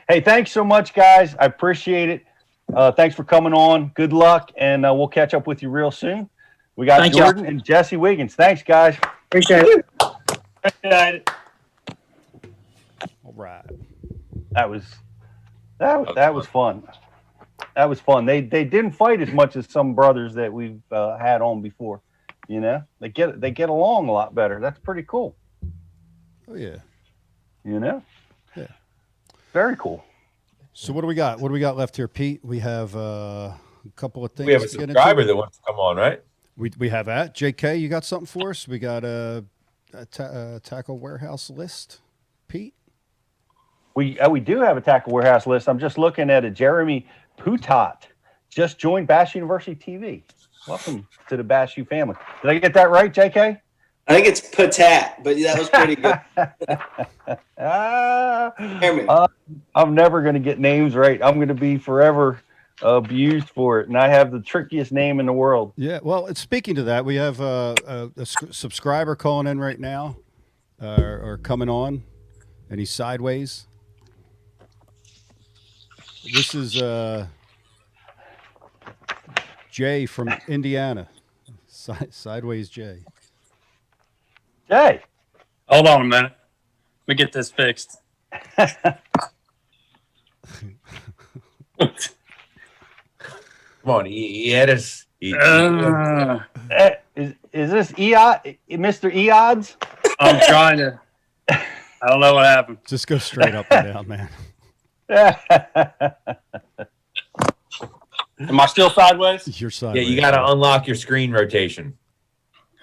Speaker 1: Hey, thanks so much, guys. I appreciate it. Thanks for coming on. Good luck, and we'll catch up with you real soon. We got
Speaker 14: Thank
Speaker 1: Jordan and Jesse Wiggins. Thanks, guys.
Speaker 14: Appreciate it.
Speaker 2: All right.
Speaker 1: That was fun. That was fun. They didn't fight as much as some brothers that we've had on before. You know, they get along a lot better. That's pretty cool.
Speaker 2: Oh yeah.
Speaker 1: You know.
Speaker 2: Yeah.
Speaker 1: Very cool.
Speaker 2: So what do we got? What do we got left here, Pete? We have a couple of things.
Speaker 10: We have a
Speaker 2: to get into.
Speaker 10: subscriber that wants to come on, right?
Speaker 2: We have that. JK, you got something for us? We got a tackle warehouse list, Pete.
Speaker 1: We do have a tackle warehouse list. I'm just looking at it. Jeremy Poutot just joined Bass University TV. Welcome to the Bass U family. Did I get that right, JK?
Speaker 3: I think it's Patat, but that was pretty good.
Speaker 1: I'm never going to get names right. I'm going to be forever abused for it, and I have the trickiest name in the world.
Speaker 2: Yeah, well, speaking to that, we have a subscriber calling in right now, or coming on, and he's sideways. This is Jay from Indiana. Sideways Jay.
Speaker 1: Jay.
Speaker 15: Hold on a minute. Let me get this fixed.
Speaker 10: Come on, he had us.
Speaker 1: Is this Mr. Eods?
Speaker 15: I'm trying to. I don't know what happened.
Speaker 2: Just go straight up and down, man.
Speaker 15: Am I still sideways?
Speaker 2: You're sideways.
Speaker 10: Yeah, you got to unlock your screen rotation.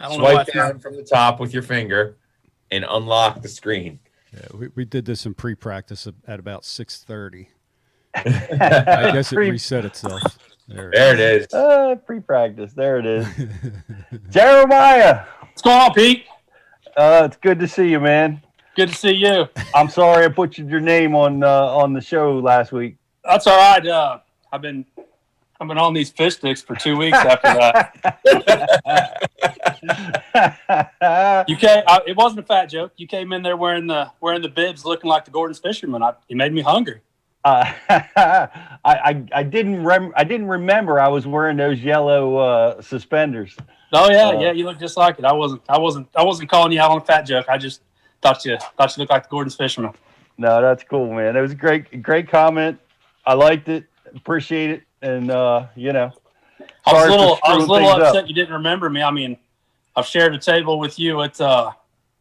Speaker 15: I don't know
Speaker 10: Swipe down from the top with your finger and unlock the screen.
Speaker 2: Yeah, we did this in pre-practice at about 6:30. I guess it reset itself.
Speaker 10: There it is.
Speaker 1: Pre-practice. There it is. Jeremiah.
Speaker 15: What's going on, Pete?
Speaker 1: It's good to see you, man.
Speaker 15: Good to see you.
Speaker 1: I'm sorry I butchered your name on the show last week.
Speaker 15: That's all right. I've been on these fish sticks for 2 weeks after that. It wasn't a fat joke. You came in there wearing the bibs, looking like the Gordon's fisherman. You made me hungry.
Speaker 1: I didn't remember I was wearing those yellow suspenders.
Speaker 15: Oh yeah, you look just like it. I wasn't calling you out on a fat joke. I just thought you looked like the Gordon's fisherman.
Speaker 1: No, that's cool, man. It was a great comment. I liked it. Appreciate it. And you know,
Speaker 15: I was a little upset you didn't remember me. I mean, I've shared a table with you at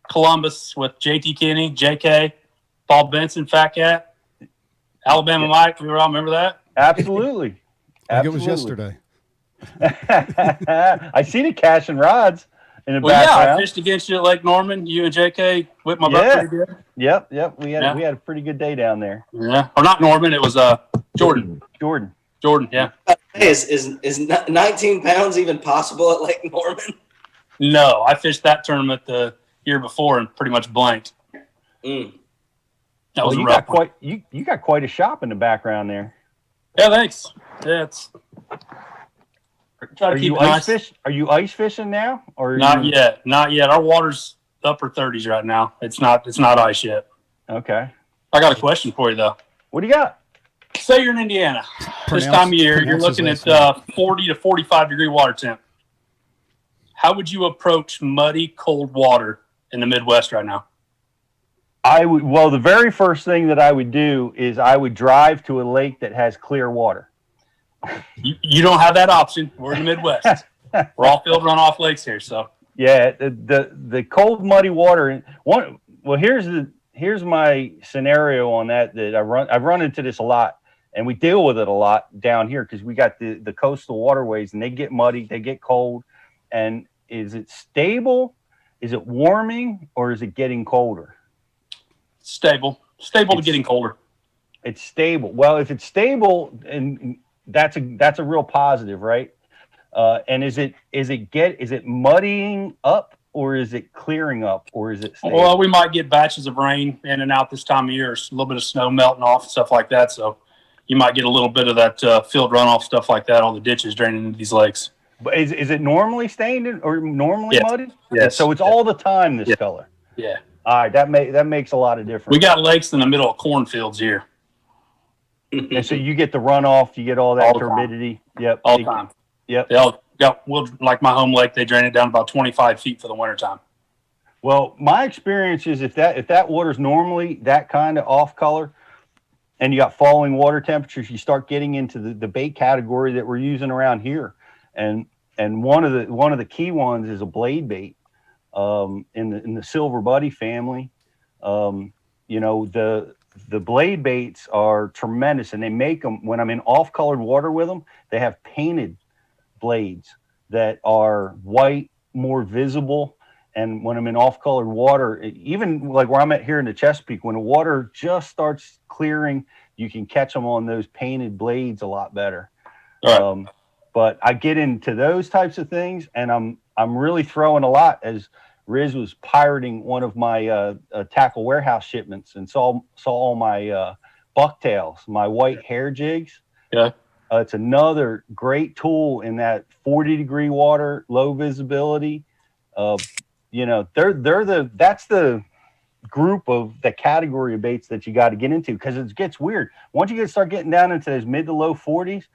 Speaker 15: Columbus with JT Kinney, JK, Paul Benson, Fat Cat, Alabama Mike. We all remember that?
Speaker 1: Absolutely.
Speaker 2: I think it was yesterday.
Speaker 1: I seen it cashing rods in the
Speaker 15: background.
Speaker 1: background.
Speaker 15: Yeah, I fished against you at Lake Norman. You and JK whipped my butt pretty good.
Speaker 1: Yep. We had a pretty good day down there.
Speaker 15: Yeah, or not Norman. It was Jordan. Jordan, yeah.
Speaker 3: Hey, is 19 pounds even possible at Lake Norman?
Speaker 15: No, I fished that tournament the year before and pretty much blanked.
Speaker 3: Mm.
Speaker 15: That was
Speaker 1: you got quite a shop in the background there.
Speaker 15: Yeah, thanks. Yeah, it's.
Speaker 1: Are you ice fishing now, or
Speaker 15: not yet? Not yet. Our water's upper 30s right now. It's not ice yet.
Speaker 1: Okay.
Speaker 15: I got a question for you though.
Speaker 1: What do you got?
Speaker 15: Say you're in Indiana. This time of year, you're looking at 40 to 45 degree water temp. How would you approach muddy, cold water in the Midwest right now?
Speaker 1: Well, the very first thing that I would do is I would drive to a lake that has clear water.
Speaker 15: You don't have that option. We're in the Midwest. We're all field runoff lakes here, so.
Speaker 1: Yeah, the cold muddy water. Here's my scenario on that I've run into this a lot, and we deal with it a lot down here because we got the coastal waterways, and they get muddy, they get cold. And is it stable? Is it warming, or is it getting colder?
Speaker 15: Stable to getting colder.
Speaker 1: It's stable. Well, if it's stable, and that's a real positive, right? And is it muddying up, or is it clearing up, or is it stable?
Speaker 15: Well, we might get batches of rain in and out this time of year, a little bit of snow melting off and stuff like that. So you might get a little bit of that field runoff stuff like that, all the ditches draining into these lakes.
Speaker 1: But is it normally stained or normally muddy?
Speaker 15: Yes.
Speaker 1: So it's all the time this color.
Speaker 15: Yeah.
Speaker 1: All right, that makes a lot of difference.
Speaker 15: We got lakes in the middle of cornfields here.
Speaker 1: And so you get the runoff, you get all that turbidity. Yep.
Speaker 15: All the time.
Speaker 1: Yep.
Speaker 15: Like my home lake, they drain it down about 25 feet for the wintertime.
Speaker 1: Well, my experience is if that water's normally that kind of off color and you got falling water temperatures, you start getting into the bait category that we're using around here. And one of the key ones is a blade bait in the silver buddy family. The blade baits are tremendous, and they make them when I'm in off-colored water with them. They have painted blades that are white, more visible. And when I'm in off-colored water, even like where I'm at here in the Chesapeake, when the water just starts clearing, you can catch them on those painted blades a lot better.
Speaker 15: Right.
Speaker 1: But I get into those types of things, and I'm really throwing a lot as Rizz was pirating one of my tackle warehouse shipments and saw all my bucktails, my white hair jigs.
Speaker 15: Yeah.
Speaker 1: It's another great tool in that 40-degree water, low visibility. That's the group of the category of baits that you got to get into, because it gets weird. Once you start getting down into those mid to low 40s,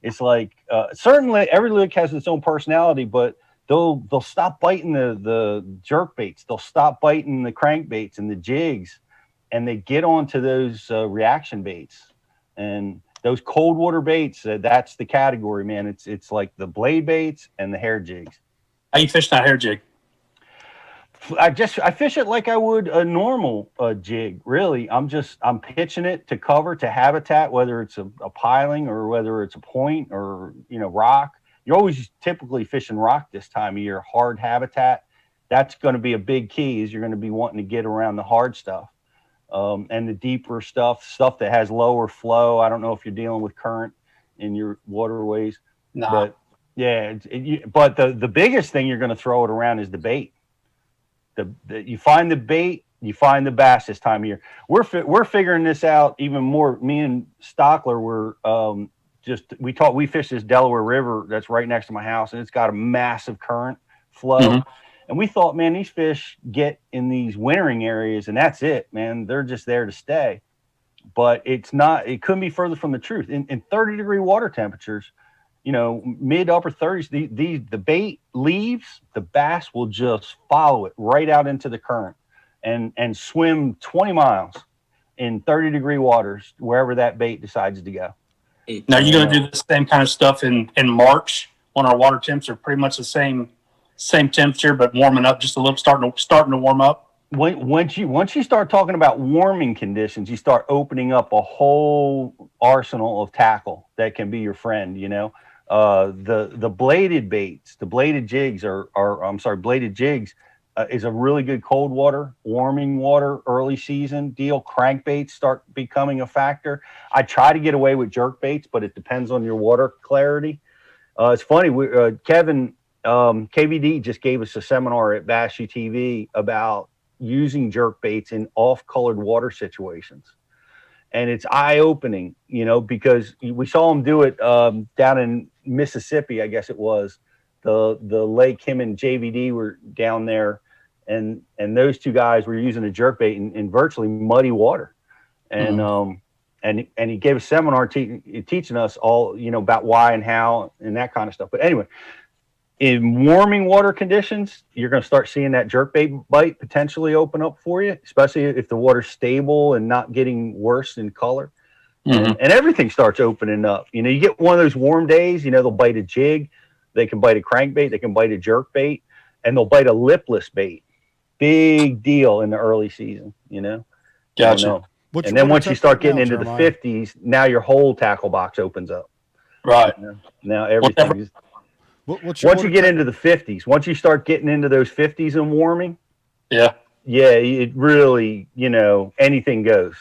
Speaker 1: it's like certainly every lake has its own personality, but they'll stop biting the jerk baits. They'll stop biting the crankbaits and the jigs, and they get onto those reaction baits. And those cold water baits, that's the category, man. It's like the blade baits and the hair jigs.
Speaker 15: How you fish that hair jig?
Speaker 1: I fish it like I would a normal jig. Really, I'm pitching it to cover, to habitat, whether it's a piling or whether it's a point or rock. You're always typically fishing rock this time of year, hard habitat. That's going to be a big key, is you're going to be wanting to get around the hard stuff. And the deeper stuff that has lower flow. I don't know if you're dealing with current in your waterways.
Speaker 15: No.
Speaker 1: But yeah, but the biggest thing you're going to throw it around is the bait. You find the bait, you find the bass this time of year. We're figuring this out even more. Me and Stockler were we fish this Delaware River that's right next to my house, and it's got a massive current flow. Mm-hmm. And we thought, man, these fish get in these wintering areas and that's it, man. They're just there to stay. But it's not, it couldn't be further from the truth. In 30-degree water temperatures, mid upper 30s, the bait leaves, the bass will just follow it right out into the current and swim 20 miles in 30-degree waters, wherever that bait decides to go.
Speaker 15: Now, you're going to do the same kind of stuff in March when our water temps are pretty much the same temperature, but warming up just a little, starting to warm up.
Speaker 1: Once you start talking about warming conditions, you start opening up a whole arsenal of tackle that can be your friend. The bladed baits, the bladed jigs bladed jigs is a really good cold water, warming water, early season deal. Crankbaits start becoming a factor. I try to get away with jerk baits, but it depends on your water clarity. It's funny, Kevin. KVD just gave us a seminar at Bass UTV about using jerk baits in off-colored water situations. And it's eye-opening, because we saw him do it down in Mississippi, I guess it was. The lake, him and JVD were down there, and those two guys were using a jerk bait in virtually muddy water. And and he gave a seminar teaching us all, about why and how and that kind of stuff. But anyway, in warming water conditions, you're going to start seeing that jerkbait bite potentially open up for you, especially if the water's stable and not getting worse in color. And everything starts opening up. You know, you get one of those warm days, you know, they'll bite a jig, they can bite a crankbait, they can bite a jerkbait, and they'll bite a lipless bait. Big deal in the early season, you know.
Speaker 15: Gotcha.
Speaker 1: And then once you start getting into the 50s, now your whole tackle box opens up.
Speaker 15: Right.
Speaker 1: You know? Now everything is. Once you get into the 50s, once you start getting into those 50s and warming,
Speaker 15: yeah,
Speaker 1: it really, you know, anything goes,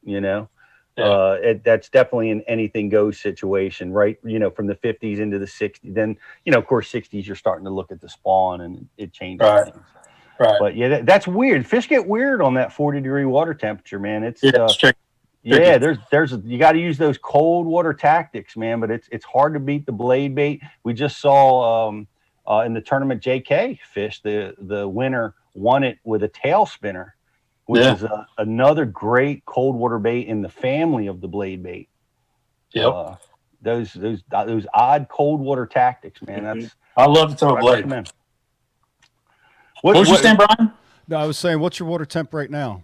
Speaker 1: you know. That's definitely an anything goes situation, right? You know, from the 50s into the 60s. Then, you know, of course, 60s, you're starting to look at the spawn and it changes things.
Speaker 15: Right.
Speaker 1: But yeah, that's weird. Fish get weird on that 40-degree water temperature, man. It's
Speaker 15: tricky.
Speaker 1: Yeah, there's you got to use those cold water tactics, man. But it's hard to beat the blade bait. We just saw in the tournament JK fish the winner won it with a tail spinner, which is another great cold water bait in the family of the blade bait.
Speaker 15: Yep.
Speaker 1: Those odd cold water tactics, man. That's
Speaker 15: I love to throw a blade. What was you saying, Brian?
Speaker 2: No, I was saying, what's your water temp right now?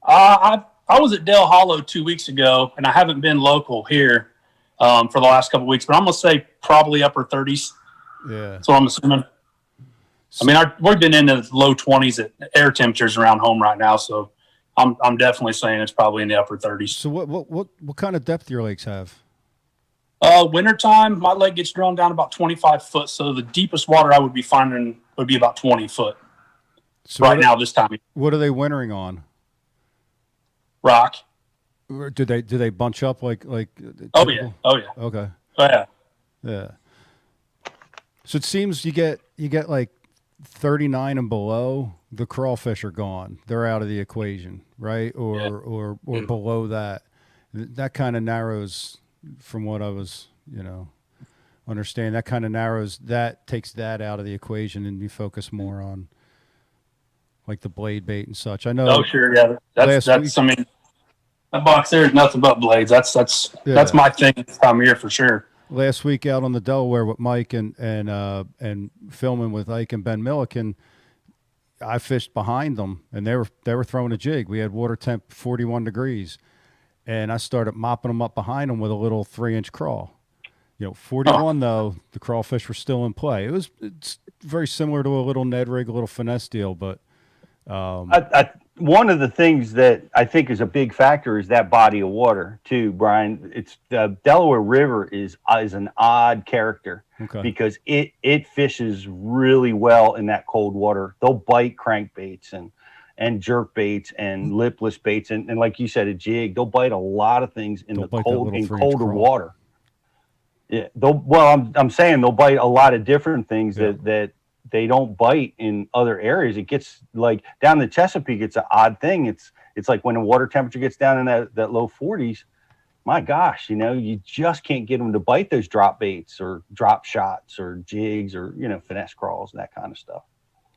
Speaker 15: I was at Dale Hollow 2 weeks ago, and I haven't been local here for the last couple of weeks, but I'm going to say probably upper 30s.
Speaker 2: Yeah.
Speaker 15: That's what I'm assuming. I mean, we've been in the low 20s at air temperatures around home right now, so I'm definitely saying it's probably in the upper 30s.
Speaker 2: So what kind of depth do your lakes have?
Speaker 15: Wintertime, my lake gets drawn down about 25 foot, so the deepest water I would be finding would be about 20 foot. So right now, this time.
Speaker 2: What are they wintering on?
Speaker 15: Rock.
Speaker 2: Do they bunch up like?
Speaker 15: Oh yeah.
Speaker 2: Okay.
Speaker 15: Oh yeah.
Speaker 2: Yeah. So it seems you get like 39 and below, the crawfish are gone. They're out of the equation, right? Or below that. That kind of narrows from what I was, understand. That kind of narrows, that takes that out of the equation, and you focus more on like the blade bait and such. I know.
Speaker 15: Oh sure, yeah. That's I mean, that box there is nothing but blades. That's my thing this time of year for sure.
Speaker 2: Last week out on the Delaware with Mike and filming with Ike and Ben Milliken, I fished behind them, and they were throwing a jig. We had water temp 41 degrees, and I started mopping them up behind them with a little 3-inch crawl. 41 though, the crawfish were still in play. It's very similar to a little Ned rig, a little finesse deal, but
Speaker 1: one of the things that I think is a big factor is that body of water too, Brian. It's the Delaware River is an odd character because it fishes really well in that cold water. They'll bite crankbaits and jerk baits and lipless baits and like you said, a jig. They'll bite a lot of things in colder water. Yeah, I'm saying they'll bite a lot of different things that they don't bite in other areas. It gets like down the Chesapeake, it's an odd thing. It's like when the water temperature gets down in that low 40s, my gosh, you just can't get them to bite those drop baits or drop shots or jigs or, finesse crawls and that kind of stuff.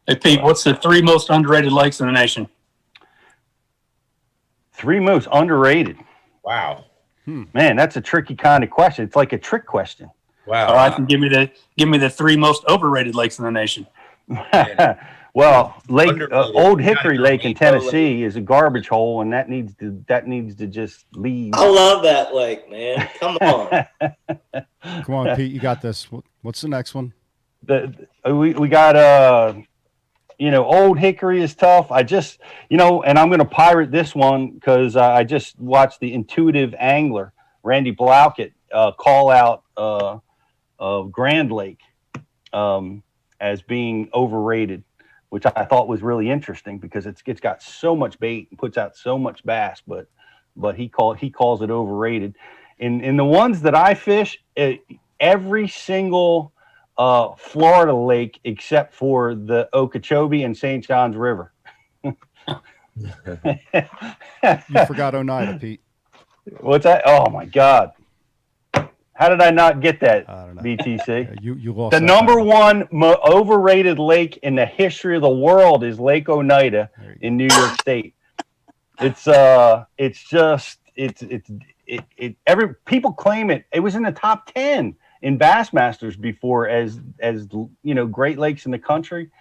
Speaker 15: Hey, Pete, what's the 3 most underrated lakes in the nation?
Speaker 1: 3 most underrated.
Speaker 10: Wow.
Speaker 1: Man, that's a tricky kind of question. It's like a trick question.
Speaker 10: Wow.
Speaker 15: All right, then give me the 3 most overrated lakes in the nation.
Speaker 1: Well, Old Hickory Lake in Tennessee is a garbage hole, and that needs to just leave.
Speaker 3: I love that lake, man. Come on.
Speaker 2: Come on, Pete, you got this. What's the next one?
Speaker 1: We got Old Hickory is tough. I just and I'm going to pirate this one because I just watched the Intuitive Angler Randy Blaukett call out Grand Lake as being overrated, which I thought was really interesting because it's got so much bait and puts out so much bass, but he calls it overrated. In the ones that I fish, every single Florida lake except for the Okeechobee and St. John's River.
Speaker 2: You forgot Oneida, Pete.
Speaker 1: What's that? Oh my God. How did I not get that?
Speaker 2: I don't know.
Speaker 1: BTC.
Speaker 2: You lost
Speaker 1: the number one overrated lake in the history of the world is Lake Oneida in New York State. Every people claim it. It was in the top 10 in Bassmasters before as Great Lakes in the country,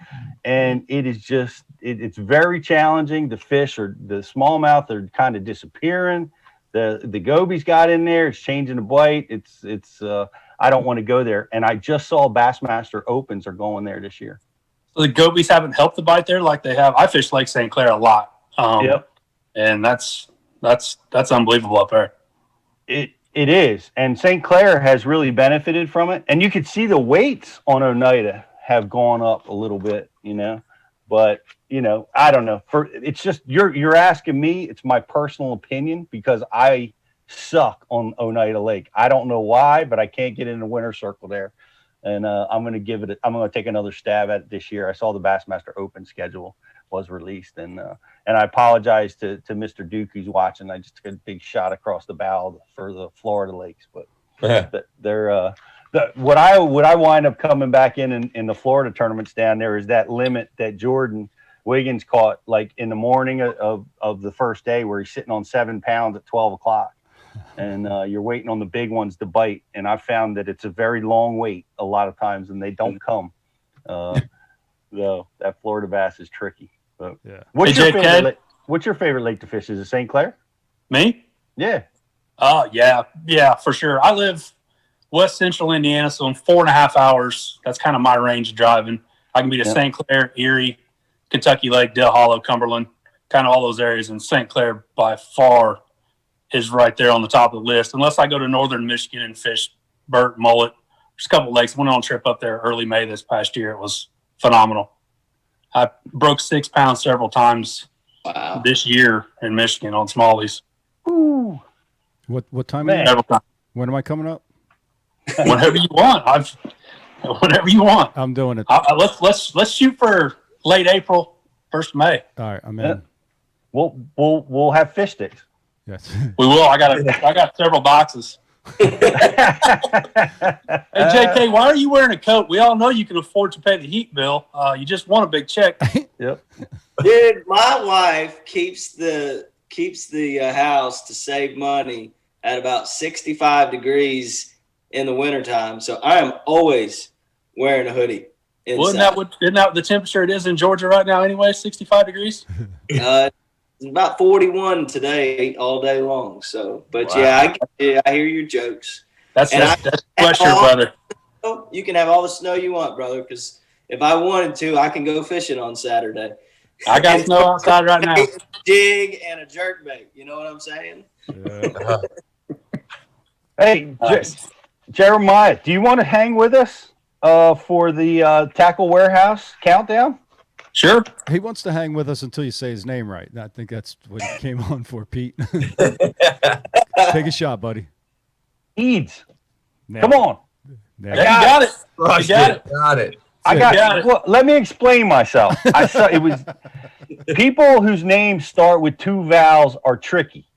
Speaker 1: and it is just it's very challenging. The fish or the smallmouth are kind of disappearing. The gobies got in there. It's changing the bite. It's I don't want to go there. And I just saw Bassmaster Opens are going there this year.
Speaker 15: So the gobies haven't helped the bite there like they have. I fish Lake St. Clair a lot. Yep. And that's unbelievable up there.
Speaker 1: It is. And St. Clair has really benefited from it. And you could see the weights on Oneida have gone up a little bit, but I don't know. It's just, you're asking me, it's my personal opinion because I suck on Oneida Lake. I don't know why, but I can't get in the winner circle there. And I'm going to take another stab at it this year. I saw the Bassmaster Open schedule was released, and I apologize to Mr. Duke who's watching. I just took a big shot across the bow for the Florida lakes, but they're what I wind up coming back in the Florida tournaments down there is that limit that Jordan Wiggins caught like in the morning of the first day where he's sitting on 7 pounds at 12 o'clock. And you're waiting on the big ones to bite. And I found that it's a very long wait a lot of times, and they don't come. Though that Florida bass is tricky. But
Speaker 15: yeah.
Speaker 1: What's your favorite lake to fish? Is it St. Clair?
Speaker 15: Me?
Speaker 1: Yeah.
Speaker 15: Yeah, for sure. I live west central Indiana, so in 4.5 hours, that's kind of my range of driving. I can be to St. Clair, Erie, Kentucky Lake, Dale Hollow, Cumberland, kind of all those areas. And St. Clair by far is right there on the top of the list, unless I go to northern Michigan and fish Burt, Mullet. There's a couple of lakes. Went on a trip up there early May this past year. It was phenomenal. I broke 6 pounds several times this year in Michigan on smallies.
Speaker 1: Ooh.
Speaker 2: What time? When am I coming up?
Speaker 15: Whenever you want. Whenever you want.
Speaker 2: I'm doing it.
Speaker 15: Let's shoot for late April, 1st May.
Speaker 2: All right, I'm in.
Speaker 1: We'll have fish sticks.
Speaker 2: Yes,
Speaker 15: we will. I got several boxes. Hey JK, why are you wearing a coat? We all know you can afford to pay the heat bill. You just want a big check.
Speaker 1: Yep.
Speaker 3: Dude, my wife keeps the house to save money at about 65 degrees in the wintertime. So I am always wearing a hoodie. Inside.
Speaker 15: Isn't that the temperature it is in Georgia right now anyway, 65 degrees?
Speaker 3: It's about 41 today all day long. So, but wow. I hear your jokes.
Speaker 15: That's pressure, brother.
Speaker 3: You can have all the snow you want, brother, because if I wanted to, I can go fishing on Saturday.
Speaker 15: I got snow outside right now.
Speaker 3: Jig and a jerkbait. You know what I'm saying?
Speaker 1: Yeah. Hey, Jeremiah, do you want to hang with us for the Tackle Warehouse countdown?
Speaker 15: Sure.
Speaker 2: He wants to hang with us until you say his name right. I think that's what he came on for, Pete. Take a shot, buddy.
Speaker 1: Eads. Come on.
Speaker 15: You got it.
Speaker 10: Got it.
Speaker 1: I got it. Well, let me explain myself. I saw it was people whose names start with 2 vowels are tricky,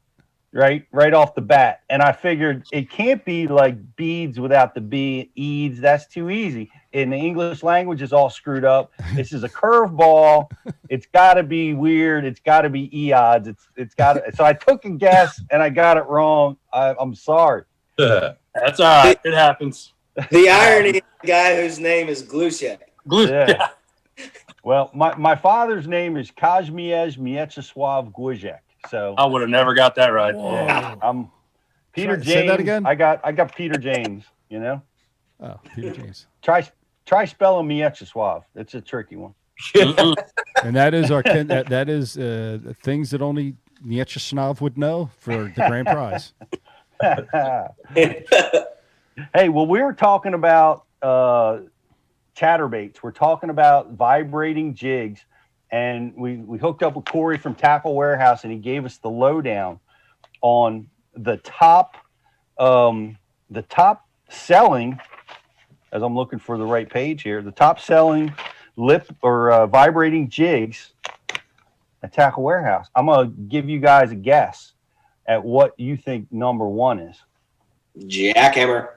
Speaker 1: right off the bat. And I figured it can't be like beads without the B, eads. That's too easy. In the English language, it's all screwed up. This is a curveball. It's got to be weird. It's got to be eods. It's got to. So I took a guess and I got it wrong. I'm sorry.
Speaker 15: That's all right. It happens.
Speaker 3: The irony of the guy whose name is Gluszek.
Speaker 15: Yeah.
Speaker 1: Well, my father's name is Kazimierz Mieczysław Gluszek. So
Speaker 15: I would have never got that right.
Speaker 1: Yeah, I'm Peter James.
Speaker 2: Say that again.
Speaker 1: I got Peter James.
Speaker 2: Oh, Peter James.
Speaker 1: Try spelling Mieczysław. It's a tricky one.
Speaker 2: And that is that is things that only Mieczysław would know for the grand prize.
Speaker 1: Hey, well, we were talking about chatterbaits. We're talking about vibrating jigs, and we hooked up with Corey from Tackle Warehouse, and he gave us the lowdown on the top selling. As I'm looking for the right page here, the top selling lip or vibrating jigs at Tackle Warehouse. I'm gonna give you guys a guess at what you think number 1 is.
Speaker 3: Jackhammer.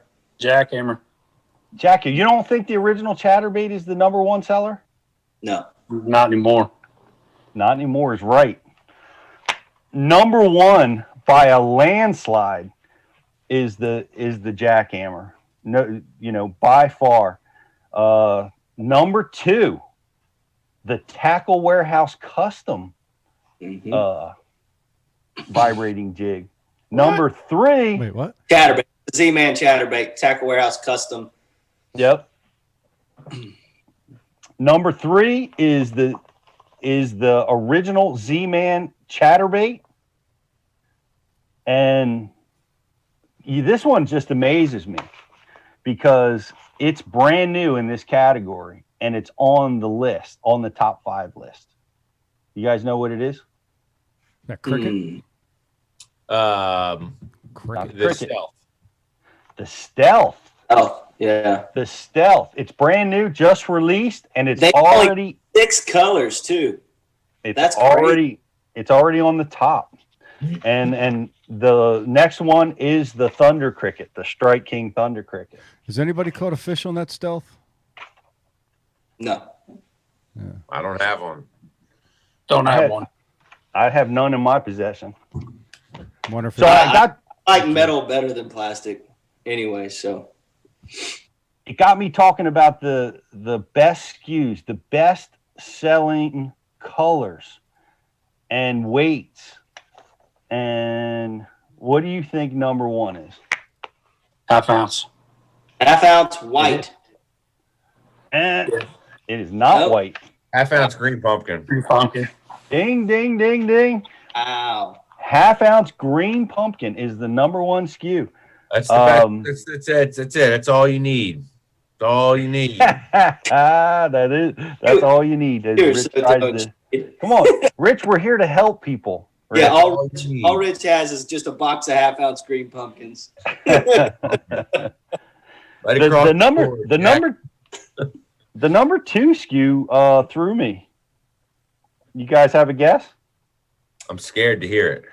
Speaker 1: Jackie, you don't think the original chatterbait is the number 1 seller?
Speaker 3: No,
Speaker 15: not anymore.
Speaker 1: Not anymore is right. Number 1 by a landslide is the jackhammer. No, by far. Number 2, the Tackle Warehouse Custom vibrating jig. Number 3.
Speaker 2: Wait, what?
Speaker 3: Chatterbait. Z-Man Chatterbait. Tackle Warehouse Custom.
Speaker 1: Yep. Number 3 is the original Z-Man Chatterbait. And this one just amazes me because it's brand new in this category and it's on the list, on the top 5 list. You guys know what it is?
Speaker 2: That cricket?
Speaker 1: Cricket.
Speaker 10: The Stealth.
Speaker 1: The Stealth.
Speaker 3: Oh, yeah.
Speaker 1: The Stealth. It's brand new, just released, and it's
Speaker 3: They
Speaker 1: already
Speaker 3: 6 colors too.
Speaker 1: It's already on the top. And the next one is the Thunder Cricket, the Strike King Thunder Cricket.
Speaker 2: Has anybody caught a fish on that Stealth?
Speaker 3: No.
Speaker 2: Yeah.
Speaker 10: I don't have one.
Speaker 15: Don't have one.
Speaker 1: I have none in my possession.
Speaker 2: Wonder if
Speaker 1: So I
Speaker 3: like metal better than plastic anyway, so
Speaker 1: it got me talking about the best SKUs, the best selling colors and weights. And what do you think number 1 is?
Speaker 15: Half ounce.
Speaker 3: Half ounce white.
Speaker 1: And it is not white.
Speaker 10: Half ounce green pumpkin.
Speaker 15: Green pumpkin.
Speaker 1: Ding, ding, ding, ding.
Speaker 3: Wow.
Speaker 1: Half ounce green pumpkin is the number 1 SKU.
Speaker 10: That's the best. That's it. That's all you need. That's all you need.
Speaker 1: That's all you need. Come on, Rich, we're here to help people. Rich.
Speaker 3: Yeah, all Rich has is just a box of half ounce green pumpkins.
Speaker 1: The number 2 SKU threw me. You guys have a guess?
Speaker 10: I'm scared to hear it.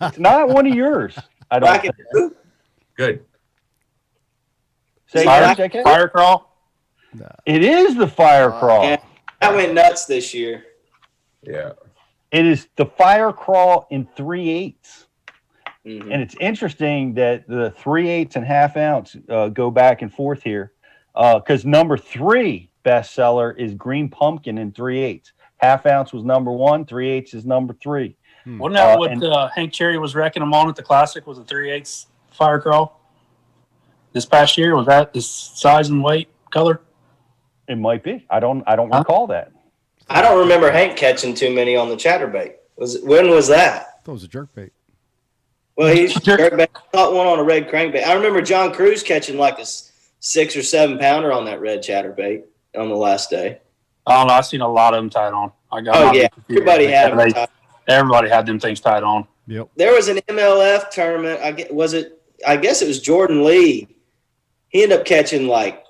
Speaker 1: It's not one of yours. I don't think.
Speaker 10: Good.
Speaker 1: Say
Speaker 15: Fire crawl?
Speaker 2: No.
Speaker 1: It is the fire crawl.
Speaker 3: Yeah, I went nuts this year.
Speaker 10: Yeah.
Speaker 1: It is the fire crawl in 3/8.
Speaker 3: Mm-hmm.
Speaker 1: And it's interesting that the 3/8 and half ounce go back and forth here. Because number 3 bestseller is green pumpkin in 3/8. Half ounce was number 1, 3/8 is number 3.
Speaker 15: Wasn't that what Hank Cherry was wrecking them on at the Classic? Was a 3/8 fire crawl this past year? Was that the size and weight color?
Speaker 1: It might be. I don't recall that.
Speaker 3: I don't remember Hank catching too many on the chatterbait. When was that?
Speaker 2: I thought it was a jerkbait.
Speaker 3: Well, he's jerkbait. Caught one on a red crankbait. I remember John Cruz catching like a 6 or 7 pounder on that red chatterbait on the last day.
Speaker 15: I don't know. I've seen a lot of them tied on.
Speaker 3: Everybody had them tied.
Speaker 15: Everybody had them things tied on.
Speaker 2: Yep.
Speaker 3: There was an MLF tournament. I guess it was Jordan Lee. He ended up catching like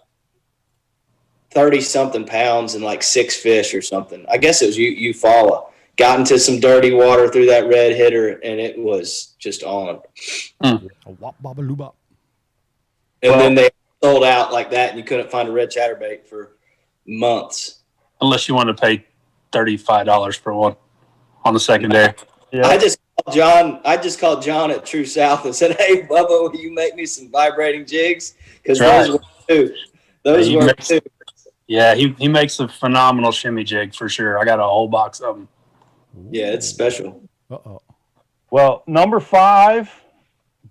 Speaker 3: 30-something pounds and like 6 fish or something. I guess it was Eufaula. Got into some dirty water through that red hitter, and it was just on.
Speaker 2: A wop baba looba.
Speaker 3: And then they sold out like that, and you couldn't find a red chatterbait for months.
Speaker 15: Unless you want to pay $35 for one on the secondary.
Speaker 1: Yeah.
Speaker 3: I just called John at True South and said, "Hey, Bubba, will you make me some vibrating jigs? Because those were two. Those were two."
Speaker 15: Yeah, he makes a phenomenal shimmy jig for sure. I got a whole box of them.
Speaker 3: Yeah, it's special.
Speaker 2: Uh-oh.
Speaker 1: Well, number 5,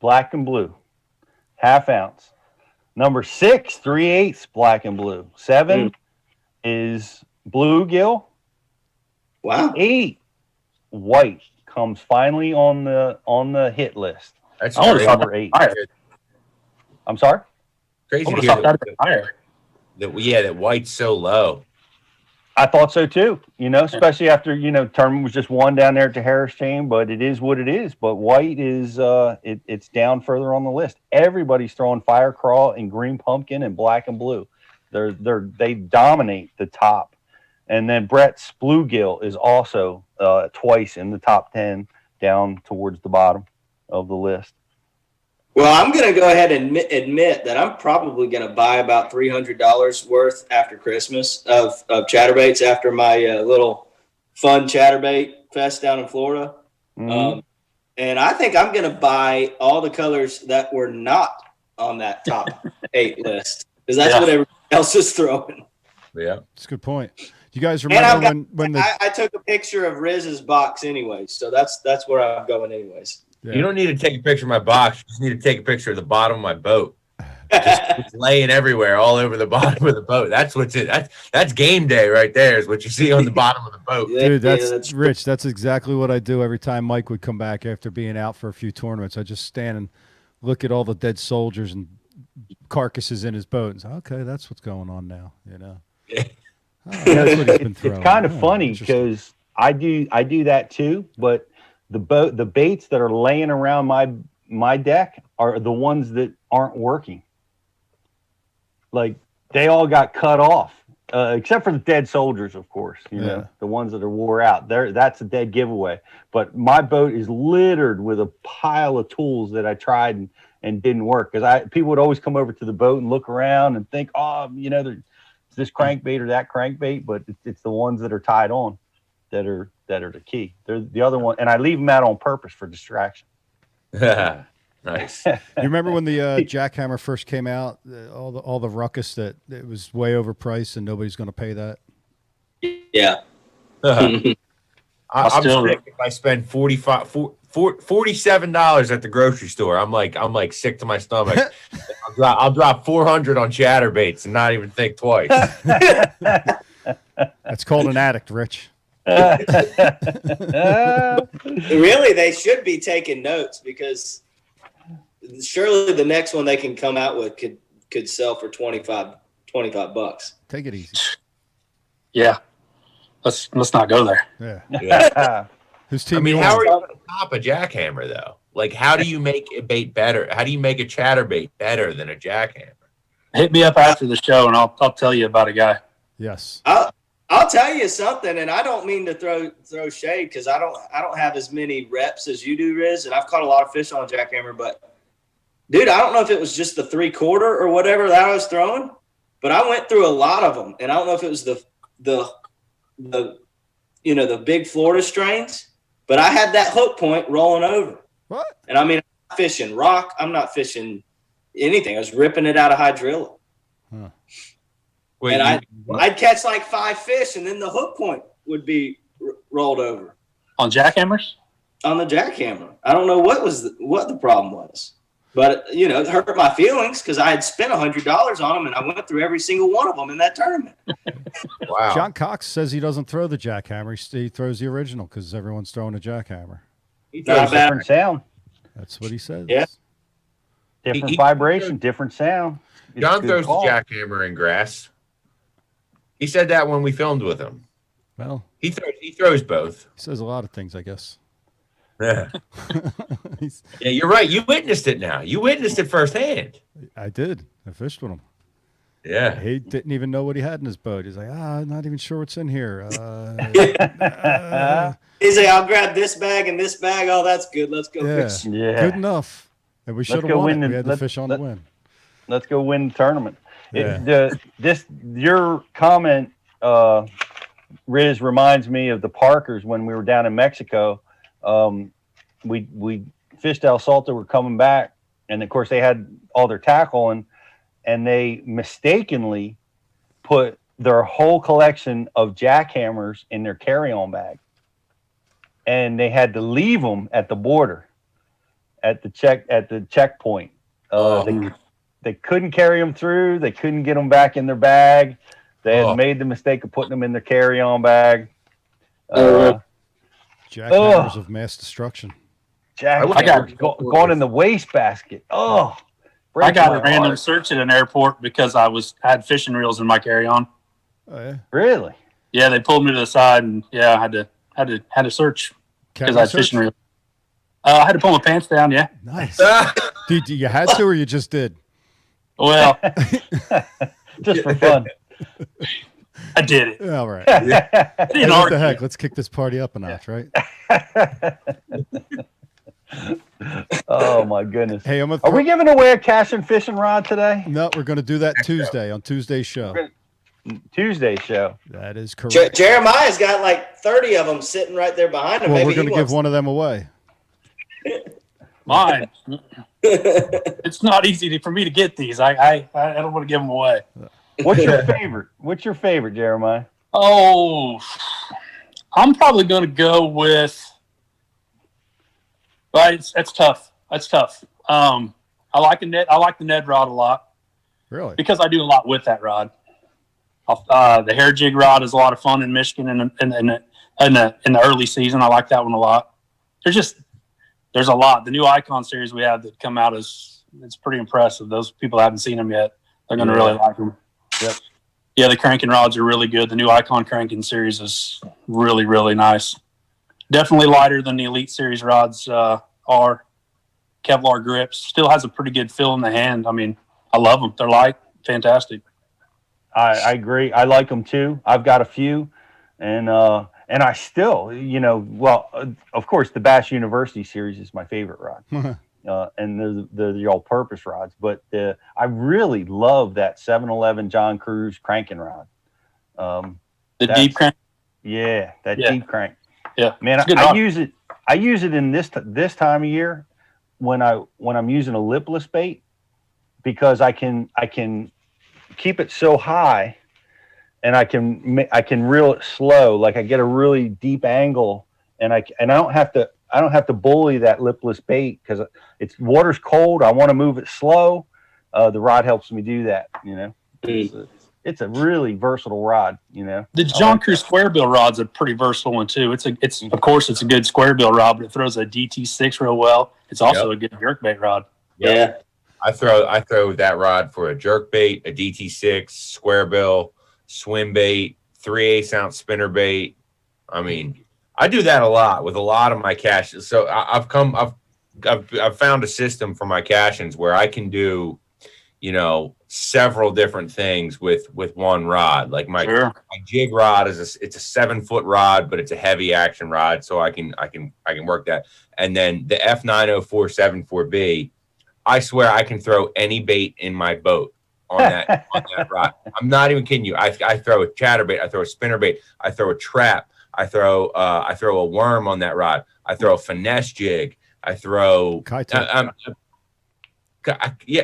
Speaker 1: black and blue, half ounce. Number 6, 3/8 black and blue. 7 is bluegill.
Speaker 3: Wow.
Speaker 1: 8, white comes finally on the hit list.
Speaker 10: That's
Speaker 1: number 8. I'm sorry?
Speaker 10: Crazy to hear that white's so low.
Speaker 1: I thought so too, especially after, tournament was just one down there at the Harris team, but it is what it is. But white is, it's down further on the list. Everybody's throwing fire crawl and green pumpkin and black and blue. They dominate the top. And then Brett's bluegill is also twice in the top 10 down towards the bottom of the list.
Speaker 3: Well, I'm going to go ahead and admit that I'm probably going to buy about $300 worth after Christmas of chatterbaits after my little fun chatterbait fest down in Florida.
Speaker 1: Mm-hmm.
Speaker 3: And I think I'm going to buy all the colors that were not on that top 8 list because that's what everybody else is throwing.
Speaker 10: Yeah,
Speaker 2: that's a good point. You guys remember when
Speaker 3: I took a picture of Rizz's box anyways, so that's where I'm going anyways.
Speaker 2: Yeah.
Speaker 10: You don't need to take a picture of my box. You just need to take a picture of the bottom of my boat. It's laying everywhere, all over the bottom of the boat. That's what's it. That's game day right there. Is what you see on the bottom of the boat.
Speaker 2: Dude, that's Rich. That's exactly what I do every time Mike would come back after being out for a few tournaments. I just stand and look at all the dead soldiers and carcasses in his boat and say, "Okay, that's what's going on now." You know. That's what he's been throwing.
Speaker 1: It's kind of funny because I do that too, but the baits that are laying around my deck are the ones that aren't working. Like they all got cut off, except for the dead soldiers, of course. You know, the ones that are wore out. That's a dead giveaway. But my boat is littered with a pile of tools that I tried and didn't work because people would always come over to the boat and look around and think, oh, you know, there's this crankbait or that crankbait, but it's the ones that are tied on that are the key. They're the other one, and I leave them out on purpose for distraction.
Speaker 10: Nice.
Speaker 2: You remember when the jackhammer first came out? All the ruckus that it was way overpriced and nobody's going to pay that.
Speaker 3: Yeah.
Speaker 10: I'm sick if I spend $47 at the grocery store. I'm like sick to my stomach. I'll drop 400 on chatterbaits and not even think twice.
Speaker 2: That's called an addict, Rich.
Speaker 3: Really, they should be taking notes because surely the next one they can come out with could sell for $25.
Speaker 2: Take it easy.
Speaker 15: Yeah. Let's not go there.
Speaker 2: Yeah. Whose team?
Speaker 10: I mean, how are you going to top a jackhammer though? Like, how do you make a bait better? How do you make a chatterbait better than a jackhammer?
Speaker 15: Hit me up after the show, and I'll tell you about a guy.
Speaker 2: Yes.
Speaker 3: I'll tell you something, and I don't mean to throw shade because I don't have as many reps as you do, Rizz, and I've caught a lot of fish on a jackhammer. But dude, I don't know if it was just the 3/4 or whatever that I was throwing, but I went through a lot of them, and I don't know if it was the big Florida strains, but I had that hook point rolling over.
Speaker 2: What?
Speaker 3: And I mean, I'm not fishing rock. I'm not fishing anything. I was ripping it out of hydrilla.
Speaker 2: Huh.
Speaker 10: Wait,
Speaker 3: and I'd catch like 5 fish, and then the hook point would be rolled over.
Speaker 15: On jackhammers?
Speaker 3: On the jackhammer. I don't know what the problem was. But, you know, it hurt my feelings because I had spent $100 on them, and I went through every single one of them in that tournament.
Speaker 10: Wow.
Speaker 2: John Cox says he doesn't throw the jackhammer. He throws the original because everyone's throwing a jackhammer.
Speaker 1: He throws a different sound.
Speaker 2: That's what he says.
Speaker 3: Yeah.
Speaker 1: Different vibration, different sound.
Speaker 10: John throws the jackhammer in grass. He said that when we filmed with him.
Speaker 2: Well,
Speaker 10: he throws both.
Speaker 2: He says a lot of things, I guess.
Speaker 10: Yeah. Yeah, you're right. You witnessed it now. You witnessed it firsthand.
Speaker 2: I did. I fished with him.
Speaker 10: Yeah.
Speaker 2: He didn't even know what he had in his boat. He's like, I'm not even sure what's in here.
Speaker 3: He's like, I'll grab this bag and this bag. Oh, that's good. Let's go fish.
Speaker 1: Yeah.
Speaker 2: Good enough. And we should have won it. We had the fish on the win.
Speaker 1: Let's go win the tournament.
Speaker 2: Yeah.
Speaker 1: Your comment, Rizz, reminds me of the Parkers when we were down in Mexico. We fished El Salto. We're coming back, and of course they had all their tackle in, and they mistakenly put their whole collection of jackhammers in their carry-on bag, and they had to leave them at the border, at the checkpoint. They couldn't carry them through. They couldn't get them back in their bag. They had made the mistake of putting them in their carry-on bag.
Speaker 2: Jackhammers of mass destruction.
Speaker 1: Jackhammers going in the wastebasket. Oh,
Speaker 15: I got a random search at an airport because I had fishing reels in my carry-on.
Speaker 2: Oh yeah,
Speaker 1: really?
Speaker 15: Yeah, they pulled me to the side, and I had to search because I had fishing reels. I had to pull my pants down. Yeah.
Speaker 2: Nice. Did you had to, or you just did?
Speaker 15: Well,
Speaker 1: just for fun.
Speaker 15: I did it.
Speaker 2: All right.
Speaker 15: Yeah.
Speaker 2: Hey, what the heck? Let's kick this party up a notch, right?
Speaker 1: Oh my goodness!
Speaker 2: Hey,
Speaker 1: are we giving away a cash and fishing rod today?
Speaker 2: No, we're going to do that Tuesday on Tuesday's show.
Speaker 1: Tuesday's show.
Speaker 2: That is correct.
Speaker 3: Jeremiah's got like 30 of them sitting right there behind him.
Speaker 2: Well,
Speaker 3: Maybe
Speaker 2: we're going to give one of them away.
Speaker 15: Mine. It's not easy for me to get these. I don't want to give them away.
Speaker 1: What's your favorite? What's your favorite, Jeremiah?
Speaker 15: Oh, I'm probably going to go with. But it's tough. That's tough. I like the Ned rod a lot.
Speaker 2: Really?
Speaker 15: Because I do a lot with that rod. The hair jig rod is a lot of fun in Michigan in the early season. I like that one a lot. There's a lot. The new Icon series we have that come out it's pretty impressive. Those people haven't seen them yet. They're going to really like them.
Speaker 1: Yep.
Speaker 15: Yeah, the cranking rods are really good. The new Icon cranking series is really, really nice. Definitely lighter than the Elite Series rods are. Kevlar grips. Still has a pretty good feel in the hand. I mean, I love them. They're light. Fantastic.
Speaker 1: I agree. I like them too. I've got a few, and I still, of course, the Bass University series is my favorite rod, and they're the all-purpose rods. But I really love that 711 John Cruz cranking rod.
Speaker 15: The deep crank.
Speaker 1: Yeah, deep crank.
Speaker 15: Yeah,
Speaker 1: man, I use it. I use it in this time of year when I'm using a lipless bait, because I can keep it so high, and I can reel it slow. Like I get a really deep angle, and I don't have to bully that lipless bait because water's cold. I want to move it slow. The rod helps me do that. It's a really versatile rod.
Speaker 15: The John Cruz square bill rod's a pretty versatile one too. It's of course it's a good square bill rod, but it throws a DT6 real well. It's also a good jerkbait rod.
Speaker 10: Yep. Yeah. I throw that rod for a jerkbait, a DT6, square bill, swim bait, 3/8 ounce spinner bait. I mean, I do that a lot with a lot of my caches. So I've found a system for my cachings where I can do, several different things with one rod. Like my jig rod it's a 7-foot rod, but it's a heavy action rod, so I can work that. And then the F90474B. I swear I can throw any bait in my boat on that rod. I'm not even kidding you. I throw a chatterbait. I throw a spinnerbait. I throw a trap. I throw a worm on that rod. I throw a finesse jig. I throw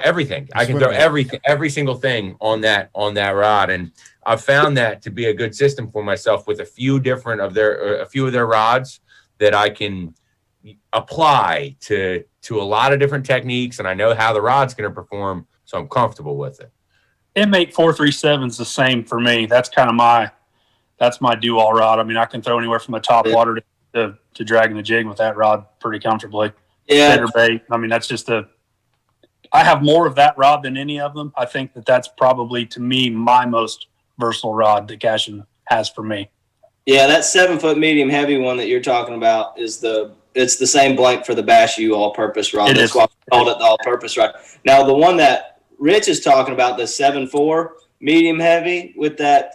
Speaker 10: everything. I can throw everything, every single thing on that rod, and I've found that to be a good system for myself with a few of their rods that I can apply to a lot of different techniques, and I know how the rod's going to perform, so I'm comfortable with it.
Speaker 15: M8 437 is the same for me. That's kind of my do-all rod. I mean, I can throw anywhere from a top water to dragging the jig with that rod pretty comfortably.
Speaker 3: Yeah.
Speaker 15: Spinnerbait. I mean, that's just I have more of that rod than any of them. I think that's probably, to me, my most versatile rod that Cashin has for me.
Speaker 3: Yeah, that 7-foot medium heavy one that you're talking about it's the same blank for the Bass U all-purpose rod. That's why we called it the all-purpose rod. Now, the one that Rich is talking about, the 7.4 medium heavy with that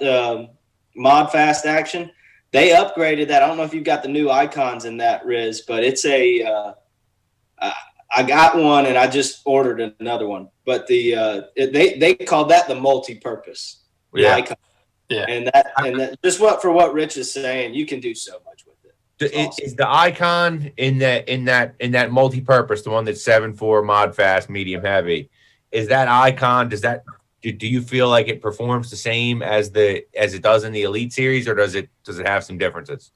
Speaker 3: mod fast action, they upgraded that. I don't know if you've got the new icons in that, Rizz, but it's I got one and I just ordered another one. But they called that the multi-purpose icon.
Speaker 15: Yeah,
Speaker 3: and that just for what Rich is saying, you can do so much with it.
Speaker 10: Is the icon in that multi-purpose, the one that's 7.4 mod fast medium heavy, is that icon? Do you feel like it performs the same as it does in the Elite Series, or does it have some differences?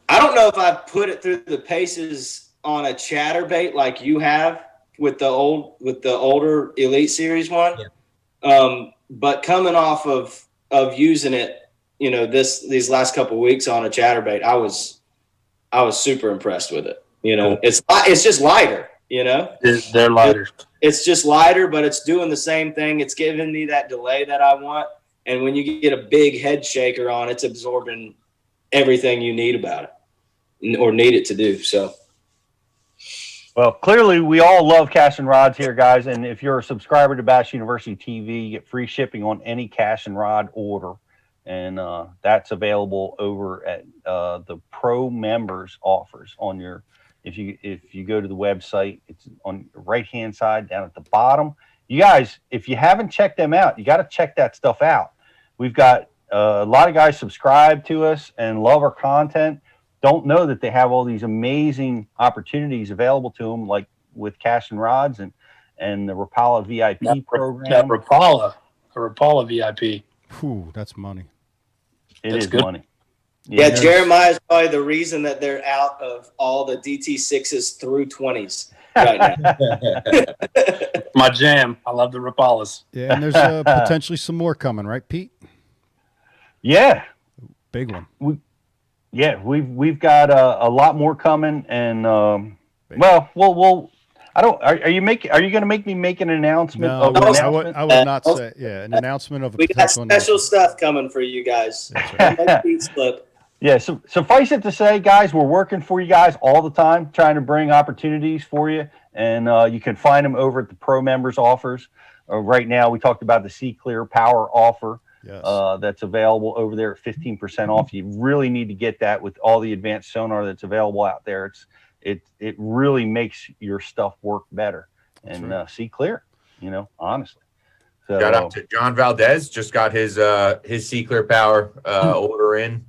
Speaker 3: I don't know if I put it through the paces on a chatterbait like you have with the older Elite Series one. Yeah. But coming off of using it, these last couple of weeks on a chatterbait, I was super impressed with it. It's just lighter.
Speaker 15: They're lighter.
Speaker 3: It's just lighter, but it's doing the same thing. It's giving me that delay that I want. And when you get a big head shaker on, it's absorbing everything you need about it or need it to do. So.
Speaker 1: Well, clearly we all love casting rods here, guys. And if you're a subscriber to Bass University TV, you get free shipping on any casting rod order. And that's available over at the Pro Members offers on your, if you go to the website, it's on the right-hand side down at the bottom. You guys, if you haven't checked them out, you got to check that stuff out. We've got a lot of guys subscribe to us and love our content. Don't know that they have all these amazing opportunities available to them, like with Cash and Rods and the Rapala VIP program.
Speaker 15: That Rapala VIP.
Speaker 2: Whew, that's money.
Speaker 1: That's good money.
Speaker 3: Yeah, Jeremiah is probably the reason that they're out of all the DT6s through 20s right now.
Speaker 15: My jam. I love the Rapalas.
Speaker 2: Yeah, and there's potentially some more coming, right, Pete?
Speaker 1: Yeah,
Speaker 2: big one.
Speaker 1: We've got a lot more coming, and we'll. I don't. Are you going to make me make an announcement?
Speaker 2: No, I would not say. Yeah, an announcement of a
Speaker 3: we got
Speaker 2: potential
Speaker 3: special stuff coming for you guys.
Speaker 1: Yeah, so suffice it to say, guys, we're working for you guys all the time, trying to bring opportunities for you, and you can find them over at the Pro Members offers. Right now, we talked about the C Clear Power offer.
Speaker 2: Yes.
Speaker 1: That's available over there at 15% off. You really need to get that with all the advanced sonar that's available out there. It really makes your stuff work better and see clear, honestly. So,
Speaker 10: shout out to John Valdez. Just got his C Clear Power order in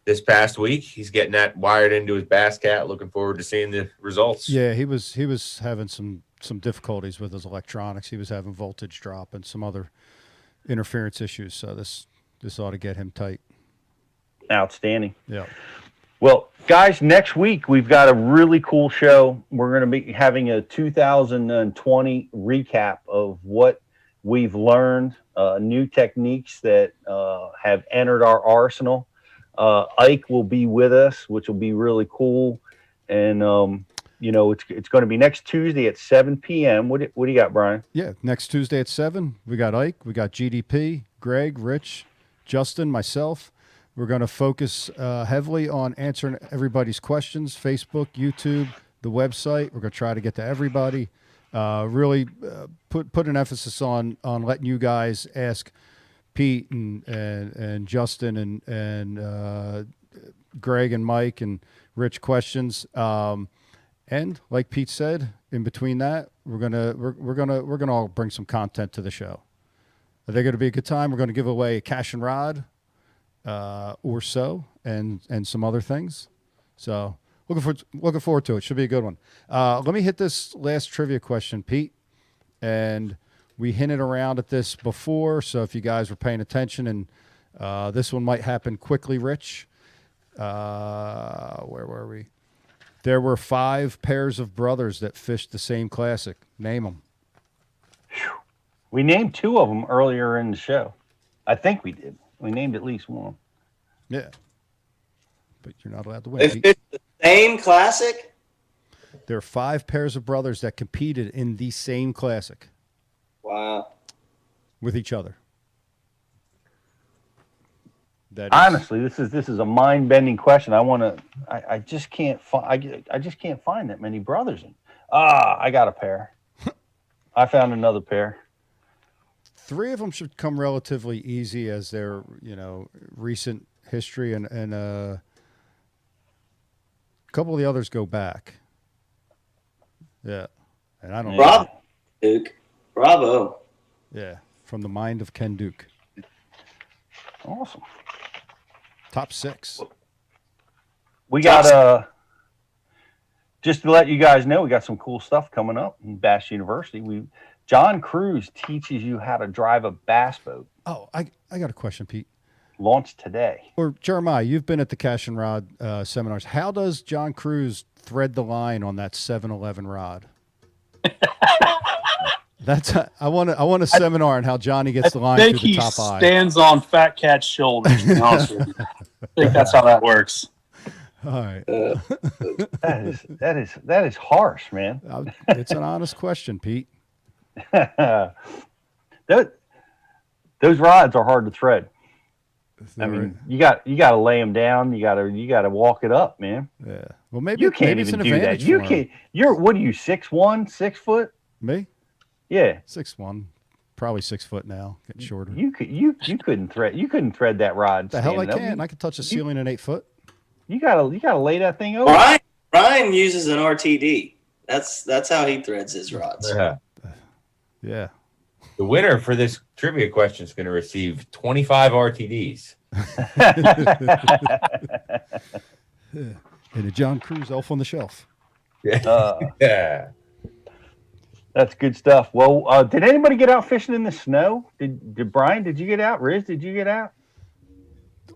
Speaker 10: this past week. He's getting that wired into his Bass Cat. Looking forward to seeing the results.
Speaker 2: Yeah, he was having some difficulties with his electronics. He was having voltage drop and some other interference issues. So this ought to get him tight.
Speaker 1: Outstanding.
Speaker 2: Yeah.
Speaker 1: Well, guys, next week we've got a really cool show. We're going to be having a 2020 recap of what we've learned, new techniques that have entered our arsenal. Ike will be with us, which will be really cool. And, it's going to be next Tuesday at 7 p.m. What do you got, Brian?
Speaker 2: Yeah, next Tuesday at 7. We got Ike, we got GDP, Greg, Rich, Justin, myself. We're going to focus heavily on answering everybody's questions, Facebook, YouTube, the website. We're going to try to get to everybody. Really put an emphasis on letting you guys ask Pete and Justin and Greg and Mike and Rich questions. And like Pete said, in between that, we're gonna all bring some content to the show. I think it'll be a good time. We're going to give away a Cash and Rod or so, and some other things. So looking forward to it. Should be a good one. Let me hit this last trivia question, Pete. And we hinted around at this before, so if you guys were paying attention, and this one might happen quickly, Rich. Where were we? There were 5 pairs of brothers that fished the same classic. Name them.
Speaker 1: We named 2 of them earlier in the show. I think we did. We named at least one.
Speaker 2: Yeah. But you're not allowed to win.
Speaker 3: They fished the same classic?
Speaker 2: There are 5 pairs of brothers that competed in the same classic.
Speaker 3: Wow.
Speaker 2: With each other.
Speaker 1: Honestly, this is a mind-bending question. I just can't find that many brothers. I got a pair. I found another pair.
Speaker 2: 3 of them should come relatively easy as their, recent history, and a couple of the others go back. Yeah. And I don't know.
Speaker 3: Duke. Bravo.
Speaker 2: Yeah. From the mind of Ken Duke.
Speaker 1: Awesome.
Speaker 2: Top 6.
Speaker 1: We got just to let you guys know, we got some cool stuff coming up in Bass University. John Cruz teaches you how to drive a bass boat.
Speaker 2: Oh, I got a question, Pete.
Speaker 1: Launched today.
Speaker 2: Or Jeremiah, you've been at the Cash and Rod seminars. How does John Cruz thread the line on that 7-Eleven rod? I want a seminar on how Johnny gets the line through the top eye.
Speaker 15: I think he stands on Fat Cat's shoulders. To be honest with you. I think that's how that works.
Speaker 2: All right.
Speaker 1: That is harsh, man.
Speaker 2: It's an honest question, Pete.
Speaker 1: Those rods are hard to thread. I mean, you got to lay them down. You got to walk it up, man.
Speaker 2: Yeah. Well, maybe
Speaker 1: you can't even do that. You can't. What are you, 6'1", 6 foot?
Speaker 2: Me?
Speaker 1: Yeah,
Speaker 2: 6'1", probably 6 foot now. Getting shorter.
Speaker 1: You couldn't thread. You couldn't thread that rod.
Speaker 2: The hell I can. I can touch the ceiling at 8 foot.
Speaker 1: You gotta lay that thing over.
Speaker 3: Brian uses an RTD. That's how he threads his rods.
Speaker 2: Yeah.
Speaker 10: The winner for this trivia question is going to receive 25 RTDs.
Speaker 2: And a John Cruz elf on the shelf.
Speaker 10: Yeah.
Speaker 1: That's good stuff. Well, did anybody get out fishing in the snow? Did Brian? Did you get out? Rizz, did you get out?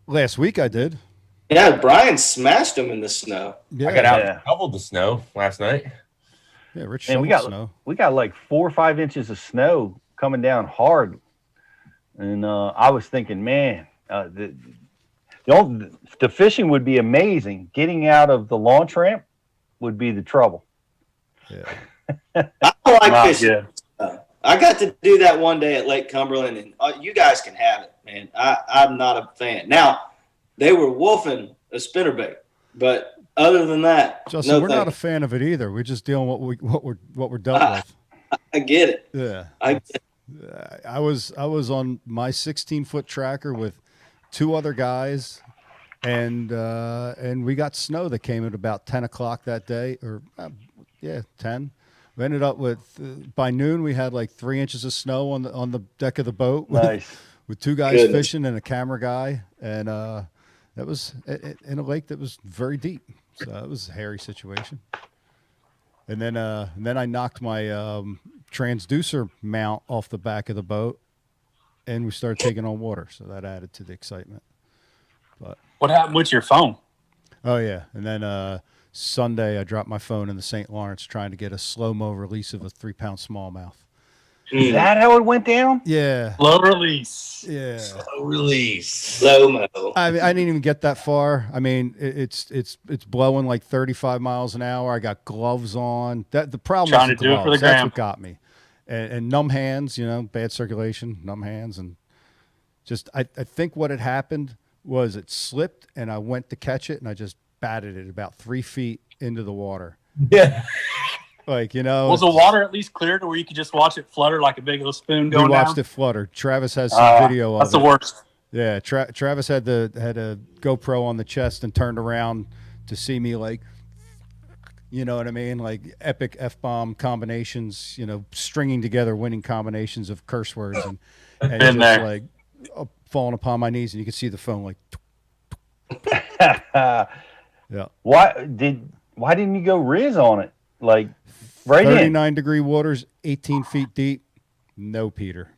Speaker 2: Last week I did.
Speaker 3: Yeah, Brian smashed them in the snow.
Speaker 2: Yeah.
Speaker 10: I got out and shoveled the snow last night.
Speaker 2: Yeah, Rich
Speaker 1: And
Speaker 2: shoveled snow.
Speaker 1: we got like 4 or 5 inches of snow coming down hard. And I was thinking, man, the fishing would be amazing. Getting out of the launch ramp would be the trouble.
Speaker 2: Yeah.
Speaker 3: I don't like fishing. I got to do that one day at Lake Cumberland, and you guys can have it, man. I'm not a fan. Now, they were wolfing a spinnerbait, but other than that,
Speaker 2: Justin, we're not a fan of it either. We're just dealing what we're dealt with.
Speaker 3: I get it.
Speaker 2: Yeah.
Speaker 3: I get it.
Speaker 2: I was on my 16-foot tracker with 2 other guys, and we got snow that came at about 10 o'clock that day, or 10. We ended up with by noon we had like 3 inches of snow on the deck of the boat.
Speaker 1: Nice.
Speaker 2: with 2 guys fishing and a camera guy, and that was in a lake that was very deep. So it was a hairy situation. And then I knocked my transducer mount off the back of the boat, and we started taking on water. So that added to the excitement. But
Speaker 15: what happened with your phone?
Speaker 2: Oh yeah, and then Sunday I dropped my phone in the St. Lawrence trying to get a slow-mo release of a 3-pound smallmouth.
Speaker 1: Is that how it went down?
Speaker 2: Yeah.
Speaker 15: Slow release.
Speaker 2: Yeah.
Speaker 10: Slow release.
Speaker 3: Slow-mo.
Speaker 2: I didn't even get that far. I mean, it's blowing like 35 miles an hour. I got gloves on. The problem
Speaker 15: Trying
Speaker 2: is
Speaker 15: to do it for the
Speaker 2: That's
Speaker 15: gram.
Speaker 2: what got me. And numb hands, bad circulation, numb hands. And just, I think what had happened was it slipped and I went to catch it and I just batted it about 3 feet into the water.
Speaker 10: Yeah.
Speaker 2: Like,
Speaker 15: Was the water at least clear to where you could just watch it flutter like a big old spoon going
Speaker 2: we watched
Speaker 15: down?
Speaker 2: it flutter. Travis has some video of
Speaker 15: That's
Speaker 2: it.
Speaker 15: the worst.
Speaker 2: Yeah, Travis had a GoPro on the chest and turned around to see me, like, you know what I mean? Like epic F-bomb combinations, stringing together winning combinations of curse words and just
Speaker 15: there.
Speaker 2: like falling upon my knees, and you could see the phone like. Yeah.
Speaker 1: Why didn't you go Rizz on it? Like right
Speaker 2: 39-degree waters, 18 feet deep. No, Peter.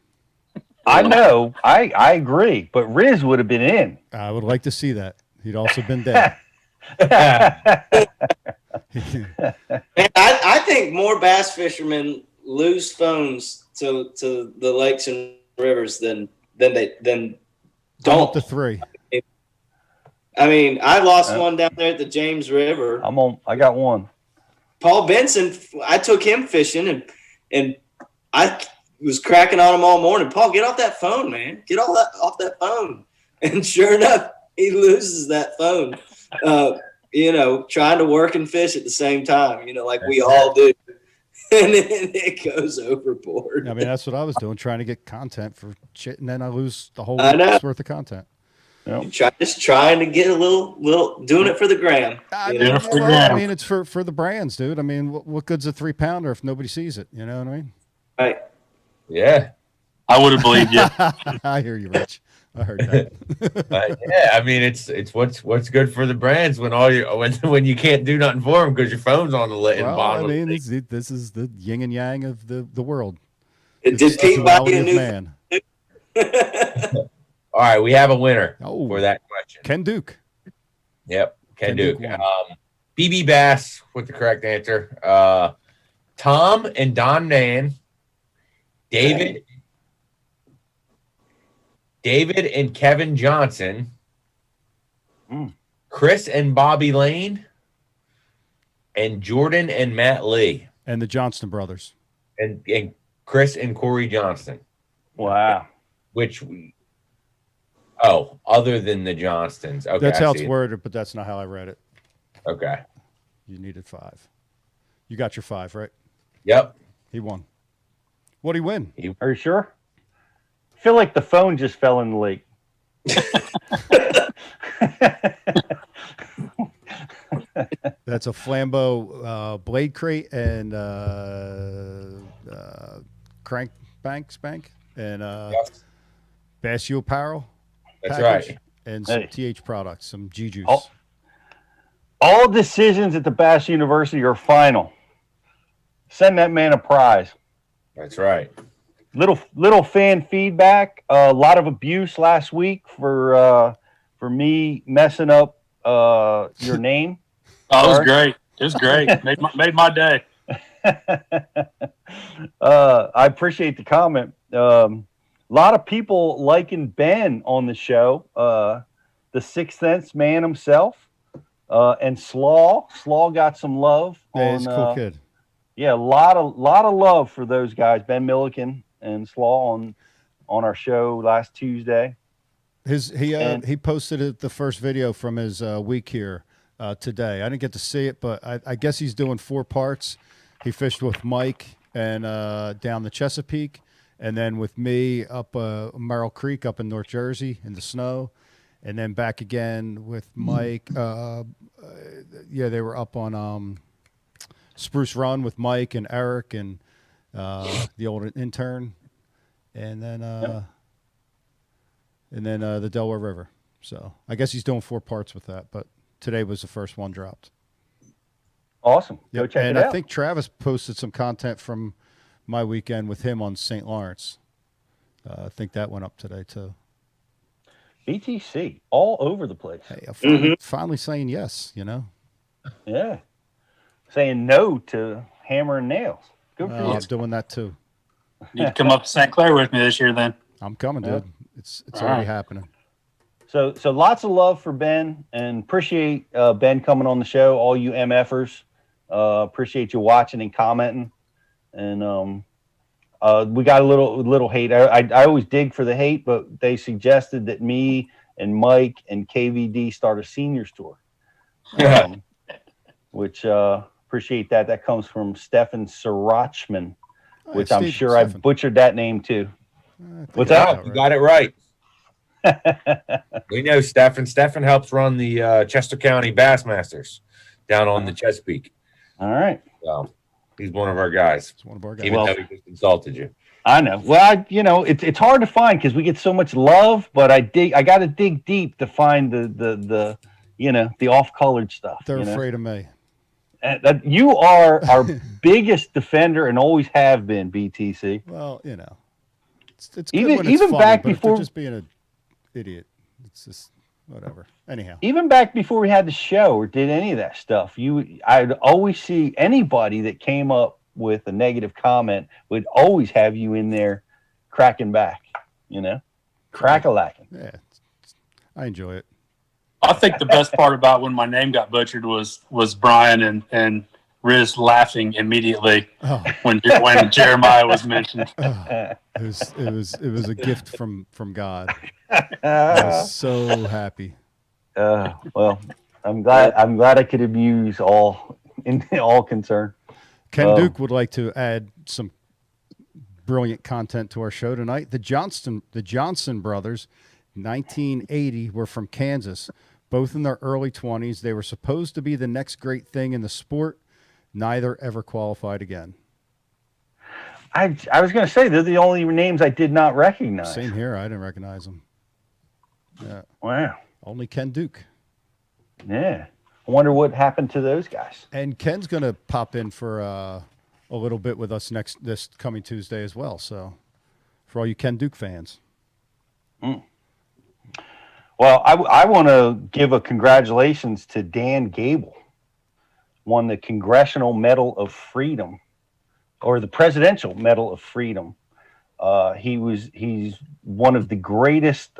Speaker 1: I know. I agree. But Rizz would have been in.
Speaker 2: I would like to see that. He'd also been dead.
Speaker 3: Man, I think more bass fishermen lose phones to the lakes and rivers than
Speaker 2: I'm
Speaker 3: don't.
Speaker 2: up to 3.
Speaker 3: I mean, I lost one down there at the James River.
Speaker 1: I got one.
Speaker 3: Paul Benson, I took him fishing, and I was cracking on him all morning. Paul, get off that phone, man. Get all that off that phone. And sure enough, he loses that phone. Trying to work and fish at the same time, like we all do. And then it goes overboard.
Speaker 2: I mean, that's what I was doing, trying to get content for shit, and then I lose the whole week's worth of content.
Speaker 1: Yep.
Speaker 3: Just trying to get a little doing it for the gram.
Speaker 2: I mean, it's for the brands, dude. I mean, what good's a 3-pounder if nobody sees it? You know what I mean?
Speaker 3: Right.
Speaker 10: Yeah.
Speaker 15: I would have believed you.
Speaker 2: I hear you, Rich. I heard that.
Speaker 10: But yeah, I mean, it's what's good for the brands when you can't do nothing for them because your phone's on the
Speaker 2: Well,
Speaker 10: bottom.
Speaker 2: I mean, this is the yin and yang of the world.
Speaker 3: Did Pete buy you a new
Speaker 2: man?
Speaker 10: All right, we have a winner for that question.
Speaker 2: Ken Duke.
Speaker 10: Yep, Ken Duke.
Speaker 2: won.
Speaker 10: BB Bass with the correct answer. Tom and Don Mann. David and Kevin Johnson. Chris and Bobby Lane. And Jordan and Matt Lee.
Speaker 2: And the Johnston brothers.
Speaker 10: And Chris and Corey Johnston.
Speaker 1: Wow.
Speaker 10: Other than the Johnstons. Okay,
Speaker 2: That's how
Speaker 10: I
Speaker 2: it's
Speaker 10: see it.
Speaker 2: worded, but that's not how I read it.
Speaker 10: Okay.
Speaker 2: You needed 5. You got your 5, right?
Speaker 10: Yep.
Speaker 2: He won. What'd he win?
Speaker 1: Are you sure? I feel like the phone just fell in the lake.
Speaker 2: That's a Flambeau blade crate and crank spank and Bass U apparel.
Speaker 10: That's
Speaker 2: package,
Speaker 10: right.
Speaker 2: And some TH products, some G juice.
Speaker 1: All decisions at the Bass University are final. Send that man a prize.
Speaker 10: That's right.
Speaker 1: Little fan feedback. A lot of abuse last week for me messing up your name.
Speaker 15: Oh, it was great. It was great. made my day.
Speaker 1: I appreciate the comment. A lot of people liking Ben on the show. The Sixth Sense man himself, and Slaw. Slaw got some love.
Speaker 2: Yeah, he's a cool kid.
Speaker 1: Yeah, a lot of love for those guys, Ben Milliken and Slaw on our show last Tuesday.
Speaker 2: He posted the first video from his week here today. I didn't get to see it, but I guess he's doing 4 parts. He fished with Mike and down the Chesapeake, and then with me up Merrill Creek up in North Jersey in the snow, and then back again with Mike. They were up on Spruce Run with Mike and Eric and the old intern, and then the Delaware River. So I guess he's doing 4 parts with that, but today was the first one dropped.
Speaker 1: Awesome. Go check it out.
Speaker 2: And I think Travis posted some content from my weekend with him on St. Lawrence. I think that went up today too.
Speaker 1: BTC all over the place.
Speaker 2: Hey, finally saying yes,
Speaker 1: Yeah. Saying no to hammer and nails. Good for you.
Speaker 2: I'm doing that too.
Speaker 15: You need to come up to St. Clair with me this year then.
Speaker 2: I'm coming, dude. It's already happening.
Speaker 1: So lots of love for Ben, and appreciate Ben coming on the show. All you MFers, appreciate you watching and commenting. And we got a little hate. I always dig for the hate, but they suggested that me and Mike and KVD start a seniors tour, which appreciate that. That comes from Stefan Sirachman, which I'm sure I butchered that name too. What's that?
Speaker 10: You got it right. We know Stefan. Stefan helps run the Chester County Bassmasters down on the Chesapeake.
Speaker 1: All right.
Speaker 10: So he's one of our guys.
Speaker 2: It's one of our guys.
Speaker 10: Even though he just insulted you.
Speaker 1: I know. Well, it's hard to find because we get so much love, but I got to dig deep to find the off-colored stuff.
Speaker 2: They're afraid of me.
Speaker 1: That you are our biggest defender and always have been, BTC.
Speaker 2: Well, it's good
Speaker 1: even
Speaker 2: when it's funny,
Speaker 1: back
Speaker 2: but
Speaker 1: before
Speaker 2: if they're just being an idiot. It's just whatever. Anyhow,
Speaker 1: even back before we had the show or did any of that stuff, I'd always see anybody that came up with a negative comment would always have you in there cracking back, crack-a-lacking.
Speaker 2: Yeah, I enjoy it.
Speaker 15: I think the best part about when my name got butchered was Brian and Rizz laughing immediately when Jeremiah was mentioned.
Speaker 2: It was a gift from God. I was so happy.
Speaker 1: Well, I'm glad I could amuse all concerned.
Speaker 2: Ken Duke would like to add some brilliant content to our show tonight. The Johnson brothers, 1980, were from Kansas. Both in their early 20s, they were supposed to be the next great thing in the sport. Neither ever qualified again.
Speaker 1: I was going to say, they're the only names I did not recognize.
Speaker 2: Same here. I didn't recognize them. Yeah.
Speaker 1: Wow.
Speaker 2: Only Ken Duke.
Speaker 1: Yeah. I wonder what happened to those guys.
Speaker 2: And Ken's going to pop in for a little bit with us this coming Tuesday as well. So for all you Ken Duke fans.
Speaker 1: Well, I want to give a congratulations to Dan Gable. Won the Congressional Medal of Freedom, or the Presidential Medal of Freedom. He's one of the greatest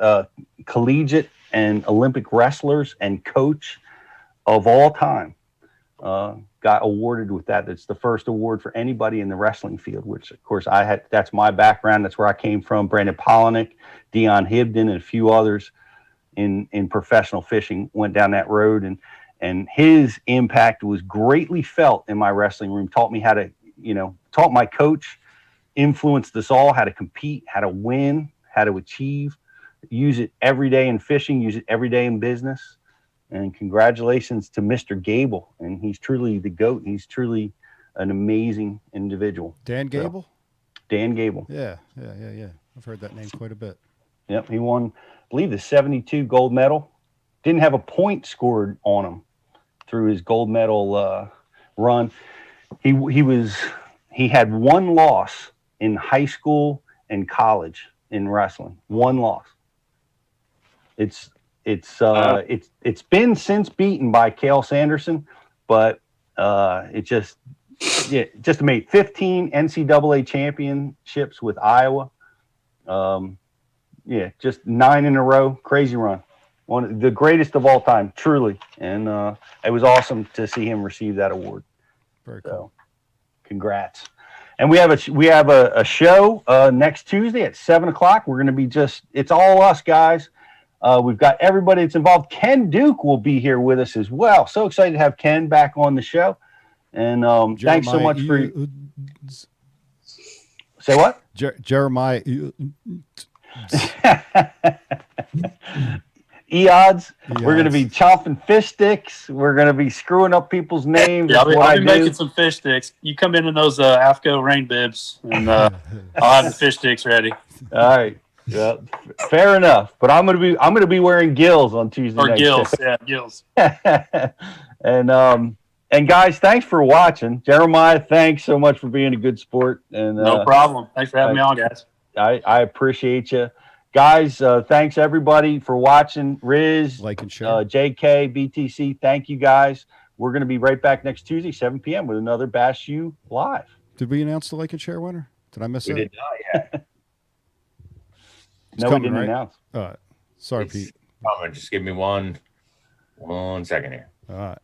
Speaker 1: collegiate and Olympic wrestlers and coach of all time. Got awarded with that. It's the first award for anybody in the wrestling field, which of course I had. That's my background. That's where I came from. Brandon Polinick, Dion Hibden, and a few others in professional fishing went down that road, and his impact was greatly felt in my wrestling room. Taught me how to, taught my coach, influenced us all how to compete, how to win, how to achieve, use it every day in fishing, use it every day in business. And congratulations to Mr. Gable. And he's truly the GOAT. He's truly an amazing individual.
Speaker 2: Dan Gable?
Speaker 1: So, Dan Gable.
Speaker 2: Yeah. I've heard that name quite a bit. Yep.
Speaker 1: He won, I believe, the 72 gold medal. Didn't have a point scored on him through his gold medal run. He had one loss in high school and college in wrestling. One loss. It's been since beaten by Cale Sanderson, but it just made 15 NCAA championships with Iowa. Just 9 in a row. Crazy run. One of the greatest of all time, truly. And it was awesome to see him receive that award.
Speaker 2: Very cool.
Speaker 1: So, congrats. And we have a show next Tuesday at 7:00. We're going to be it's all us guys. We've got everybody that's involved. Ken Duke will be here with us as well. So excited to have Ken back on the show. And thanks so much for. Say what?
Speaker 2: Jeremiah.
Speaker 1: Eods. We're going to be chopping fish sticks. We're going to be screwing up people's names.
Speaker 15: Yeah, I'll be making some fish sticks. You come in those AFCO rain bibs, and I'll have the fish sticks ready.
Speaker 1: All right. Yeah, fair enough. But I'm gonna be wearing gills on Tuesday night.
Speaker 15: Gills, yeah, gills.
Speaker 1: And guys, thanks for watching. Jeremiah, thanks so much for being a good sport. And
Speaker 15: no problem. Thanks for having me on, guys.
Speaker 1: I appreciate you. Guys, thanks everybody for watching. Riz,
Speaker 2: like and share.
Speaker 1: JK, BTC, thank you guys. We're going to be right back next Tuesday, 7 p.m. with another Bash U Live.
Speaker 2: Did we announce the like and share winner? Did I miss
Speaker 10: We
Speaker 2: that?
Speaker 10: did not yet.
Speaker 1: No, we didn't announce.
Speaker 2: All right. Sorry,
Speaker 10: It's
Speaker 2: Pete.
Speaker 10: coming. Just give me one second here.
Speaker 2: All right.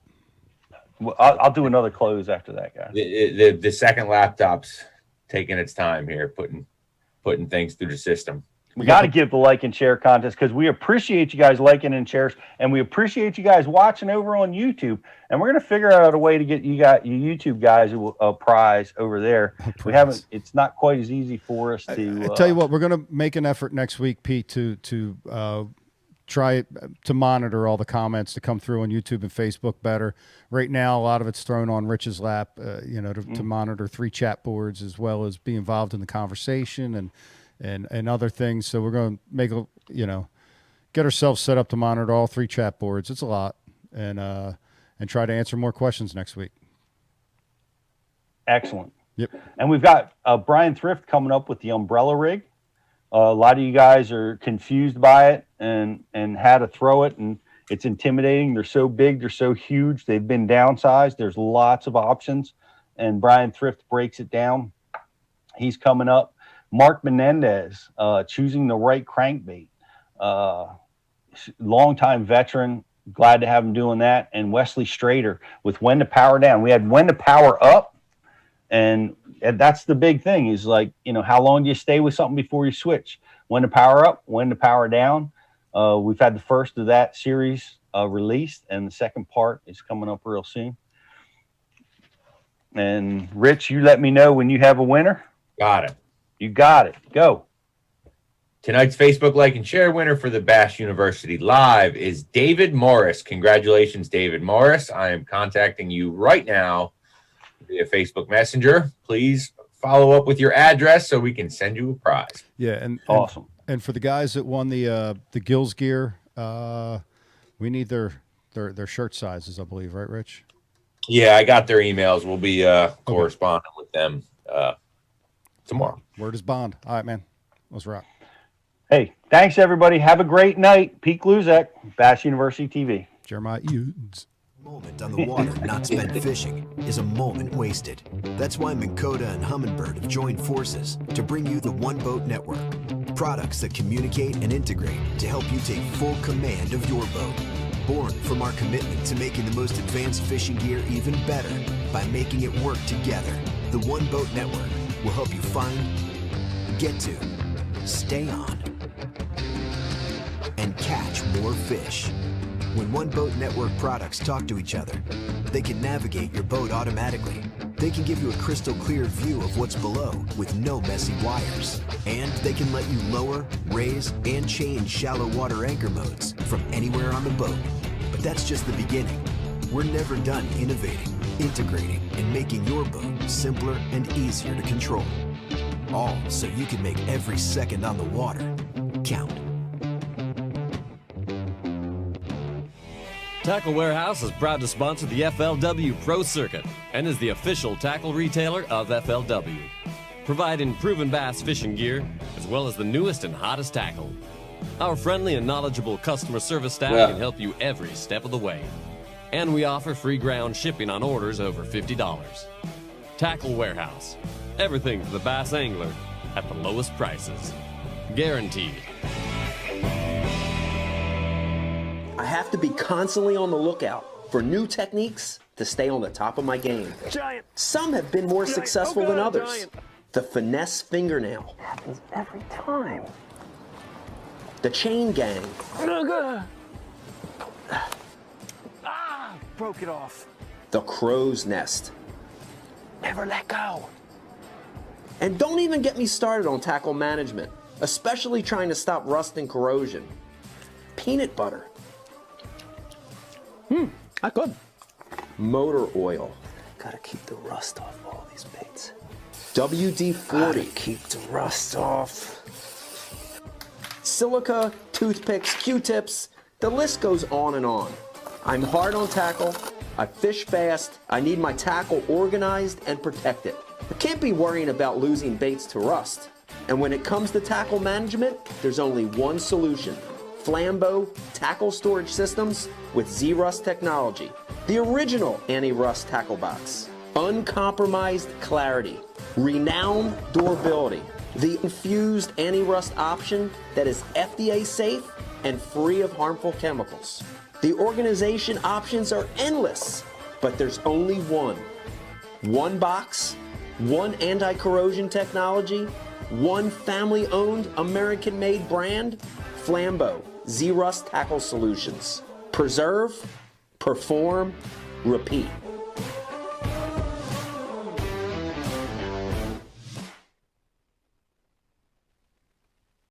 Speaker 1: Well, I'll do another close after that, guys.
Speaker 10: The second laptop's taking its time here, putting things through the system.
Speaker 1: We got to give the like and share contest because we appreciate you guys liking and shares, and we appreciate you guys watching over on YouTube. And we're going to figure out a way to get you YouTube guys a prize over there. We haven't. It's not quite as easy for us to.
Speaker 2: I tell you what, we're going to make an effort next week, Pete, to try to monitor all the comments to come through on YouTube and Facebook better. Right now, a lot of it's thrown on Rich's lap. To monitor 3 chat boards as well as be involved in the conversation and other things. So we're going to make get ourselves set up to monitor all 3 chat boards. It's a lot, and try to answer more questions next week.
Speaker 1: Excellent.
Speaker 2: Yep.
Speaker 1: And we've got Brian Thrift coming up with the umbrella rig. A lot of you guys are confused by it and how to throw it, and it's intimidating. They're so big, they're so huge. They've been downsized. There's lots of options, and Brian Thrift breaks it down. He's coming up. Mark Menendez, choosing the right crankbait. Longtime veteran, glad to have him doing that. And Wesley Strader with when to power down. We had when to power up, and that's the big thing is how long do you stay with something before you switch? When to power up, when to power down. We've had the first of that series released, and the second part is coming up real soon. And Rich, you let me know when you have a winner.
Speaker 10: Got it.
Speaker 1: You got it. Go.
Speaker 10: Tonight's Facebook like and share winner for the Bash University Live is David Morris. Congratulations, David Morris. I am contacting you right now via Facebook Messenger. Please follow up with your address so we can send you a prize.
Speaker 2: Yeah, and
Speaker 1: awesome.
Speaker 2: And for the guys that won the Gills gear, we need their shirt sizes, I believe, right, Rich?
Speaker 10: Yeah, I got their emails. We'll be corresponding with them tomorrow.
Speaker 2: Word is bond. All right, man. Let's rock.
Speaker 1: Hey, thanks, everybody. Have a great night. Pete Gluszek, Bash University TV.
Speaker 2: Jeremiah Eads.
Speaker 16: Moment on the water not spent fishing is a moment wasted. That's why Minn Kota and Humminbird have joined forces to bring you the One Boat Network. Products that communicate and integrate to help you take full command of your boat. Born from our commitment to making the most advanced fishing gear even better by making it work together. The One Boat Network will help you find, get to, stay on, and catch more fish. When One Boat Network products talk to each other, they can navigate your boat automatically. They can give you a crystal clear view of what's below with no messy wires. And they can let you lower, raise, and change shallow water anchor modes from anywhere on the boat. But that's just the beginning. We're never done innovating, integrating, and making your boat simpler and easier to control. All so you can make every second on the water count.
Speaker 17: Tackle Warehouse is proud to sponsor the FLW Pro Circuit and is the official tackle retailer of FLW. providing proven bass fishing gear, as well as the newest and hottest tackle. Our friendly and knowledgeable customer service staff can help you every step of the way. And we offer free ground shipping on orders over $50. Tackle Warehouse. Everything for the bass angler at the lowest prices. Guaranteed.
Speaker 18: I have to be constantly on the lookout for new techniques to stay on the top of my game.
Speaker 9: Giant.
Speaker 18: Some have been more successful than others.
Speaker 9: Giant.
Speaker 18: The finesse fingernail.
Speaker 9: Happens every time.
Speaker 18: The chain gang.
Speaker 9: Broke it off.
Speaker 18: The crow's nest.
Speaker 9: Never let go.
Speaker 18: And don't even get me started on tackle management, especially trying to stop rust and corrosion. Peanut butter.
Speaker 9: Not good.
Speaker 18: Motor oil.
Speaker 9: Gotta keep the rust off all these baits.
Speaker 18: WD-40.
Speaker 9: Keep the rust off.
Speaker 18: Silica, toothpicks, Q-tips, the list goes on and on. I'm hard on tackle, I fish fast, I need my tackle organized and protected. I can't be worrying about losing baits to rust. And when it comes to tackle management, there's only one solution. Flambeau tackle storage systems with Z-Rust technology. The original anti-rust tackle box. Uncompromised clarity. Renowned durability. The infused anti-rust option that is FDA safe and free of harmful chemicals. The organization options are endless, but there's only one. One box, one anti-corrosion technology, one family-owned, American-made brand, Flambeau Z-Rust Tackle Solutions. Preserve, perform, repeat.